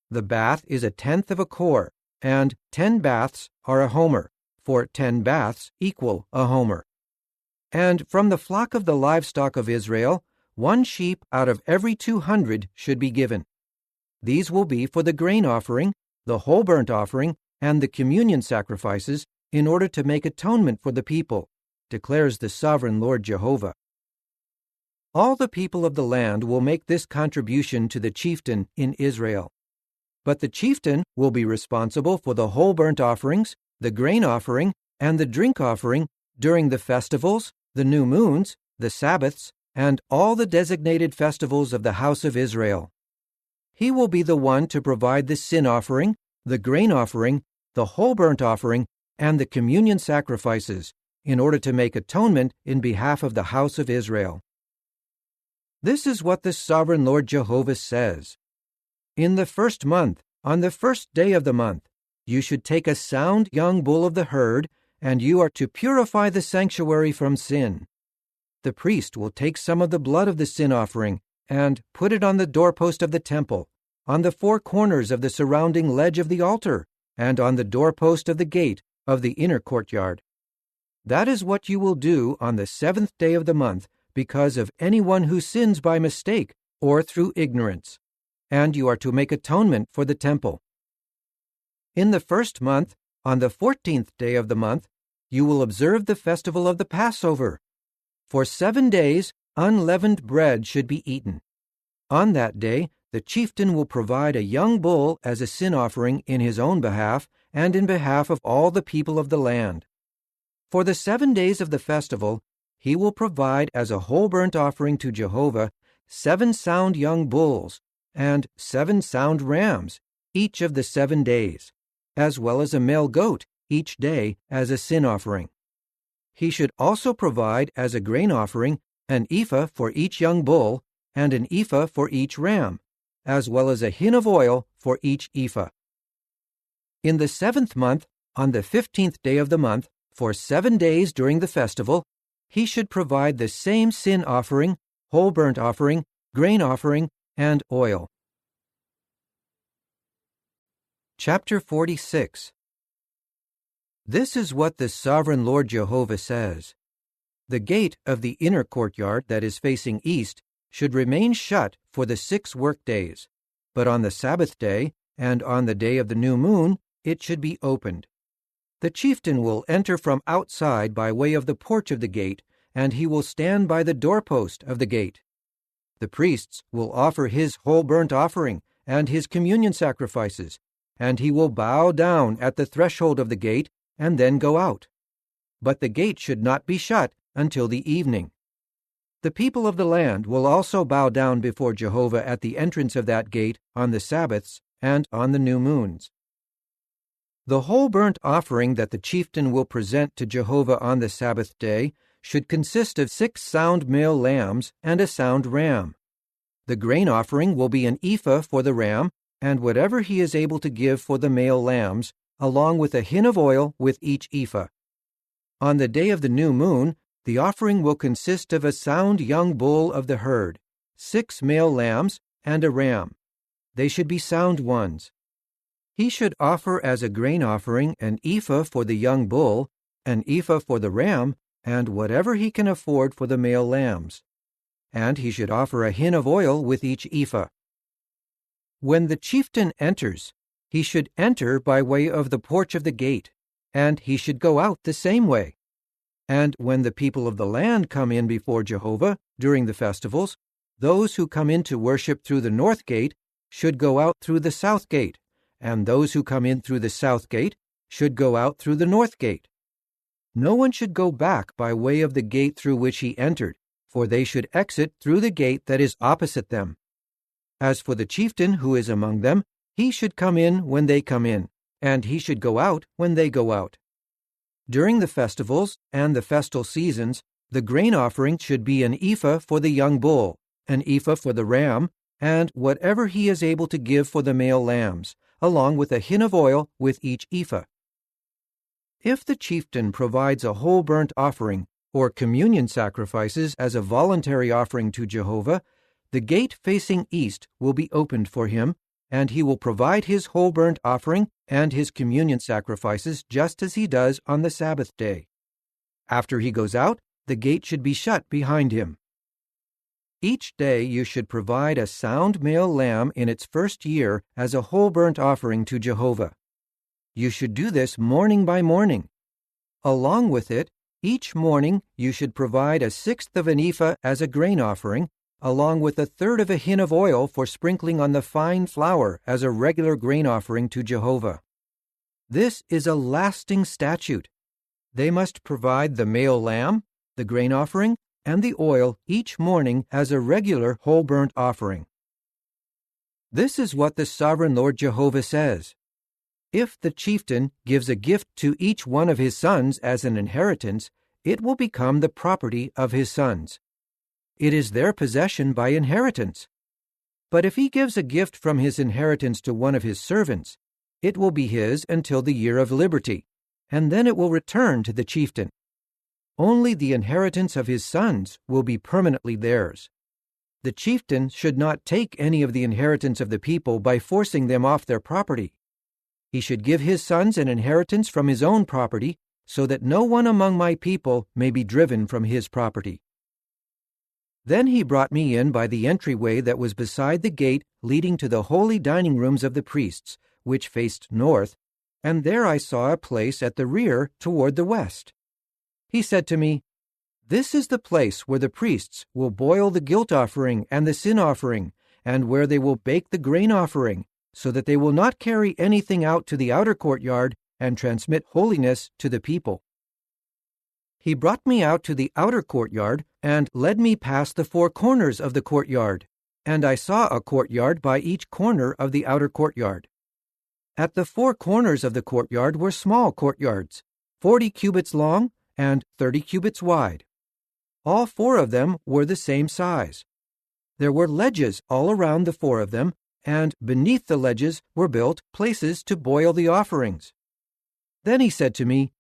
The bath is 1/10 of a kor, and 10 baths are a homer, for 10 baths equal a homer. And from the flock of the livestock of Israel, 1 sheep out of every 200 should be given. These will be for the grain offering, the whole burnt offering, and the communion sacrifices, in order to make atonement for the people, declares the sovereign Lord Jehovah. All the people of the land will make this contribution to the chieftain in Israel. But the chieftain will be responsible for the whole burnt offerings, the grain offering, and the drink offering during the festivals, the new moons, the Sabbaths, and all the designated festivals of the house of Israel. He will be the one to provide the sin offering, the grain offering, the whole burnt offering, and the communion sacrifices, in order to make atonement in behalf of the house of Israel. This is what the sovereign Lord Jehovah says. In the first month, on the first day of the month, you should take a sound young bull of the herd, and you are to purify the sanctuary from sin. The priest will take some of the blood of the sin offering and put it on the doorpost of the temple, on the 4 corners of the surrounding ledge of the altar, and on the doorpost of the gate of the inner courtyard. That is what you will do on the 7th day of the month because of anyone who sins by mistake or through ignorance, and you are to make atonement for the temple. In the 1st month, on the 14th day of the month, you will observe the festival of the Passover. For 7 days, unleavened bread should be eaten. On that day, the chieftain will provide a young bull as a sin offering in his own behalf and in behalf of all the people of the land. For the 7 days of the festival, he will provide as a whole burnt offering to Jehovah 7 sound young bulls and 7 sound rams each of the 7 days, as well as a male goat each day as a sin offering. He should also provide as a grain offering an ephah for each young bull and an ephah for each ram, as well as a hin of oil for each ephah. In the 7th month, on the 15th day of the month, for 7 days during the festival, he should provide the same sin offering, whole burnt offering, grain offering, and oil. Chapter 46. This is what the sovereign Lord Jehovah says. The gate of the inner courtyard that is facing east should remain shut for the 6 workdays, but on the Sabbath day and on the day of the new moon it should be opened. The chieftain will enter from outside by way of the porch of the gate, and he will stand by the doorpost of the gate. The priests will offer his whole burnt offering and his communion sacrifices, and he will bow down at the threshold of the gate and then go out. But the gate should not be shut until the evening. The people of the land will also bow down before Jehovah at the entrance of that gate on the Sabbaths and on the new moons. The whole burnt offering that the chieftain will present to Jehovah on the Sabbath day should consist of 6 sound male lambs and a sound ram. The grain offering will be an ephah for the ram, and whatever he is able to give for the male lambs, along with a hin of oil with each ephah. On the day of the new moon, the offering will consist of a sound young bull of the herd, 6 male lambs, and a ram. They should be sound ones. He should offer as a grain offering an ephah for the young bull, an ephah for the ram, and whatever he can afford for the male lambs. And he should offer a hin of oil with each ephah. When the chieftain enters, he should enter by way of the porch of the gate, and he should go out the same way. And when the people of the land come in before Jehovah during the festivals, those who come in to worship through the north gate should go out through the south gate, and those who come in through the south gate should go out through the north gate. No one should go back by way of the gate through which he entered, for they should exit through the gate that is opposite them. As for the chieftain who is among them, he should come in when they come in, and he should go out when they go out. During the festivals and the festal seasons, the grain offering should be an ephah for the young bull, an ephah for the ram, and whatever he is able to give for the male lambs, along with a hin of oil with each ephah. If the chieftain provides a whole burnt offering or communion sacrifices as a voluntary offering to Jehovah, the gate facing east will be opened for him, and he will provide his whole burnt offering and his communion sacrifices just as he does on the Sabbath day. After he goes out, the gate should be shut behind him. Each day you should provide a sound male lamb in its first year as a whole burnt offering to Jehovah. You should do this morning by morning. Along with it, each morning you should provide 1/6 of an ephah as a grain offering, along with 1/3 of a hin of oil for sprinkling on the fine flour as a regular grain offering to Jehovah. This is a lasting statute. They must provide the male lamb, the grain offering, and the oil each morning as a regular whole burnt offering. This is what the sovereign Lord Jehovah says. If the chieftain gives a gift to each one of his sons as an inheritance, it will become the property of his sons. It is their possession by inheritance. But if he gives a gift from his inheritance to one of his servants, it will be his until the year of liberty, and then it will return to the chieftain. Only the inheritance of his sons will be permanently theirs. The chieftain should not take any of the inheritance of the people by forcing them off their property. He should give his sons an inheritance from his own property so that no one among my people may be driven from his property." Then he brought me in by the entryway that was beside the gate leading to the holy dining rooms of the priests, which faced north, and there I saw a place at the rear toward the west. He said to me, "This is the place where the priests will boil the guilt offering and the sin offering, and where they will bake the grain offering, so that they will not carry anything out to the outer courtyard and transmit holiness to the people." He brought me out to the outer courtyard and led me past the 4 corners of the courtyard, and I saw a courtyard by each corner of the outer courtyard. At the 4 corners of the courtyard were small courtyards, 40 cubits long and 30 cubits wide. All 4 of them were the same size. There were ledges all around the 4 of them, and beneath the ledges were built places to boil the offerings. Then he said to me,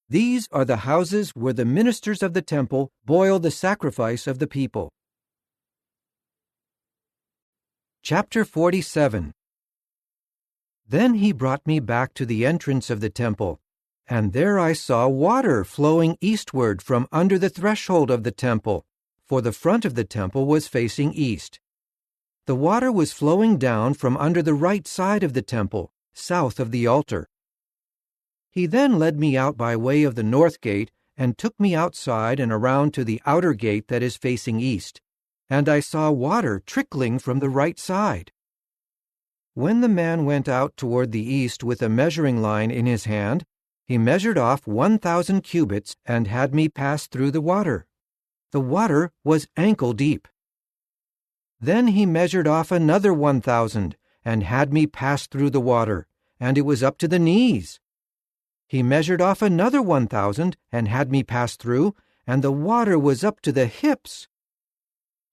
"These are the houses where the ministers of the temple boil the sacrifice of the people." Chapter 47. Then he brought me back to the entrance of the temple, and there I saw water flowing eastward from under the threshold of the temple, for the front of the temple was facing east. The water was flowing down from under the right side of the temple, south of the altar. He then led me out by way of the north gate and took me outside and around to the outer gate that is facing east, and I saw water trickling from the right side. When the man went out toward the east with a measuring line in his hand, he measured off 1,000 cubits and had me pass through the water. The water was ankle deep. Then he measured off another 1,000 and had me pass through the water, and it was up to the knees. He measured off another 1,000 and had me pass through, and the water was up to the hips.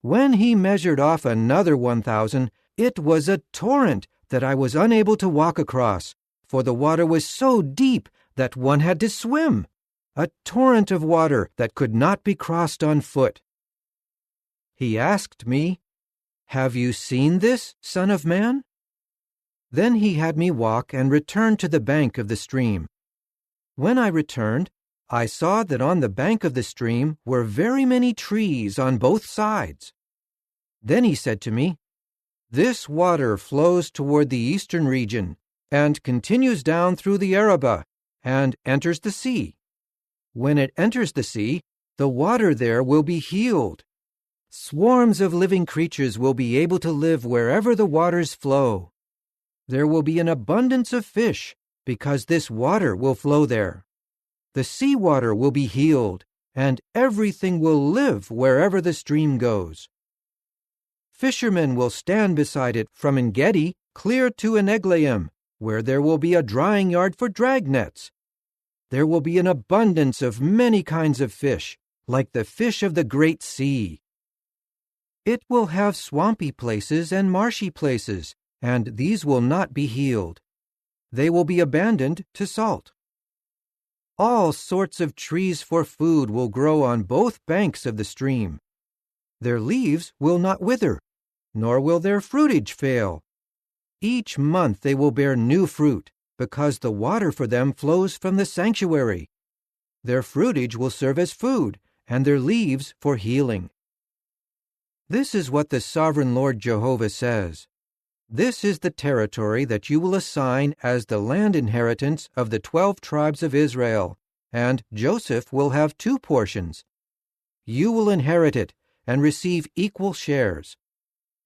When he measured off another 1,000, it was a torrent that I was unable to walk across, for the water was so deep that one had to swim, a torrent of water that could not be crossed on foot. He asked me, "Have you seen this, Son of Man?" Then he had me walk and return to the bank of the stream. When I returned, I saw that on the bank of the stream were very many trees on both sides. Then he said to me, "This water flows toward the eastern region and continues down through the Arabah and enters the sea. When it enters the sea, the water there will be healed. Swarms of living creatures will be able to live wherever the waters flow. There will be an abundance of fish because this water will flow there. The sea water will be healed, and everything will live wherever the stream goes. Fishermen will stand beside it from En-gedi clear to Eneglaim, where there will be a drying yard for drag nets. There will be an abundance of many kinds of fish, like the fish of the great sea. It will have swampy places and marshy places, and these will not be healed. They will be abandoned to salt. All sorts of trees for food will grow on both banks of the stream. Their leaves will not wither, nor will their fruitage fail. Each month they will bear new fruit, because the water for them flows from the sanctuary. Their fruitage will serve as food, and their leaves for healing." This is what the Sovereign Lord Jehovah says. "This is the territory that you will assign as the land inheritance of the 12 tribes of Israel, and Joseph will have 2 portions. You will inherit it and receive equal shares.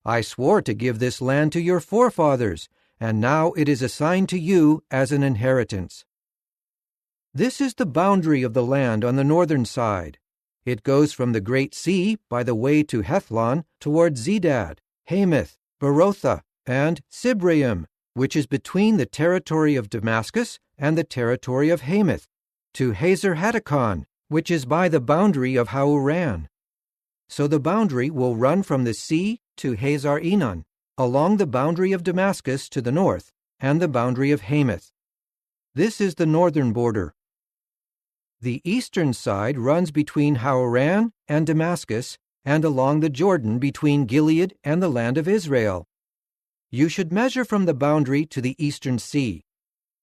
I swore to give this land to your forefathers, and now it is assigned to you as an inheritance. This is the boundary of the land on the northern side. It goes from the Great Sea by the way to Hethlon toward Zedad, Hamath, Berotha, and Sibraim, which is between the territory of Damascus and the territory of Hamath, to Hazer Hatticon, which is by the boundary of Hauran. So the boundary will run from the sea to Hazar Enon, along the boundary of Damascus to the north, and the boundary of Hamath. This is the northern border. The eastern side runs between Hauran and Damascus, and along the Jordan between Gilead and the land of Israel. You should measure from the boundary to the eastern sea.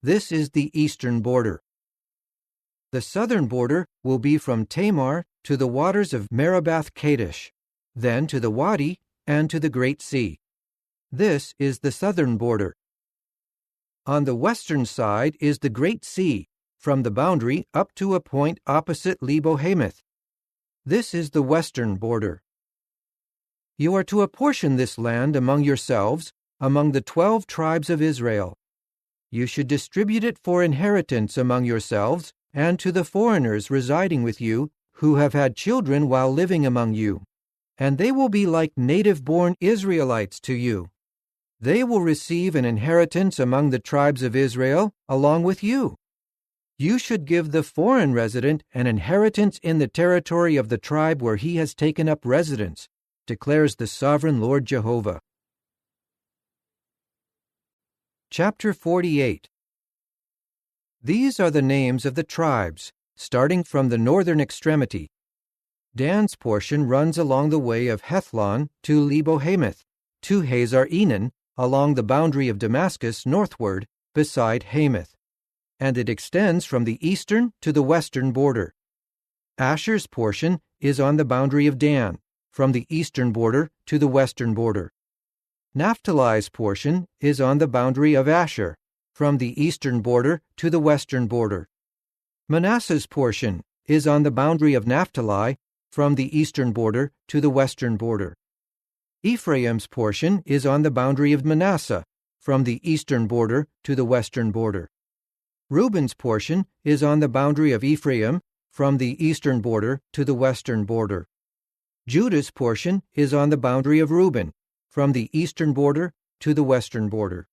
This is the eastern border. The southern border will be from Tamar to the waters of Merabath Kadesh, then to the Wadi and to the Great Sea. This is the southern border. On the western side is the Great Sea, from the boundary up to a point opposite Lebo Hamath. This is the western border. You are to apportion this land among yourselves, among the 12 tribes of Israel. You should distribute it for inheritance among yourselves and to the foreigners residing with you who have had children while living among you, and they will be like native-born Israelites to you. They will receive an inheritance among the tribes of Israel along with you. You should give the foreign resident an inheritance in the territory of the tribe where he has taken up residence, declares the sovereign Lord Jehovah. Chapter 48. These are the names of the tribes, starting from the northern extremity. Dan's portion runs along the way of Hethlon to Lebo Hamath, to Hazar Enan, along the boundary of Damascus northward, beside Hamath, and it extends from the eastern to the western border. Asher's portion is on the boundary of Dan, from the eastern border to the western border. Naphtali's portion is on the boundary of Asher, from the eastern border to the western border. Manasseh's portion is on the boundary of Naphtali, from the eastern border to the western border. Ephraim's portion is on the boundary of Manasseh, from the eastern border to the western border. Reuben's portion is on the boundary of Ephraim, from the eastern border to the western border. Judah's portion is on the boundary of Reuben, from the eastern border to the western border.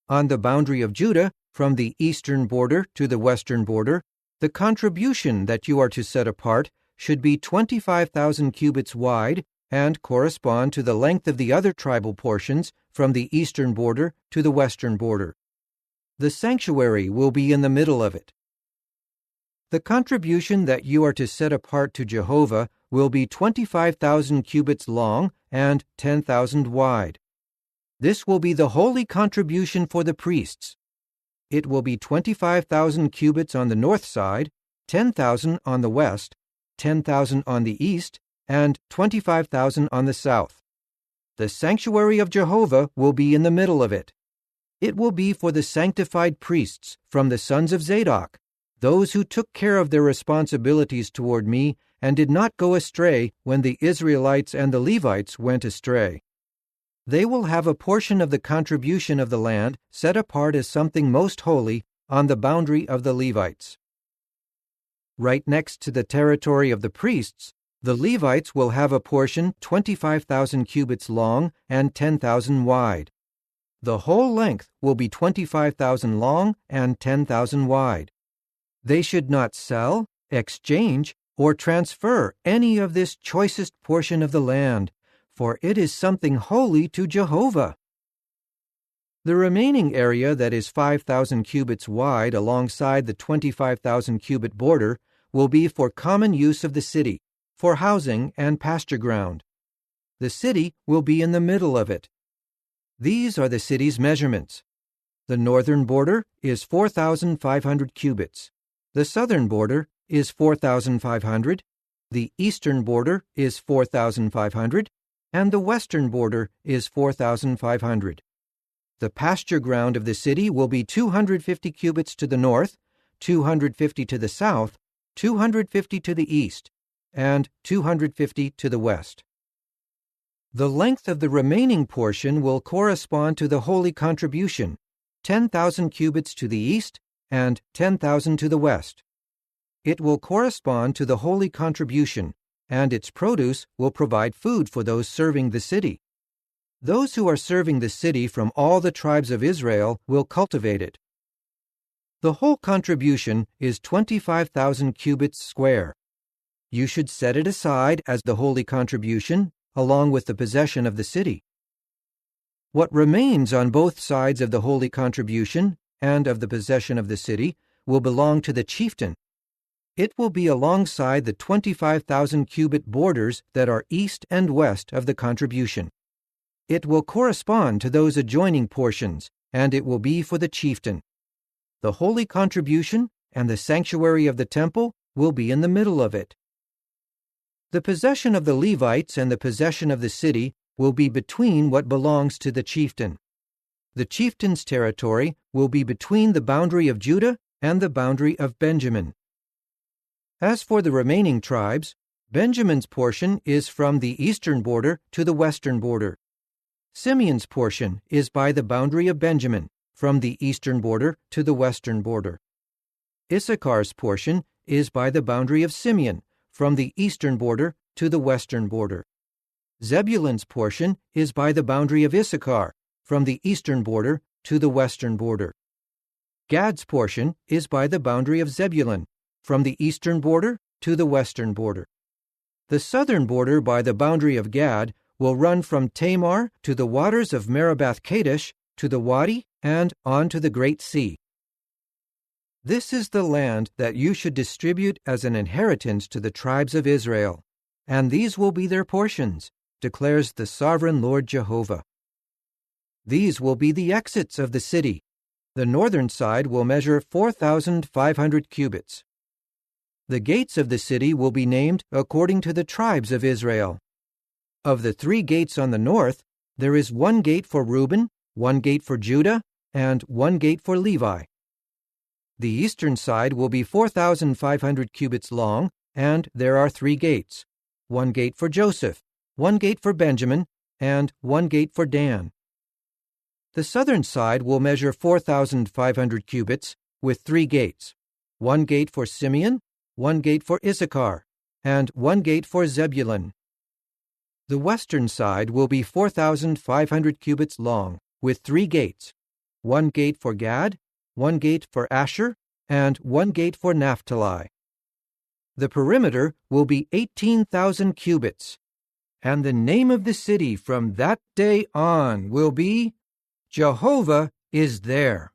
On the boundary of Judah, from the eastern border to the western border, the contribution that you are to set apart should be 25,000 cubits wide and correspond to the length of the other tribal portions from the eastern border to the western border. The sanctuary will be in the middle of it. The contribution that you are to set apart to Jehovah will be 25,000 cubits long and 10,000 wide. This will be the holy contribution for the priests. It will be 25,000 cubits on the north side, 10,000 on the west, 10,000 on the east, and 25,000 on the south. The sanctuary of Jehovah will be in the middle of it. It will be for the sanctified priests from the sons of Zadok, those who took care of their responsibilities toward me and did not go astray when the Israelites and the Levites went astray. They will have a portion of the contribution of the land set apart as something most holy on the boundary of the Levites. Right next to the territory of the priests, the Levites will have a portion 25,000 cubits long and 10,000 wide. The whole length will be 25,000 long and 10,000 wide. They should not sell, exchange, or transfer any of this choicest portion of the land, for it is something holy to Jehovah. The remaining area that is 5,000 cubits wide alongside the 25,000 cubit border will be for common use of the city, for housing and pasture ground. The city will be in the middle of it. These are the city's measurements. The northern border is 4,500 cubits. The southern border is 4,500. The eastern border is 4,500. And the western border is 4,500. The pasture ground of the city will be 250 cubits to the north, 250 to the south, 250 to the east, and 250 to the west. The length of the remaining portion will correspond to the holy contribution, 10,000 cubits to the east and 10,000 to the west. It will correspond to the holy contribution, and its produce will provide food for those serving the city. Those who are serving the city from all the tribes of Israel will cultivate it. The whole contribution is 25,000 cubits square. You should set it aside as the holy contribution, along with the possession of the city. What remains on both sides of the holy contribution and of the possession of the city will belong to the chieftain. It will be alongside the 25,000 cubit borders that are east and west of the contribution. It will correspond to those adjoining portions, and it will be for the chieftain. The holy contribution and the sanctuary of the temple will be in the middle of it. The possession of the Levites and the possession of the city will be between what belongs to the chieftain. The chieftain's territory will be between the boundary of Judah and the boundary of Benjamin. As for the remaining tribes, Benjamin's portion is from the eastern border to the western border. Simeon's portion is by the boundary of Benjamin, from the eastern border to the western border. Issachar's portion is by the boundary of Simeon, from the eastern border to the western border. Zebulun's portion is by the boundary of Issachar, from the eastern border to the western border. Gad's portion is by the boundary of Zebulun, from the eastern border to the western border. The southern border by the boundary of Gad will run from Tamar to the waters of Merabath Kadesh to the Wadi and on to the Great Sea. This is the land that you should distribute as an inheritance to the tribes of Israel, and these will be their portions, declares the sovereign Lord Jehovah. These will be the exits of the city. The northern side will measure 4,500 cubits. The gates of the city will be named according to the tribes of Israel. Of the 3 gates on the north, there is 1 gate for Reuben, 1 gate for Judah, and 1 gate for Levi. The eastern side will be 4,500 cubits long, and there are 3 gates, 1 gate for Joseph, 1 gate for Benjamin, and 1 gate for Dan. The southern side will measure 4,500 cubits, with 3 gates, 1 gate for Simeon, 1 gate for Issachar, and 1 gate for Zebulun. The western side will be 4,500 cubits long, with 3 gates, 1 gate for Gad, 1 gate for Asher, and 1 gate for Naphtali. The perimeter will be 18,000 cubits, and the name of the city from that day on will be Jehovah is there.